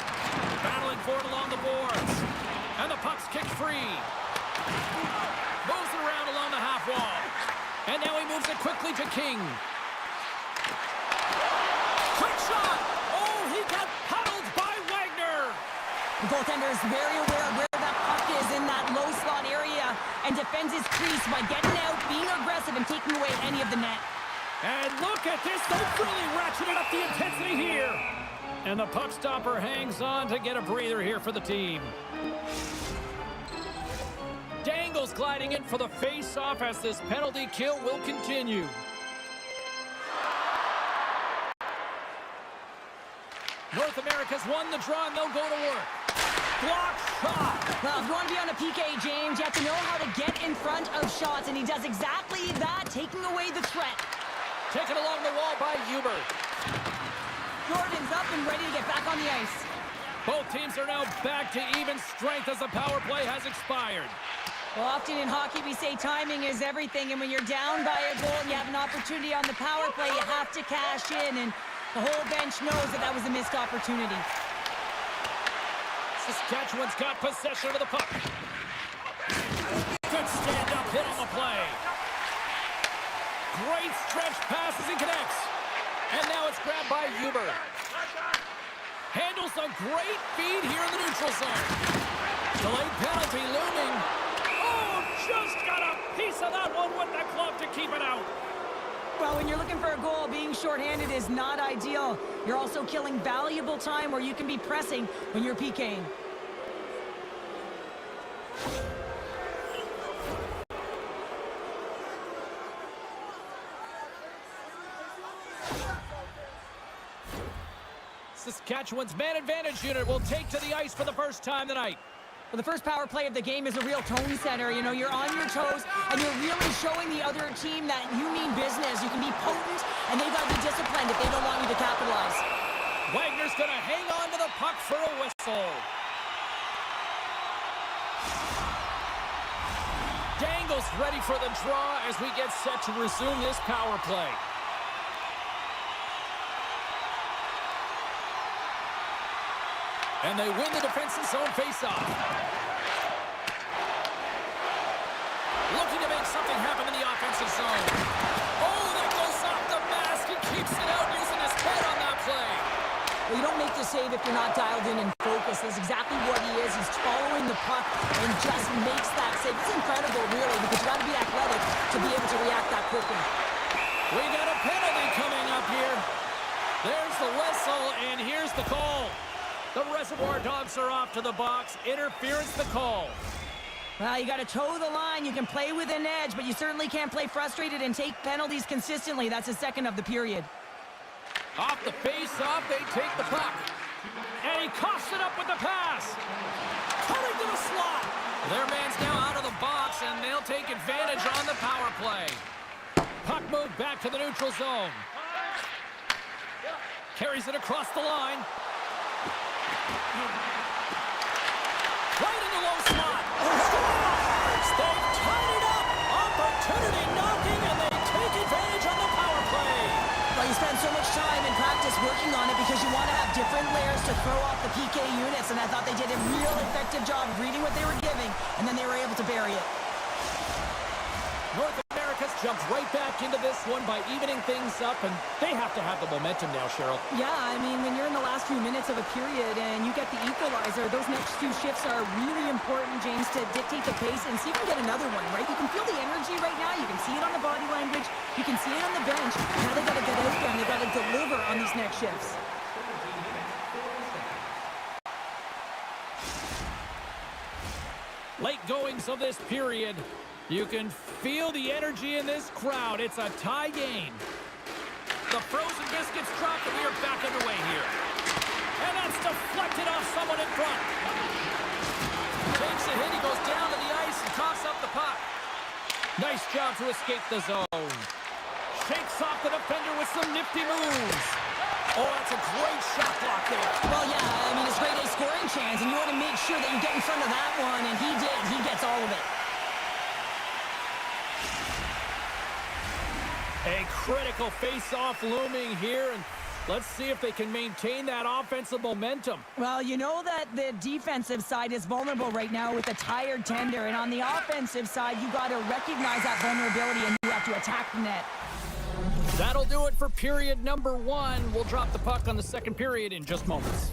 Battling for it along the boards. And the puck's kicked free. Moves it around along the half wall. And now he moves it quickly to King. Quick shot! Oh, he got puddled by Wagner! The goaltender is very aware of where that puck is in that low slot area and defends his crease by getting out, being aggressive, and taking away any of the net. And look at this. They've really ratcheted up the intensity here. And the puck stopper hangs on to get a breather here for the team. Dangle's gliding in for the face-off as this penalty kill will continue. North America's won the draw, and they'll go to work. Block shot. Well, if you want to be on a PK, James, you have to know how to get in front of shots, and he does exactly that, taking away the threat. Taken along the wall by Hubert. Jordan's up and ready to get back on the ice. Both teams are now back to even strength as the power play has expired. Well, often in hockey we say timing is everything, and when you're down by a goal and you have an opportunity on the power play, you have to cash in, and The whole bench knows that that was a missed opportunity. Saskatchewan's got possession of the puck. Good stand-up hit on the play. Great stretch passes and connects. And now it's grabbed by Huber. Handles a great feed here in the neutral zone. Delayed penalty looming. Oh, just got a piece of that one with the glove to keep it out. Well, when you're looking for a goal, being shorthanded is not ideal. You're also killing valuable time where you can be pressing when you're PKing. Saskatchewan's man advantage unit will take to the ice for the first time tonight. Well, the first power play of the game is a real tone setter. You know, you're on your toes, and you're really showing the other team that you mean business. You can be potent, and they've got to be disciplined if they don't want you to capitalize. Wagner's going to hang on to the puck for a whistle. Dangle's ready for the draw as we get set to resume this power play. And they win the defensive zone faceoff. Looking to make something happen in the offensive zone. Oh, that goes off the mask. He keeps it out using his head on that play. Well, you don't make the save if you're not dialed in and focused. That's exactly what he is. He's following the puck and just makes that save. It's incredible, really, because you got to be athletic to be able to react that quickly. We got a penalty coming up here. There's the whistle, and here's the call. The Reservoir Dogs are off to the box. Interference the call. Well, you got to toe the line. You can play with an edge, but you certainly can't play frustrated and take penalties consistently. That's the second of the period. Off the face-off, they take the puck. And he coughs it up with the pass. Coming to the slot. Their man's now out of the box, and they'll take advantage on the power play. Puck moved back to the neutral zone. Carries it across the line. Right in the low slot. Scores! They've tied it up. Opportunity knocking, and they take advantage on the power play. Well, you spend so much time in practice working on it because you want to have different layers to throw off the PK units, and I thought they did a real effective job of reading what they were giving, and then they were able to bury it. North America's jumped right back into this one by evening things up, and they have to have the momentum now, Cheryl. Yeah, I mean, when you're in the last few minutes of a period and you get the equalizer, those next two shifts are really important, James, to dictate the pace and see if you can get another one, right? You can feel the energy right now. You can see it on the body language. You can see it on the bench. Now they got to get out there and they got to deliver on these next shifts. Late goings of this period. You can feel the energy in this crowd. It's a tie game. The frozen biscuits drop, and we are back underway here. And that's deflected off someone in front. Takes a hit. He goes down to the ice and coughs up the puck. Nice job to escape the zone. Shakes off the defender with some nifty moves. Oh, that's a great shot block there. Well, yeah, I mean, it's a great A scoring chance, and you want to make sure that you get in front of that one, and he did. He gets all of it. A critical face-off looming here, and let's see if they can maintain that offensive momentum. Well, you know that the defensive side is vulnerable right now with a tired tender, and on the offensive side, you got to recognize that vulnerability, and you have to attack the net. That'll do it for period number one. We'll drop the puck on the second period in just moments.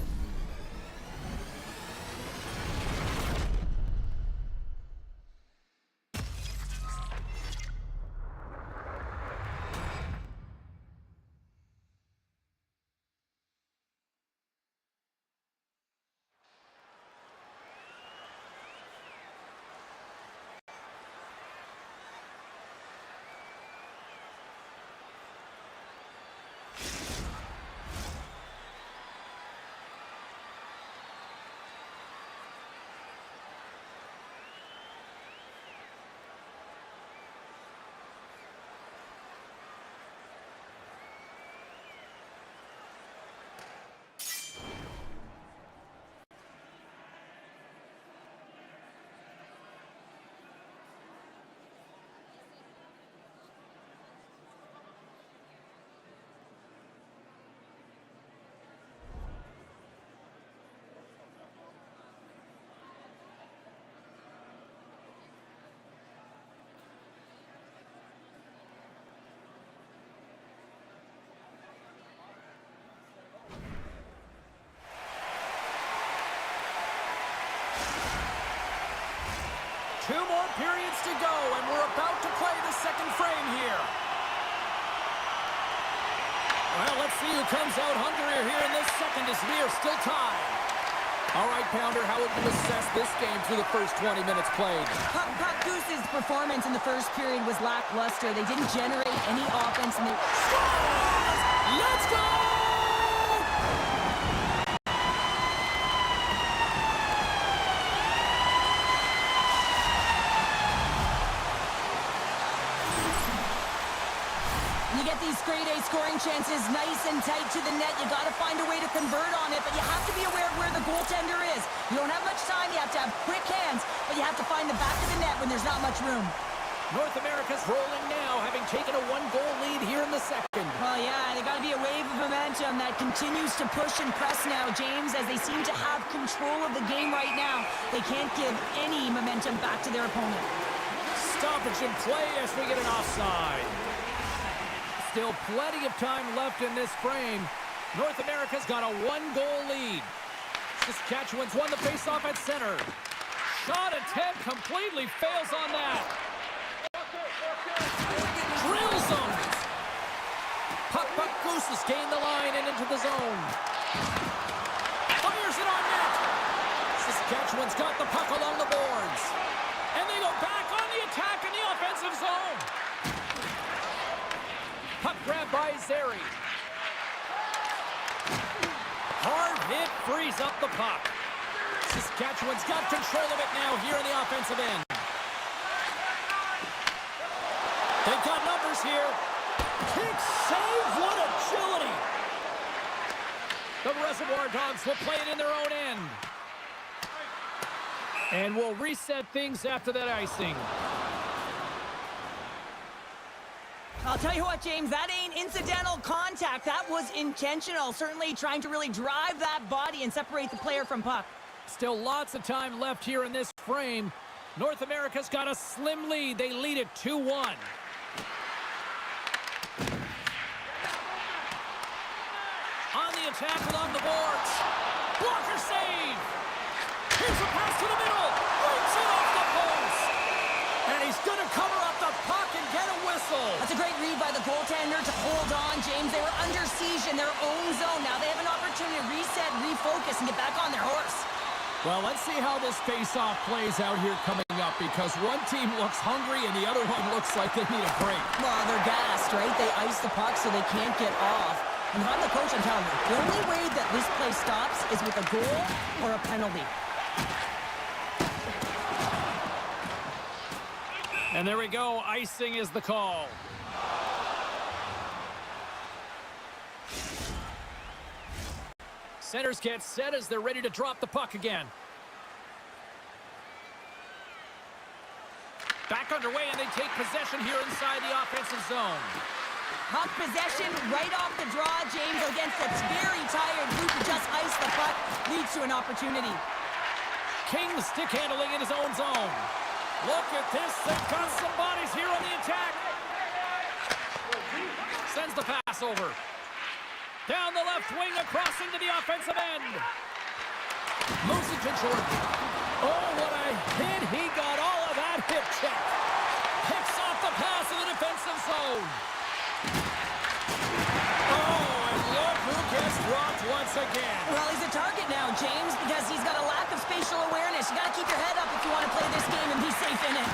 2 more periods to go, and we're about to play the second frame here. Well, let's see who comes out hungrier here in this second as we are still tied. All right, Pounder, how would you assess this game through the first 20 minutes played? Puck Goose's performance in the first period was lackluster. They didn't generate any offense, and they... Scores! Let's go! You get these grade A scoring chances nice and tight to the net. You got to find a way to convert on it, but you have to be aware of where the goaltender is. You don't have much time. You have to have quick hands, but you have to find the back of the net when there's not much room. North America's rolling now, having taken a 1-goal lead here in the second. Well, yeah, they got to be a wave of momentum that continues to push and press now, James, as they seem to have control of the game right now. They can't give any momentum back to their opponent. Stoppage in play as we get an offside. Still plenty of time left in this frame. North America's got a 1-goal lead. Saskatchewan's won the faceoff at center. Shot attempt completely fails on that. Drills them. Puck Goose has gained the line and into the zone. Fires it on net. Saskatchewan's got the puck along the boards. And they go back on the attack in the offensive zone. Puck grab by Zeri. Hard hit frees up the puck. Saskatchewan's got control of it now here in the offensive end. They've got numbers here. Kick save, what agility. The Reservoir Dogs will play it in their own end. And we'll reset things after that icing. I'll tell you what, James, that ain't incidental contact. That was intentional, certainly trying to really drive that body and separate the player from puck. Still lots of time left here in this frame. North America's got a slim lead. They lead it 2-1. On the attack along the boards. Blocker save. Here's a pass to the middle. Breaks it off the post. And he's going to cover up the puck and get a whistle. That's a great read by the goaltender to hold on, James. They were under siege in their own zone. Now they have an opportunity to reset, refocus, and get back on their horse. Well, let's see how this face-off plays out here coming up, because one team looks hungry and the other one looks like they need a break. Well, they're gassed, right? They ice the puck so they can't get off. And if I'm the coach, I'm telling you, the only way that this play stops is with a goal or a penalty. And there we go. Icing is the call. Centers get set as they're ready to drop the puck again. Back underway, and they take possession here inside the offensive zone. Puck possession right off the draw, James, against a very tired group who just iced the puck, leads to an opportunity. King stick handling in his own zone. Look at this. They've got some bodies here on the attack. Sends the pass over. Down the left wing, across into the offensive end. Moves it to Jordan. Oh, what a hit. He got all of that hip check. Picks off the pass in the defensive zone. Oh, and look who gets dropped once again. Well, he's a target now, James, because he's got a lack of spatial awareness. You got to keep your head up if you want to play this game and be safe in it.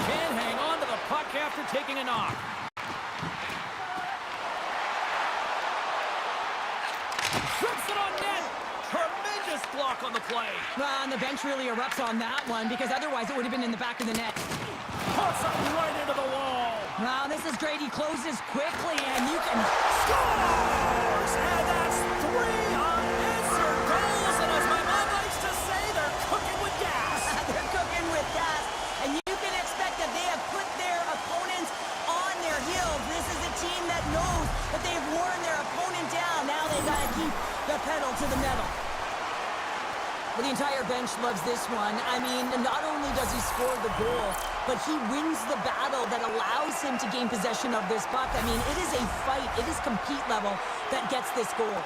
Can't hang on to the puck after taking a knock. Trips it on net. Tremendous block on the play. Well, and the bench really erupts on that one, because otherwise it would have been in the back of the net. Puts it right into the wall. Well, this is great. He closes quickly, and you can... Scores! And that's 3 unanswered goals. And as my mom likes to say, they're cooking with gas. They're cooking with gas. And you can expect that they have put their opponents on their heels. This is a team that knows that they've worn their opponent down. Now they got to keep the pedal to the metal. Well, the entire bench loves this one. I mean, not only does he score the goal, but he wins the battle that allows him to gain possession of this puck. I mean, it is a fight. It is compete level that gets this goal.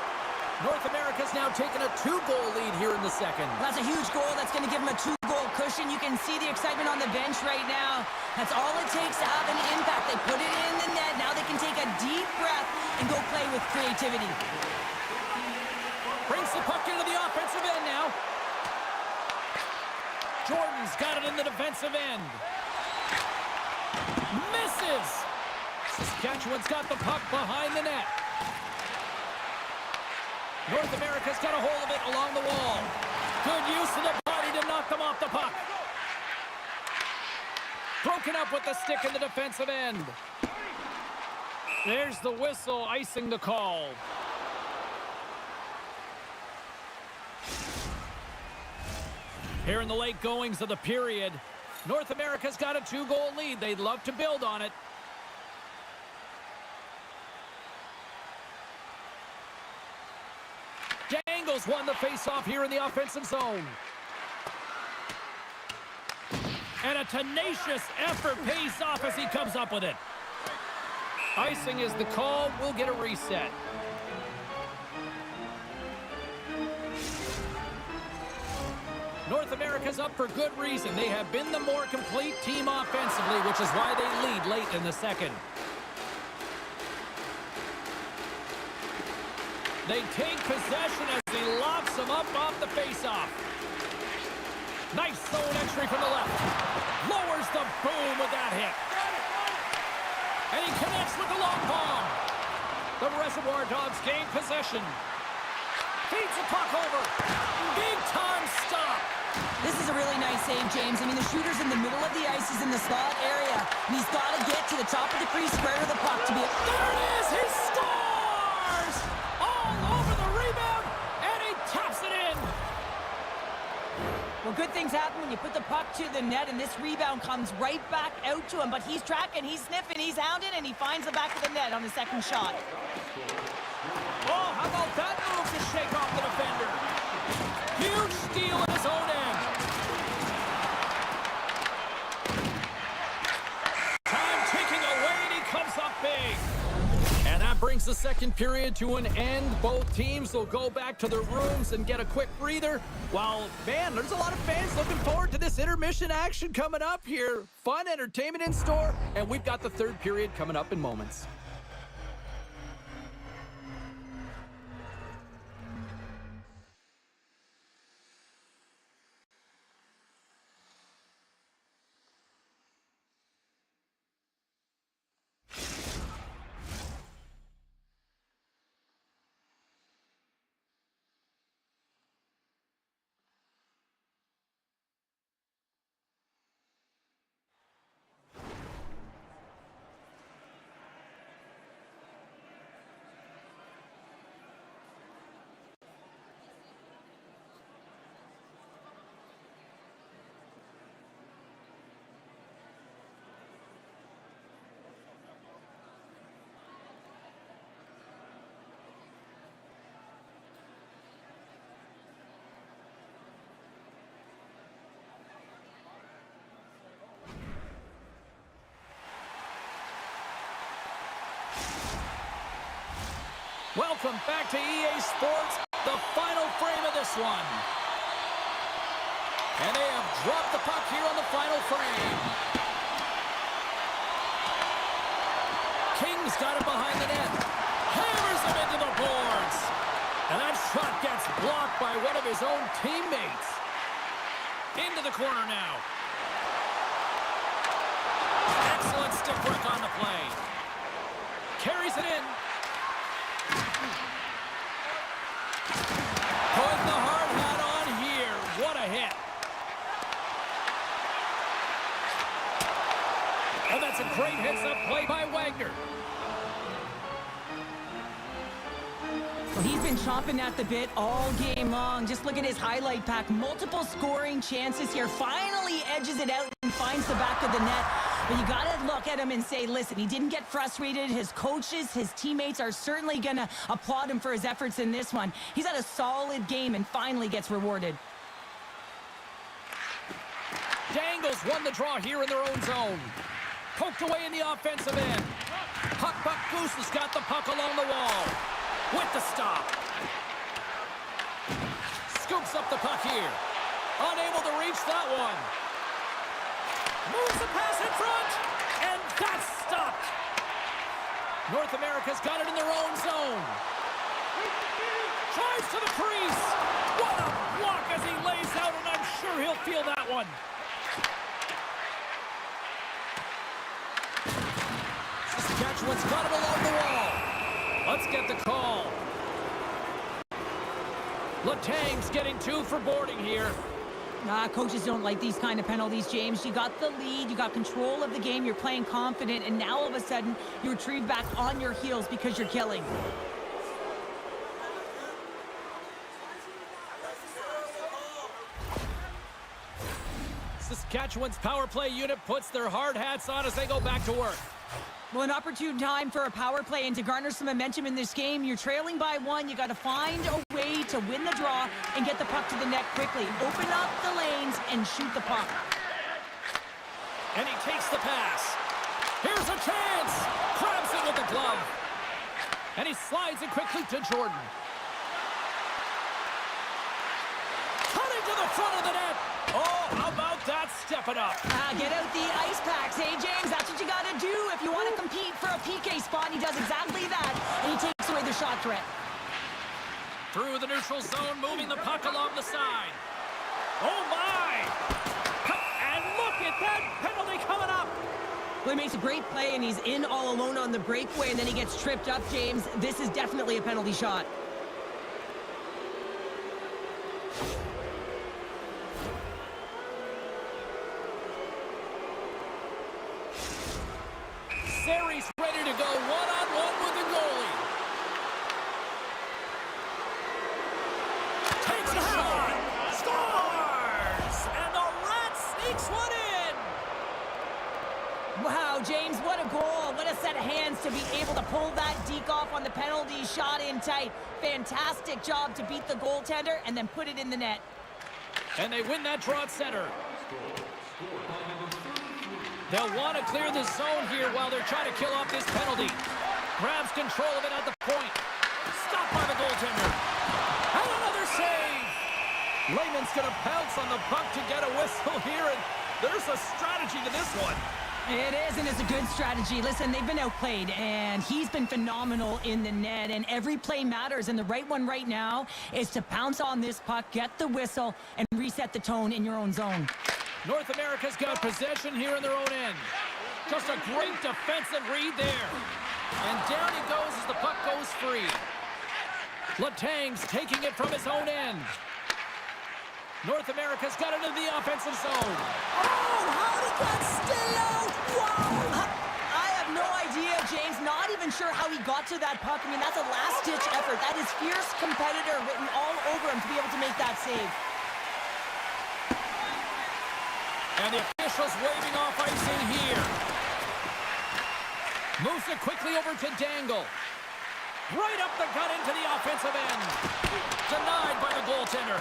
North America's now taken a 2-goal lead here in the second. That's a huge goal. That's going to give him a 2-goal cushion. You can see the excitement on the bench right now. That's all it takes to have an impact. They put it in the net. Now they can take a deep breath and go play with creativity. Brings the puck into the offensive end now. Jordan's got it in the defensive end. Misses! Saskatchewan's got the puck behind the net. North America's got a hold of it along the wall. Good use of the body to knock them off the puck. Broken up with the stick in the defensive end. There's the whistle, icing the call. Here in the late goings of the period, North America's got a 2-goal lead. They'd love to build on it. Dangles won the faceoff here in the offensive zone. And a tenacious effort pays off as he comes up with it. Icing is the call. We'll get a reset. North America's up for good reason. They have been the more complete team offensively, which is why they lead late in the second. They take possession as he locks them up off the faceoff. Nice zone entry from the left. Lowers the boom with that hit. And he connects with the long bomb. The Reservoir Dogs gain possession. Feeds the puck over. Big time stop. This is a really nice save, James. I mean, the shooter's in the middle of the ice. He's in the slot area. And he's got to get to the top of the crease square of the puck to be... There it is! He scores! All over the rebound, and he taps it in. Well, good things happen when you put the puck to the net, and this rebound comes right back out to him. But he's tracking, he's sniffing, he's hounding, and he finds the back of the net on the second shot. Oh, how about that move to shake off the defender? Huge steal at his own end. Time ticking away, and he comes up big. And that brings the second period to an end. Both teams will go back to their rooms and get a quick breather. While, man, there's a lot of fans looking forward to this intermission action coming up here. Fun entertainment in store, and we've got the third period coming up in moments. Welcome back to EA Sports, the final frame of this one. And they have dropped the puck here on the final frame. King's got it behind the net. Hammers him into the boards. And that shot gets blocked by one of his own teammates. Into the corner now. Excellent stick work on the play. Carries it in. Putting the hard hat on here. What a hit. And that's a great hits-up play by Wagner. Well, he's been chomping at the bit all game long. Just look at his highlight pack. Multiple scoring chances here. Finally edges it out and finds the back of the net. But you got to look at him and say, listen, he didn't get frustrated. His coaches, his teammates are certainly going to applaud him for his efforts in this one. He's had a solid game and finally gets rewarded. Dangles won the draw here in their own zone. Poked away in the offensive end. Puck Goose has got the puck along the wall. With the stop. Scoops up the puck here. Unable to reach that one. Moves the pass in front, and that's stopped. North America's got it in their own zone. Drives to the crease. What a block as he lays out, and I'm sure he'll feel that one. Saskatchewan's got it along the wall. Let's get the call. Letang's getting 2 for boarding here. Coaches don't like these kind of penalties, James. You got the lead, you got control of the game, you're playing confident, and now all of a sudden you retrieve back on your heels because you're killing. Saskatchewan's power play unit puts their hard hats on as they go back to work. Well, an opportune time for a power play and to garner some momentum in this game. You're trailing by 1. You got to find a way to win the draw and get the puck to the net quickly. Open up the lanes and shoot the puck. And he takes the pass. Here's a chance. Grabs it with the glove. And he slides it quickly to Jordan. Cutting to the front of the net. Oh, how about that stepping up? Get out the ice packs. Hey, James, that's what you got to do if you want to compete for a PK spot. He does exactly that, and he takes away the shot threat. Through the neutral zone, moving the puck along the side. Oh, my! And look at that penalty coming up. Well, he makes a great play, and he's in all alone on the breakaway, and then he gets tripped up, James. This is definitely a penalty shot. Sari's ready to go one-on-one with the goalie. Takes a shot. Scores! And the Rat sneaks one in. Wow, James, what a goal. What a set of hands to be able to pull that deke off on the penalty shot in tight. Fantastic job to beat the goaltender and then put it in the net. And they win that draw at center. They'll want to clear the zone here while they're trying to kill off this penalty. Grabs control of it at the point. Stopped by the goaltender. And another save. Layman's going to pounce on the puck to get a whistle here, and there's a strategy to this one. It is, and it's a good strategy. Listen, they've been outplayed, and he's been phenomenal in the net, and every play matters, and the right one right now is to pounce on this puck, get the whistle, and reset the tone in your own zone. North America's got possession here in their own end. Just a great defensive read there. And down he goes as the puck goes free. Letang's taking it from his own end. North America's got it in the offensive zone. Oh, how did that stay out? Wow! I have no idea, James. Not even sure how he got to that puck. I mean, that's a last-ditch effort. That is fierce competitor written all over him to be able to make that save. And the officials waving off icing here. Moves it quickly over to Dangle. Right up the gut into the offensive end. Denied by the goaltender.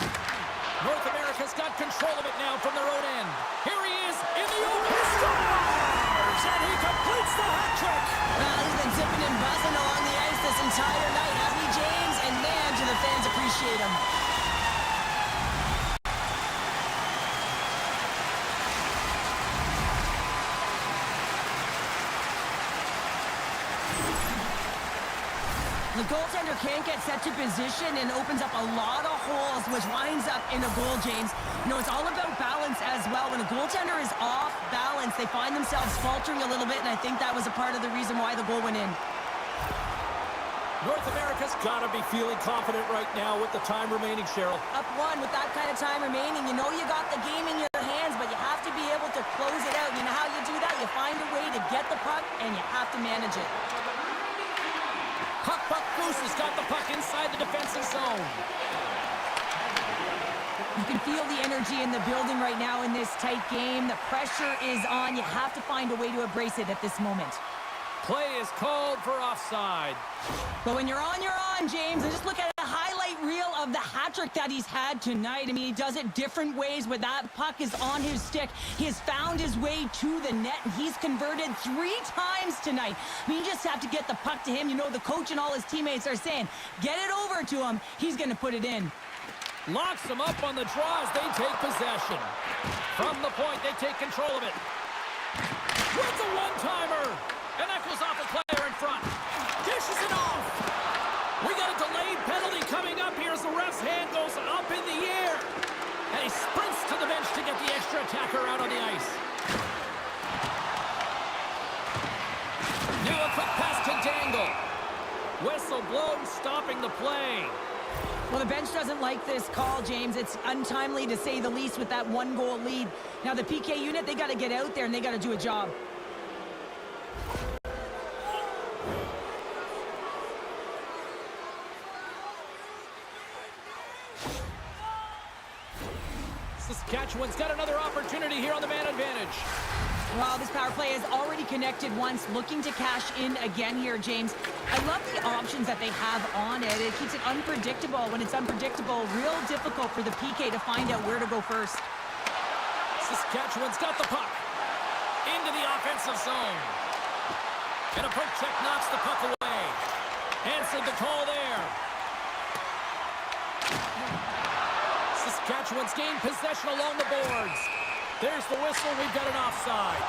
North America's got control of it now from their own end. Here he is in the open. Scores! And he completes the hat trick. Well, he's been zipping and buzzing along the ice this entire night, hasn't he, James? And man, do the fans appreciate him. The goaltender can't get set to position and opens up a lot of holes, which winds up in a goal, James. You know, it's all about balance as well. When a goaltender is off balance, they find themselves faltering a little bit, and I think that was a part of the reason why the goal went in. North America's got to be feeling confident right now with the time remaining, Cheryl. Up 1 with that kind of time remaining. You know you got the game in your hands, but you have to be able to close it out. You know how you do that? You find a way to get the puck, and you have to manage it. Puck Goose has got the puck inside the defensive zone. You can feel the energy in the building right now in this tight game. The pressure is on. You have to find a way to embrace it at this moment. Play is called for offside. But when you're on, James. And just look at a highlight reel of the hat-trick that he's had tonight. I mean, he does it different ways where that puck is on his stick. He has found his way to the net, and he's converted 3 times tonight. I mean, you just have to get the puck to him. You know, the coach and all his teammates are saying, get it over to him. He's going to put it in. Locks them up on the draw as they take possession. From the point, they take control of it. Wins a one-timer. And that goes off a player in front. Dishes it off. We got a delayed penalty coming up here as the ref's hand goes up in the air. And he sprints to the bench to get the extra attacker out on the ice. Now a quick pass to Dangle. Whistle blown, stopping the play. Well, the bench doesn't like this call, James. It's untimely to say the least with that one-goal lead. Now the PK unit, they got to get out there and they got to do a job. Saskatchewan's got another opportunity here on the man advantage. Well, this power play has already connected once, looking to cash in again here, James. I love the options that they have on it. It keeps it unpredictable. When it's unpredictable, real difficult for the PK to find out where to go first. Saskatchewan's got the puck. Into the offensive zone. And a poke check knocks the puck away. Answered the call there. Saskatchewan's gained possession along the boards. There's the whistle. We've got an offside.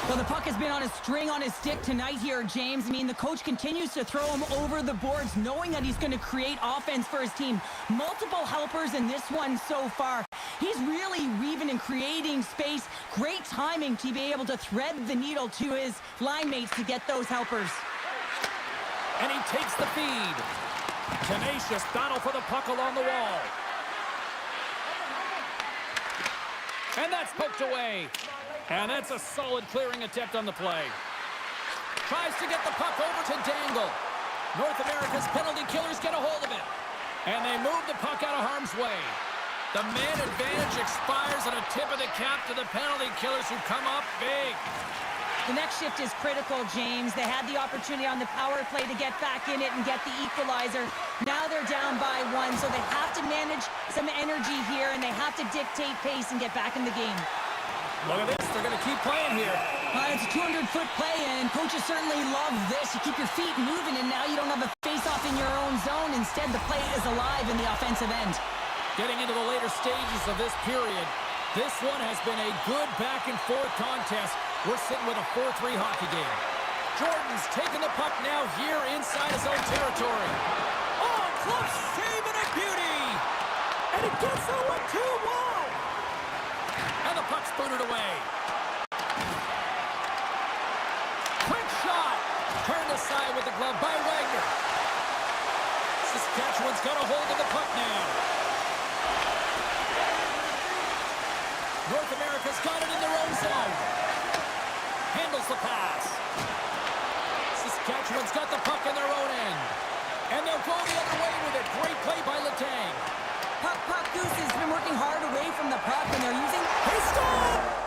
Well, the puck has been on a string on his stick tonight here, James. I mean, the coach continues to throw him over the boards, knowing that he's going to create offense for his team. Multiple helpers in this one so far. He's really weaving and creating space. Great timing to be able to thread the needle to his line mates to get those helpers. And he takes the feed. Tenacious battle for the puck along the wall. And that's poked away. And that's a solid clearing attempt on the play. Tries to get the puck over to Dangle. North America's penalty killers get a hold of it. And they move the puck out of harm's way. The man advantage expires and a tip of the cap to the penalty killers who come up big. The next shift is critical, James. They had the opportunity on the power play to get back in it and get the equalizer. Now they're down by one, so they have to manage some energy here, and they have to dictate pace and get back in the game. Look at this. They're going to keep playing here. It's a 200-foot play, and coaches certainly love this. You keep your feet moving, and now you don't have a face-off in your own zone. Instead, the play is alive in the offensive end. Getting into the later stages of this period, this one has been a good back-and-forth contest. We're sitting with a 4-3 hockey game. Jordan's taking the puck now here inside his own territory. Oh, close save and a beauty! And it gets that one too wide! And the puck's booted away. Quick shot! Turned aside with the glove by Wagner. Saskatchewan's got a hold of the puck now. North America's got it in their own zone. Handles the pass. Saskatchewan's got the puck in their own end. And they'll go the other way with it. Great play by Letang. Puck Goose has been working hard away from the puck, and they're using his stop!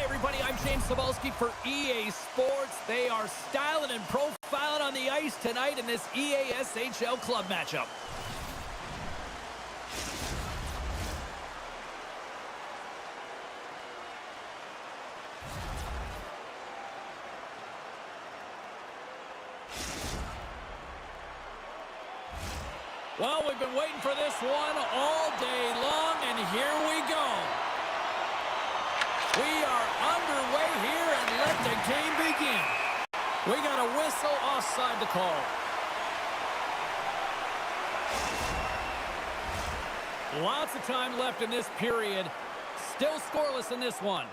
everybody, I'm James Cebulski for EA Sports. They are styling and profiling on the ice tonight in this EASHL club matchup. Well, we've been waiting for this one all day long, and here we go. We are underway here, and let the game begin. We got a whistle offside to call. Lots of time left in this period. Still scoreless in this one.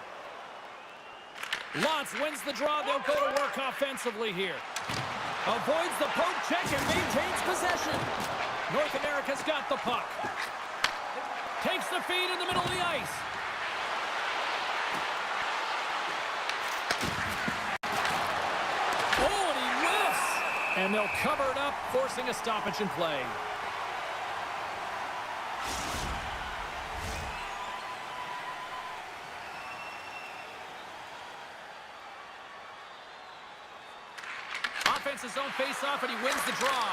Lotz wins the draw. They'll go to work offensively here. Avoids the poke check and maintains possession. North America's got the puck. Takes the feed in the middle of the ice. Oh, and he whiffs. And they'll cover it up, forcing a stoppage in play. Offense his own face-off, and he wins the draw.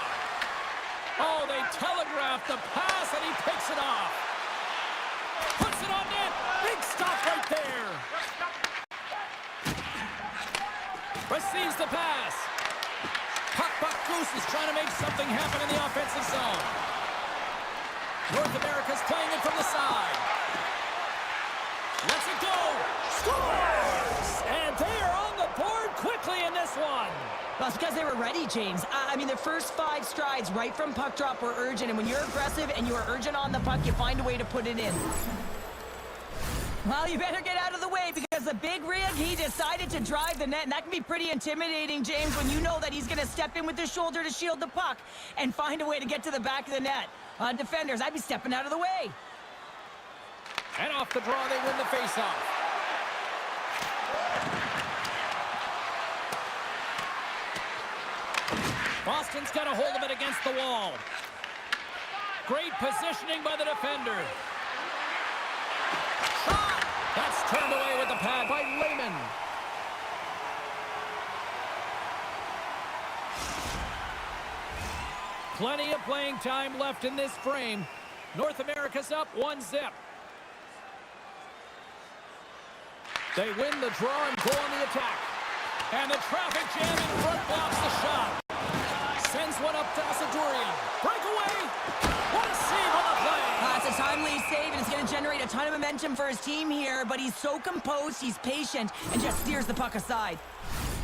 Oh, they telegraphed the pass, and he picks it off. Puts it on net. Big stop right there. Receives the pass. Puck Goose is trying to make something happen in the offensive zone. North America's playing it from the side. Lets it go. Scores! And they are on the board quickly in this one. Well, it's because they were ready, James. I mean, the first 5 strides right from puck drop were urgent, and when you're aggressive and you are urgent on the puck, you find a way to put it in. Well, you better get out of the way because the big rig, he decided to drive the net, and that can be pretty intimidating, James, when you know that he's going to step in with his shoulder to shield the puck and find a way to get to the back of the net. Defenders, I'd be stepping out of the way. And off the draw, they win the faceoff. Boston's got a hold of it against the wall. Great positioning by the defender. Shot! That's turned away with the pad by Lehman. Plenty of playing time left in this frame. North America's up 1-0. They win the draw and go on the attack. And the traffic jam in front blocks the shot. Sends one up to Asadorian. Breakaway! What a save on the play! It's a timely save, and it's going to generate a ton of momentum for his team here, but he's so composed, he's patient, and just steers the puck aside.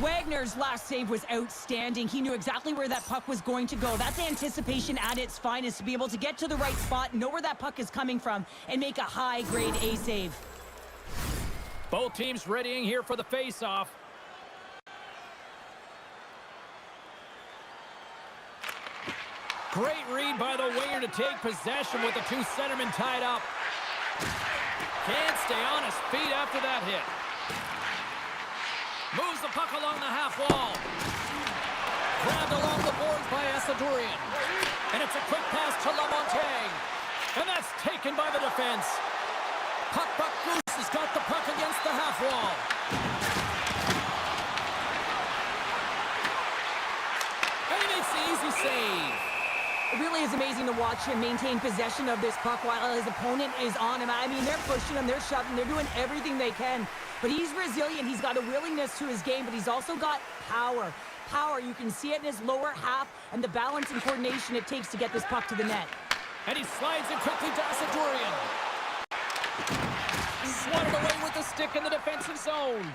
Wagner's last save was outstanding. He knew exactly where that puck was going to go. That's anticipation at its finest, to be able to get to the right spot, know where that puck is coming from, and make a high-grade A save. Both teams readying here for the face-off. Great read by the winger to take possession with the 2 centermen tied up. Can't stay on his feet after that hit. Moves the puck along the half wall. Grabbed along the boards by Asadorian. And it's a quick pass to Lamontagne. And that's taken by the defense. Puck Goose has got the puck against the half wall. And he makes the easy save. It really is amazing to watch him maintain possession of this puck while his opponent is on him. I mean, they're pushing him, they're shoving, they're doing everything they can. But he's resilient, he's got a willingness to his game, but he's also got power. Power, you can see it in his lower half and the balance and coordination it takes to get this puck to the net. And he slides it quickly to Asadorian. Swatted away with the stick in the defensive zone.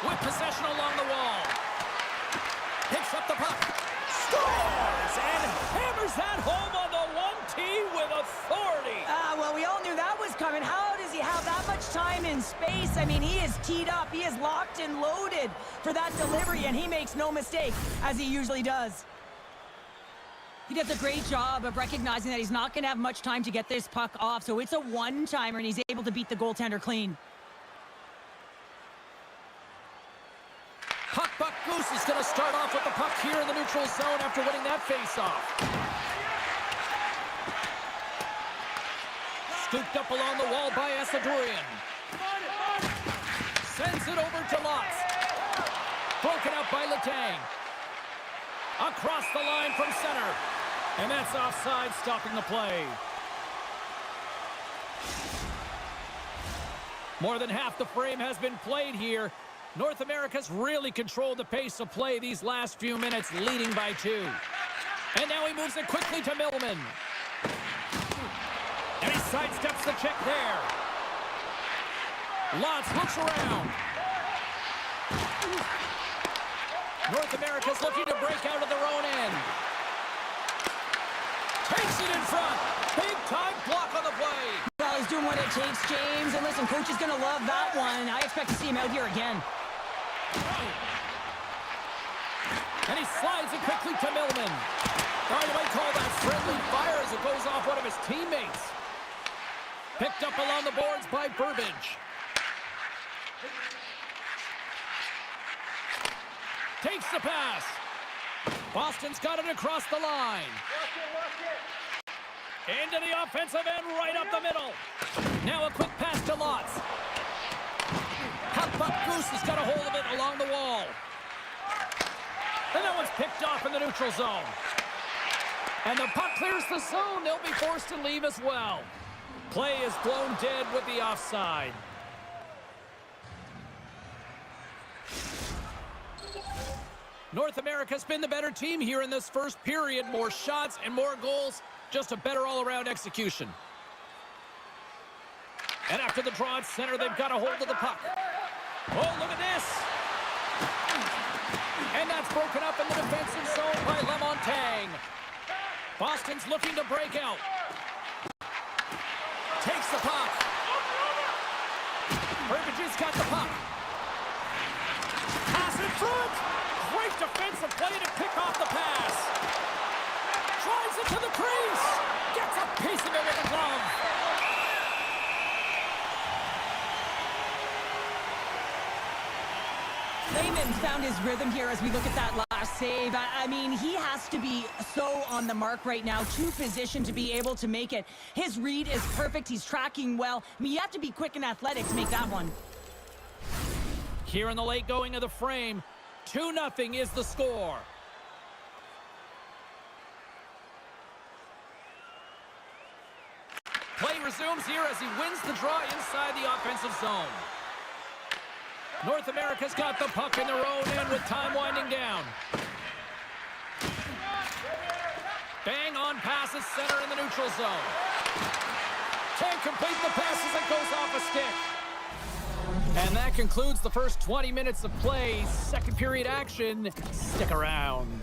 With possession along the wall. Picks up the puck. Scores! And hammers that home on the 1T with authority. Well, we all knew that was coming. How does he have that much time and space? I mean, he is teed up. He is locked and loaded for that delivery, and he makes no mistake, as he usually does. He does a great job of recognizing that he's not going to have much time to get this puck off, so it's a one-timer, and he's able to beat the goaltender clean. Puck Goose is going to start off with the puck here in the neutral zone after winning that face-off. Scooped up along the wall by Asadorian. Sends it over to Lotz. Broken up by Letang. Across the line from center. And that's offside, stopping the play. More than half the frame has been played here. North America's really controlled the pace of play these last few minutes, leading by 2. And now he moves it quickly to Millman. And he sidesteps the check there. Lotz looks around. North America's looking to break out of their own end. Takes it in front. Big time block on the play. Well, he's doing what it takes, James. And listen, coach is going to love that one. I expect to see him out here again. And he slides it quickly to Millman. You might call that friendly fire as it goes off one of his teammates. Picked up along the boards by Burbage. Takes the pass. Boston's got it across the line. Into the offensive end, right up the middle. Now a quick pass to Lotz. Puck Goose has got a hold of it along the wall. And that one's picked off in the neutral zone. And the puck clears the zone. They'll be forced to leave as well. Play is blown dead with the offside. North America's been the better team here in this first period. More shots and more goals. Just a better all-around execution. And after the draw at center, they've got a hold of the puck. Oh, look at this. And that's broken up in the defensive zone by Lamontagne. Boston's looking to break out. Takes the puck. Burbage has got the puck. Pass in front. Great defensive play to pick off the pass. Drives it to the crease. Gets a piece of it with a glove. Lehman found his rhythm here as we look at that last save. I mean, he has to be so on the mark right now, to position to be able to make it. His read is perfect. He's tracking well. I mean, you have to be quick and athletic to make that one. Here in the late going of the frame, 2-0 is the score. Play resumes here as he wins the draw inside the offensive zone. North America's got the puck in their own end with time winding down. Bang on passes center in the neutral zone. Can't complete the pass as it goes off a stick. And that concludes the first 20 minutes of play. Second period action. Stick around.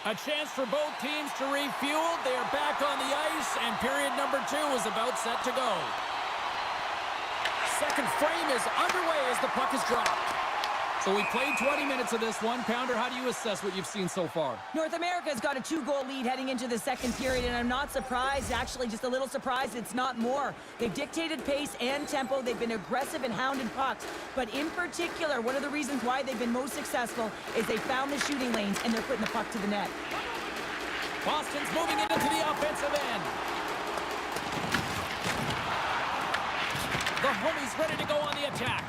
A chance for both teams to refuel. They are back on the ice, and period number 2 is about set to go. Second frame is underway as the puck is dropped. So we played 20 minutes of this one. Pounder, how do you assess what you've seen so far? North America's got a 2-goal lead heading into the second period, and I'm not surprised, actually just a little surprised it's not more. They've dictated pace and tempo. They've been aggressive and hounded pucks. But in particular, one of the reasons why they've been most successful is they found the shooting lanes, and they're putting the puck to the net. Boston's moving into the offensive end. The homies He's ready to go on the attack.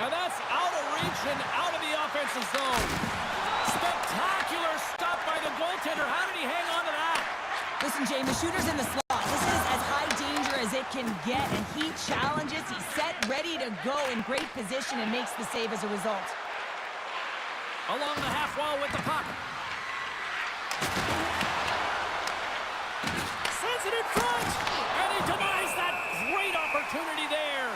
And that's out of reach and out of the offensive zone. Spectacular stop by the goaltender. How did he hang on to that? Listen, James, the shooter's in the slot. This is as high danger as it can get, and he challenges. He's set, ready to go in great position, and makes the save as a result. Along the half wall with the puck. Sends it in front, and he denies that great opportunity there.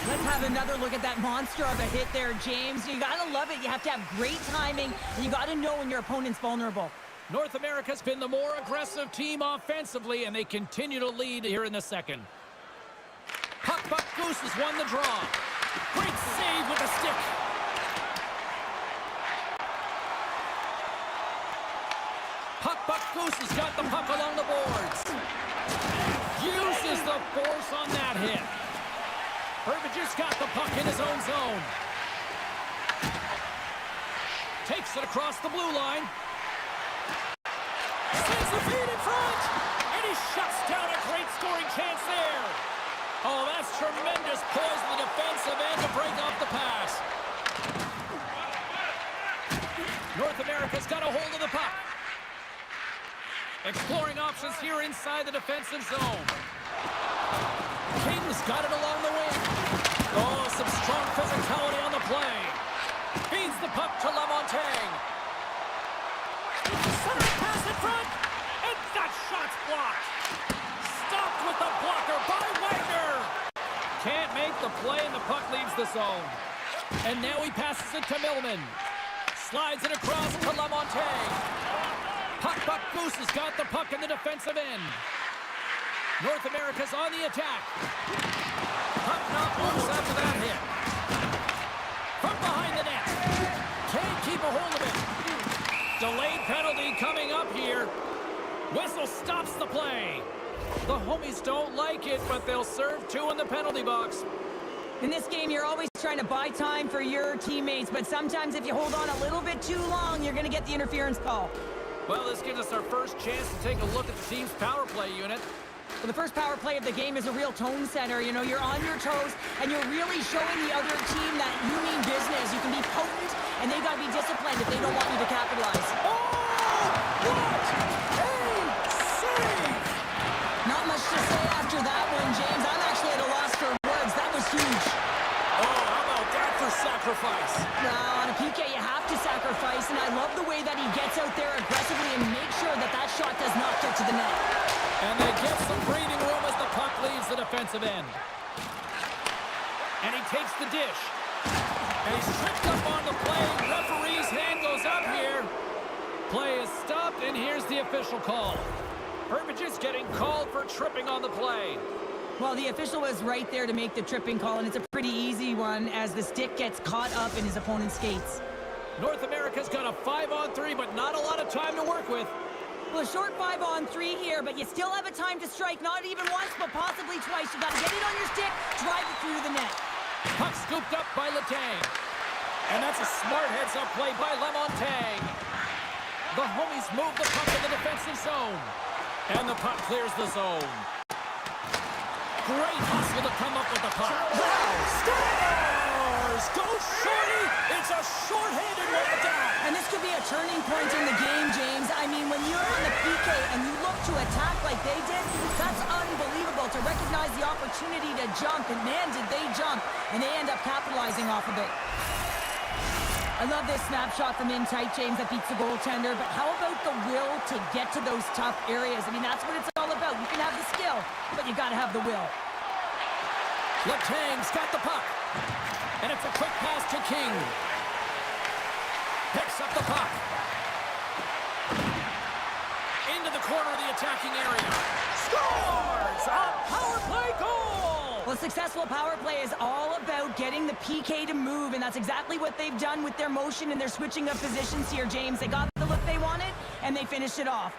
Let's have another look at that monster of a hit there, James. You gotta love it. You have to have great timing, and you gotta know when your opponent's vulnerable. North America's been the more aggressive team offensively, and they continue to lead here in the second. Puck Goose has won the draw. Great save with the stick. Puck Goose has got the puck along the boards. Uses the force on that hit. Herbage's got the puck in his own zone. Takes it across the blue line. Sends the feed in front. And he shuts down a great scoring chance there. Oh, that's tremendous poise in the defensive end to break off the pass. North America's got a hold of the puck. Exploring options here inside the defensive zone. King's got it along the wing. Oh, some strong physicality on the play. Feeds the puck to LeMontagne. Center pass in front. And that shot's blocked. Stopped with the blocker by Wagner. Can't make the play, and the puck leaves the zone. And now he passes it to Millman. Slides it across to LeMontagne. Puck Goose has got the puck in the defensive end. North America's on the attack. Puck not loose after that hit. From behind the net. Can't keep a hold of it. Delayed penalty coming up here. Whistle stops the play. The homies don't like it, but they'll serve two in the penalty box. In this game, you're always trying to buy time for your teammates, but sometimes if you hold on a little bit too long, you're going to get the interference call. Well, this gives us our first chance to take a look at the team's power play unit. Well, the first power play of the game is a real tone setter. You know, you're on your toes, and you're really showing the other team that you mean business. You can be potent, and they got to be disciplined if they don't want you to capitalize. Oh! What a save! Not much to say after that one, James. I'm actually at a loss for words. That was huge. Oh, how about that for sacrifice? On a PK, you have to sacrifice, and I love the way that he gets out there aggressively and makes sure that that shot does not get to the net. And they get some breathing room as the puck leaves the defensive end. And he takes the dish. And he's tripped up on the play. Referee's hand goes up here. Play is stopped, and here's the official call. Herbage is getting called for tripping on the play. Well, the official was right there to make the tripping call, and it's a pretty easy one as the stick gets caught up in his opponent's skates. North America's got a 5-on-3, but not a lot of time to work with. Well, a short 5-on-3 here, but you still have a time to strike, not even once, but possibly twice. You got to get it on your stick, drive it through the net. Puck scooped up by Letang. And that's a smart heads-up play by LeMontagne. The homies move the puck in the defensive zone. And the puck clears the zone. Great hustle to come up with the puck. Wow! Scores! Go Shorty! It's a short-handed one down. And this could be a turning point in the game, James. I mean, when you're on the PK and you look to attack like they did, that's unbelievable to recognize the opportunity to jump. And man, did they jump. And they end up capitalizing off of it. I love this snapshot from in tight, James, that beats the goaltender. But how about the will to get to those tough areas? I mean, that's what it's all about. You can have the skill, but you got to have the will. Letang's got the puck. And it's a quick pass to King. Picks up the puck. Into the corner of the attacking area. Scores! A power play goal! Well, successful power play is all about getting the PK to move, and that's exactly what they've done with their motion and their switching of positions here, James. They got the look they wanted, and they finished it off.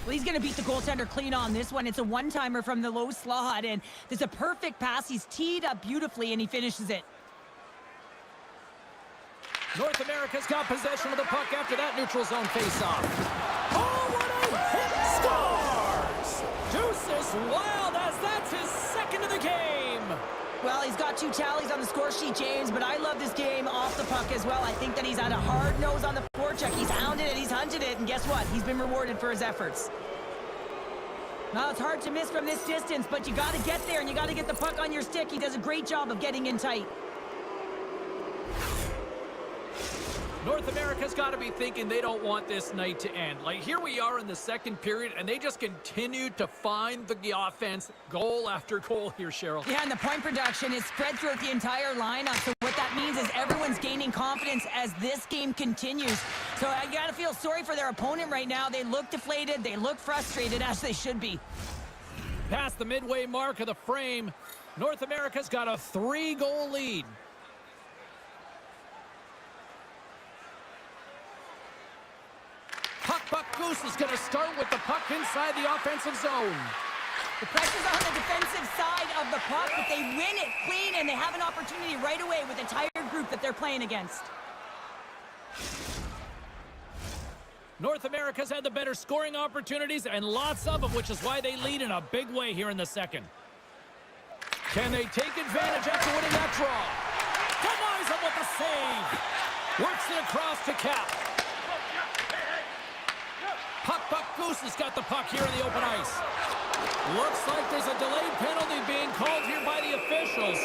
Well, he's going to beat the goaltender clean on this one. It's a one-timer from the low slot, and there's a perfect pass. He's teed up beautifully, and he finishes it. North America's got possession of the puck after that neutral zone face-off. Oh, what a hit! Score! just wild as that's his second of the game. Well, he's got 2 tallies on the score sheet, James, but I love this game off the puck as well. I think that he's had a hard nose on the forecheck. He's hounded it, he's hunted it, and guess what? He's been rewarded for his efforts. Now, it's hard to miss from this distance, but you got to get there, and you got to get the puck on your stick. He does a great job of getting in tight. North America's got to be thinking they don't want this night to end. Like, here we are in the second period, and they just continue to find the offense goal after goal here, Cheryl. Yeah, and the point production is spread throughout the entire lineup. So what that means is everyone's gaining confidence as this game continues. So I got to feel sorry for their opponent right now. They look deflated. They look frustrated, as they should be. Past the midway mark of the frame, North America's got a 3-goal lead. Puck Goose is going to start with the puck inside the offensive zone. The pressure's on the defensive side of the puck, but they win it clean, and they have an opportunity right away with the entire group that they're playing against. North America's had the better scoring opportunities, and lots of them, which is why they lead in a big way here in the second. Can they take advantage after winning that draw? Denies him with the save. Works it across to Cap. Puck Goose has got the puck here in the open ice. Looks like there's a delayed penalty being called here by the officials.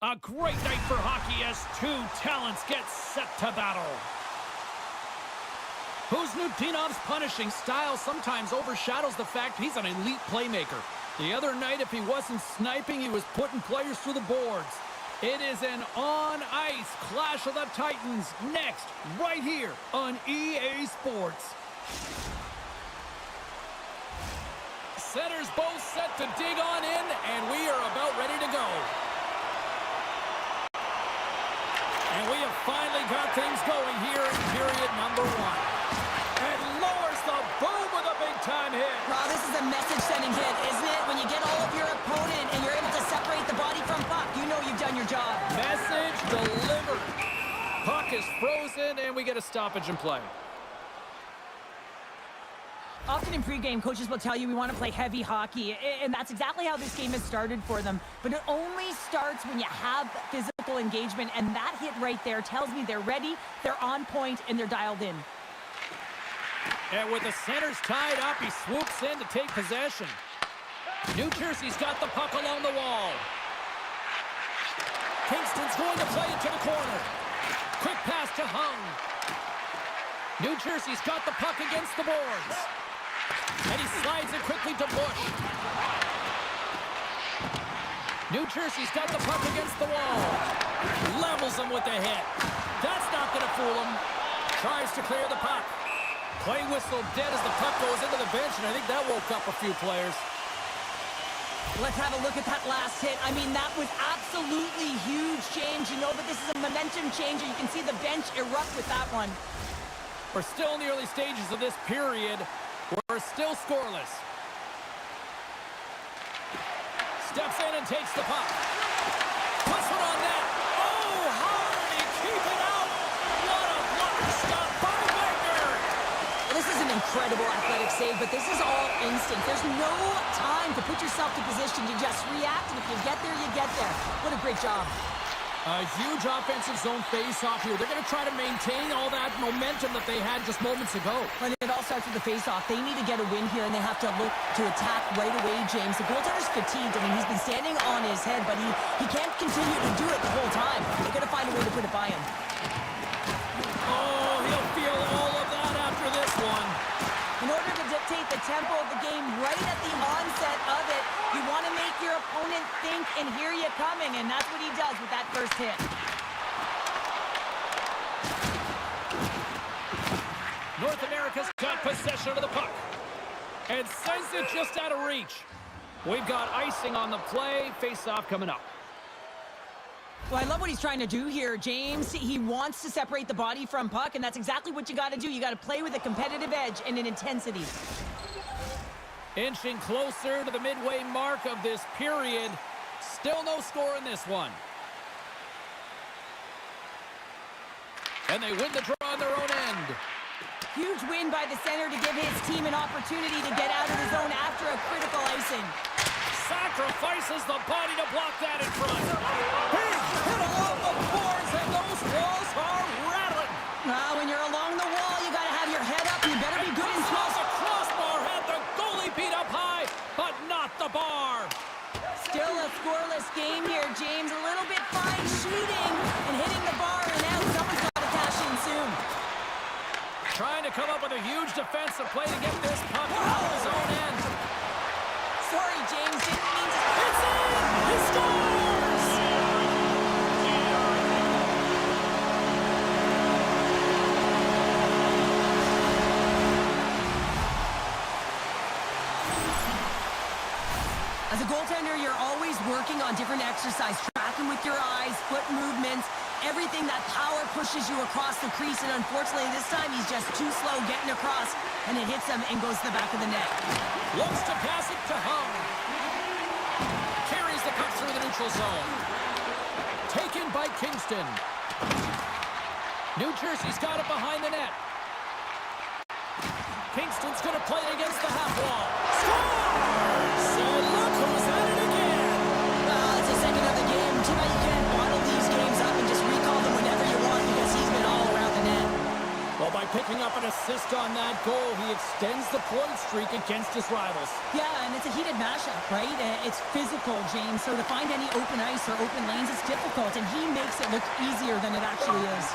A great night for hockey as 2 talents get set to battle. Kuznikov's punishing style sometimes overshadows the fact he's an elite playmaker. The other night, if he wasn't sniping, he was putting players through the boards. It is an on-ice clash of the Titans next, right here on EA Sports. Centers both set to dig on in, and we are about ready to go. we have finally got things going here in period number 1. And lowers the boom with a big-time hit. Wow, this is a message-sending hit, isn't it? When you get all of your opponent and you're able to separate the body from puck, you know you've done your job. Message delivered. Puck is frozen, and we get a stoppage in play. Often in pregame, coaches will tell you we want to play heavy hockey, and that's exactly how this game has started for them. But it only starts when you have physical engagement, and that hit right there tells me they're ready, they're on point, and they're dialed in. And with the centers tied up, he swoops in to take possession. New Jersey's got the puck along the wall. Kingston's going to play it to the corner. Quick pass to Hung. New Jersey's got the puck against the boards. And he slides it quickly to Bush. New Jersey's got the puck against the wall. Levels him with the hit. That's not going to fool him. Tries to clear the puck. Play whistle dead as the puck goes into the bench, and I think that woke up a few players. Let's have a look at that last hit. I mean, that was absolutely huge, James. You know, but this is a momentum changer. You can see the bench erupt with that one. We're still in the early stages of this period. We're still scoreless. Steps in and takes the puck. Puts it on net. Oh, Hardy, keep it out. What a blocker stop by Wagner. This is an incredible athletic save, but this is all instinct. There's no time to put yourself to position. You just react, and if you get there, you get there. What a great job. A huge offensive zone face-off here. They're going to try to maintain all that momentum that they had just moments ago. And it all starts with the face-off. They need to get a win here, and they have to look to attack right away, James. The goaltender's fatigued. I mean, he's been standing on his head, but he can't continue to do it the whole time. They're going to find a way to put it by him. Oh, he'll feel all of that after this one. In order to dictate the tempo of the game right at the onset of it, you want to make your opponent think and hear you coming, and that's what he does with that first hit. North America's got possession of the puck and sends it just out of reach. We've got icing on the play. Face-off coming up. Well, I love what he's trying to do here, James. He wants to separate the body from puck, and that's exactly what you got to do. You got to play with a competitive edge and an intensity. Inching closer to the midway mark of this period. Still no score in this one. And they win the draw on their own end. Huge win by the center to give his team an opportunity to get out of the zone after a critical icing. Sacrifices the body to block that in front. Big hit along the boards, and those walls are rattling. When you're along the wall, you got to have your head up. You better be good and small. The crossbar had the goalie beat up high, but not the bar. Still a scoreless game here, James. A little bit fine shooting and hitting the bar and out. Someone's got to cash in soon. Trying to come up with a huge defensive play to get this puck out of his own end. Sorry, James. Didn't mean to... It's in! He scores! As a goaltender, you're always working on different exercise, tracking with your eyes, foot movements, everything. That power pushes you across the crease, and unfortunately this time he's just too slow getting across, and it hits him and goes to the back of the net. Looks to pass it to Hung. Carries the puck through the neutral zone. Taken by Kingston. New Jersey's got it behind the net. Kingston's going to play it against the half wall. Scores! And look who's at it again. It's the second of the game. Tonight you can't bottle these games up and just recall them whenever you want because he's been all around the net. Well, by picking up an assist on that goal, he extends the point streak against his rivals. Yeah, and it's a heated mashup, right? It's physical, James, so to find any open ice or open lanes is difficult, and he makes it look easier than it actually is.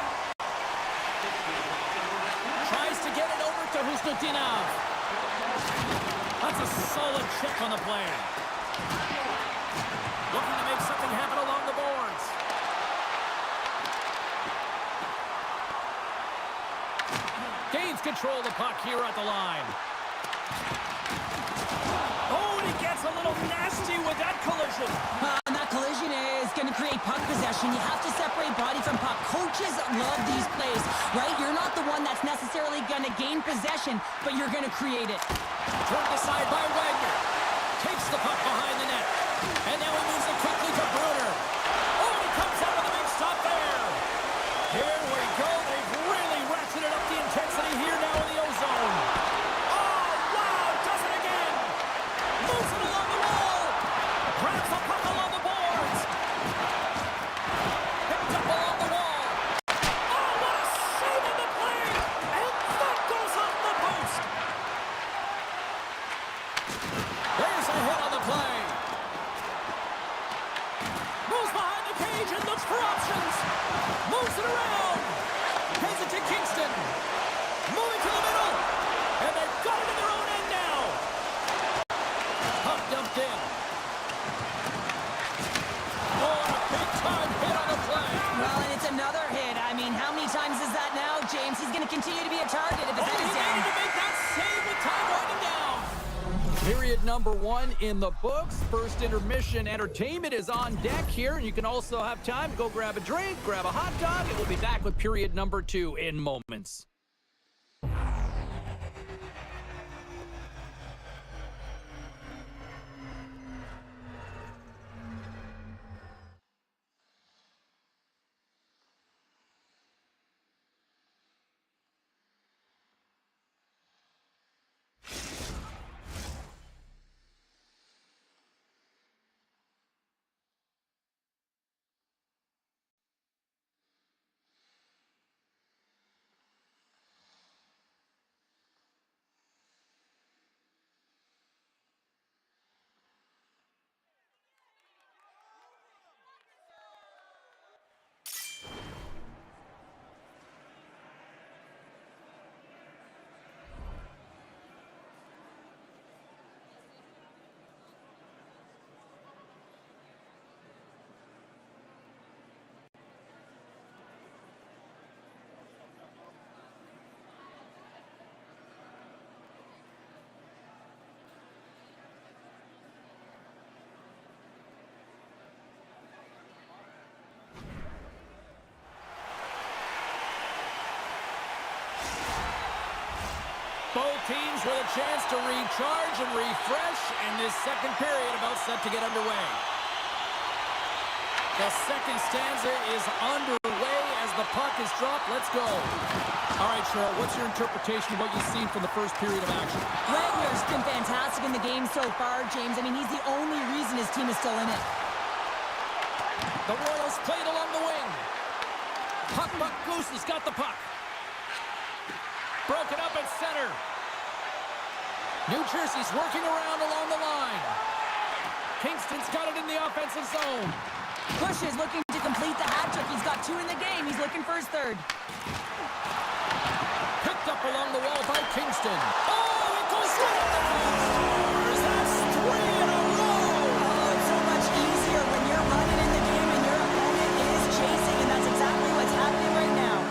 Tries to get it over to Husnutinov. That's a solid check on the play. Looking to make something happen along the boards. Gains control of the puck here at the line. Oh, and he gets a little nasty with that collision. And that collision is going to create puck possession. You have to separate body different puck. Coaches love these plays, right? You're not the one that's necessarily going to gain possession, but you're going to create it. Turned aside by Wagner. Takes the puck behind the net. And now he moves it quickly to Bruner. Oh, he comes out with a big stop there. Here we go. They've really ratcheted up the intensity here now in the ozone. Oh, wow. Does it again. Moves it along the wall. Grabs the puck along the boards. Picked up along the wall. Oh, what a save on the play. And that goes off the post. There's a hit on the play. Moves behind the cage and looks for options. Moves it around. Hands it to Kingston. Moving to the middle. And they've got it in their own end now. Puck dumped in. Oh, and a big-time hit on the play. Well, and it's another hit. I mean, how many times is that now, James? He's going to continue to be a target if his head He is down. needed to make that save with time winding down. Period number 1 in the books. First intermission entertainment is on deck here, and you can also have time to go grab a drink, grab a hot dog, and we'll be back with period number 2 in moments. Both teams with a chance to recharge and refresh, and this second period about set to get underway. The second stanza is underway as the puck is dropped. Let's go. All right, Cheryl, what's your interpretation of what you've seen from the first period of action? Wagner's been fantastic in the game so far, James. I mean, he's the only reason his team is still in it. The Royals played along the wing. Puck Goose has got the puck. Broken up at center. New Jersey's working around along the line. Kingston's got it in the offensive zone. Bush is looking to complete the hat trick. He's got 2 in the game. He's looking for his third. Picked up along the wall by Kingston. Oh, it goes right up the post. That's 3 in a row. Oh, it's so much easier when you're running in the game and your opponent is chasing, and that's exactly what's happening right now.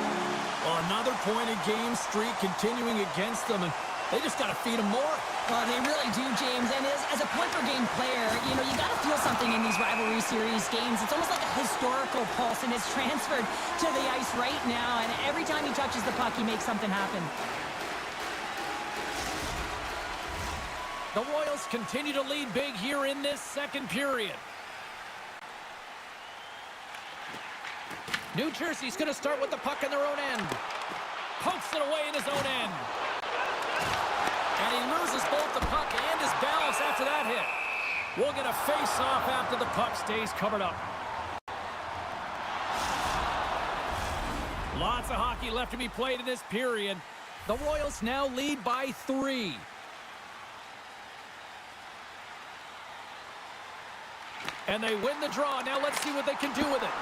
Well, another point-a-game streak continuing against them, and they just got to feed them more. Well, they really do, James. And as a point-per-game player, you know, you got to feel something in these rivalry series games. It's almost like a historical pulse, and it's transferred to the ice right now. And every time he touches the puck, he makes something happen. The Royals continue to lead big here in this second period. New Jersey's going to start with the puck in their own end. Pokes it away in his own end. And he loses both the puck and his balance after that hit. We'll get a face-off after the puck stays covered up. Lots of hockey left to be played in this period. The Royals now lead by 3. And they win the draw. Now let's see what they can do with it.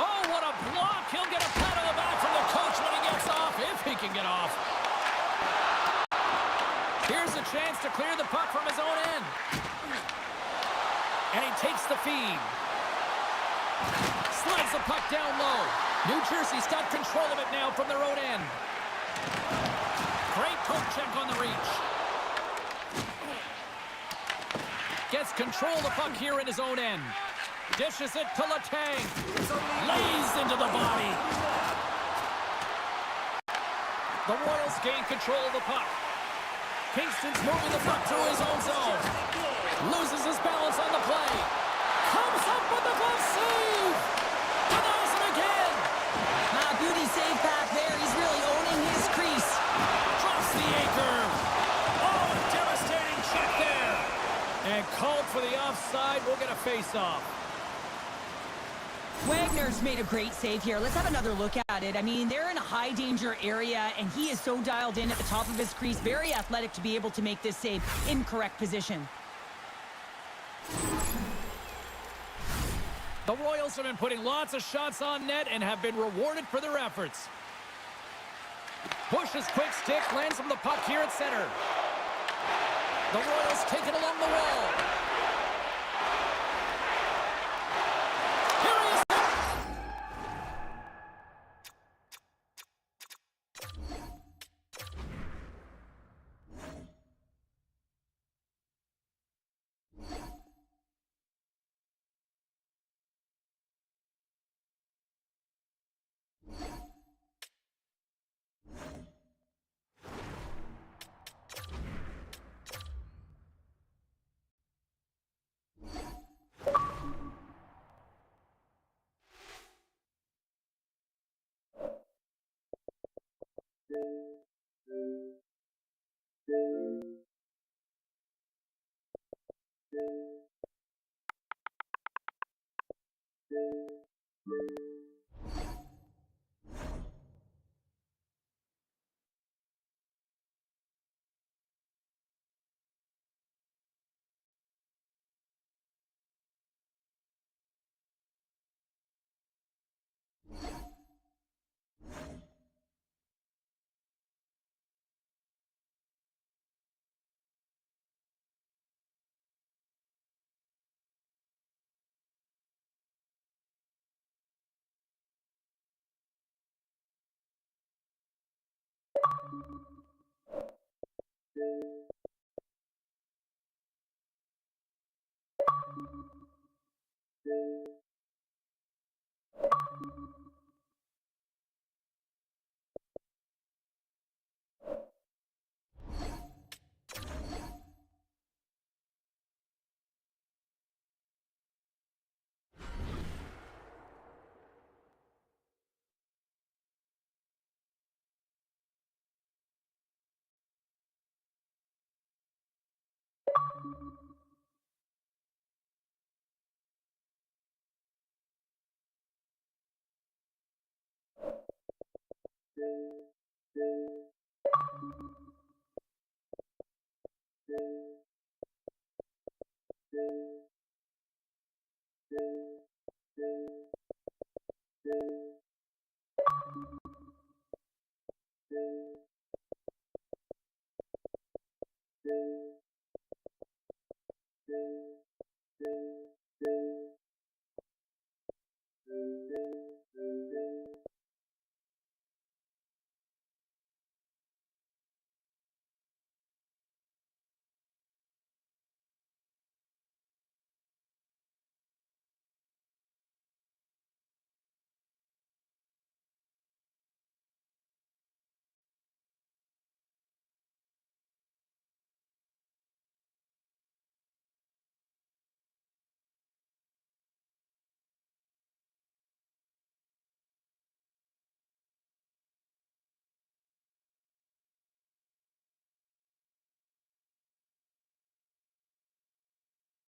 Oh, what a block. He'll get a pat on the back from the coach when he gets off, if he can get off. Here's a chance to clear the puck from his own end. And he takes the feed. Slides the puck down low. New Jersey's got control of it now from their own end. Great poke check on the reach. Gets control of the puck here in his own end. Dishes it to Letang. Lays into the body. The Royals gain control of the puck. Kingston's moving the puck through his own zone. Loses his balance on the play. Comes up with the glove save. Denies him again. Beauty save back there. He's really owning his crease. Drops the anchor. Oh, a devastating check there. And called for the offside. We'll get a face-off. Wagner's made a great save here. Let's have another look at it. I mean, they're in a high-danger area, and he is so dialed in at the top of his crease. Very athletic to be able to make this save in correct position. The Royals have been putting lots of shots on net and have been rewarded for their efforts. Bush's quick stick lands him the puck here at center. The Royals take it along the wall. Here he is.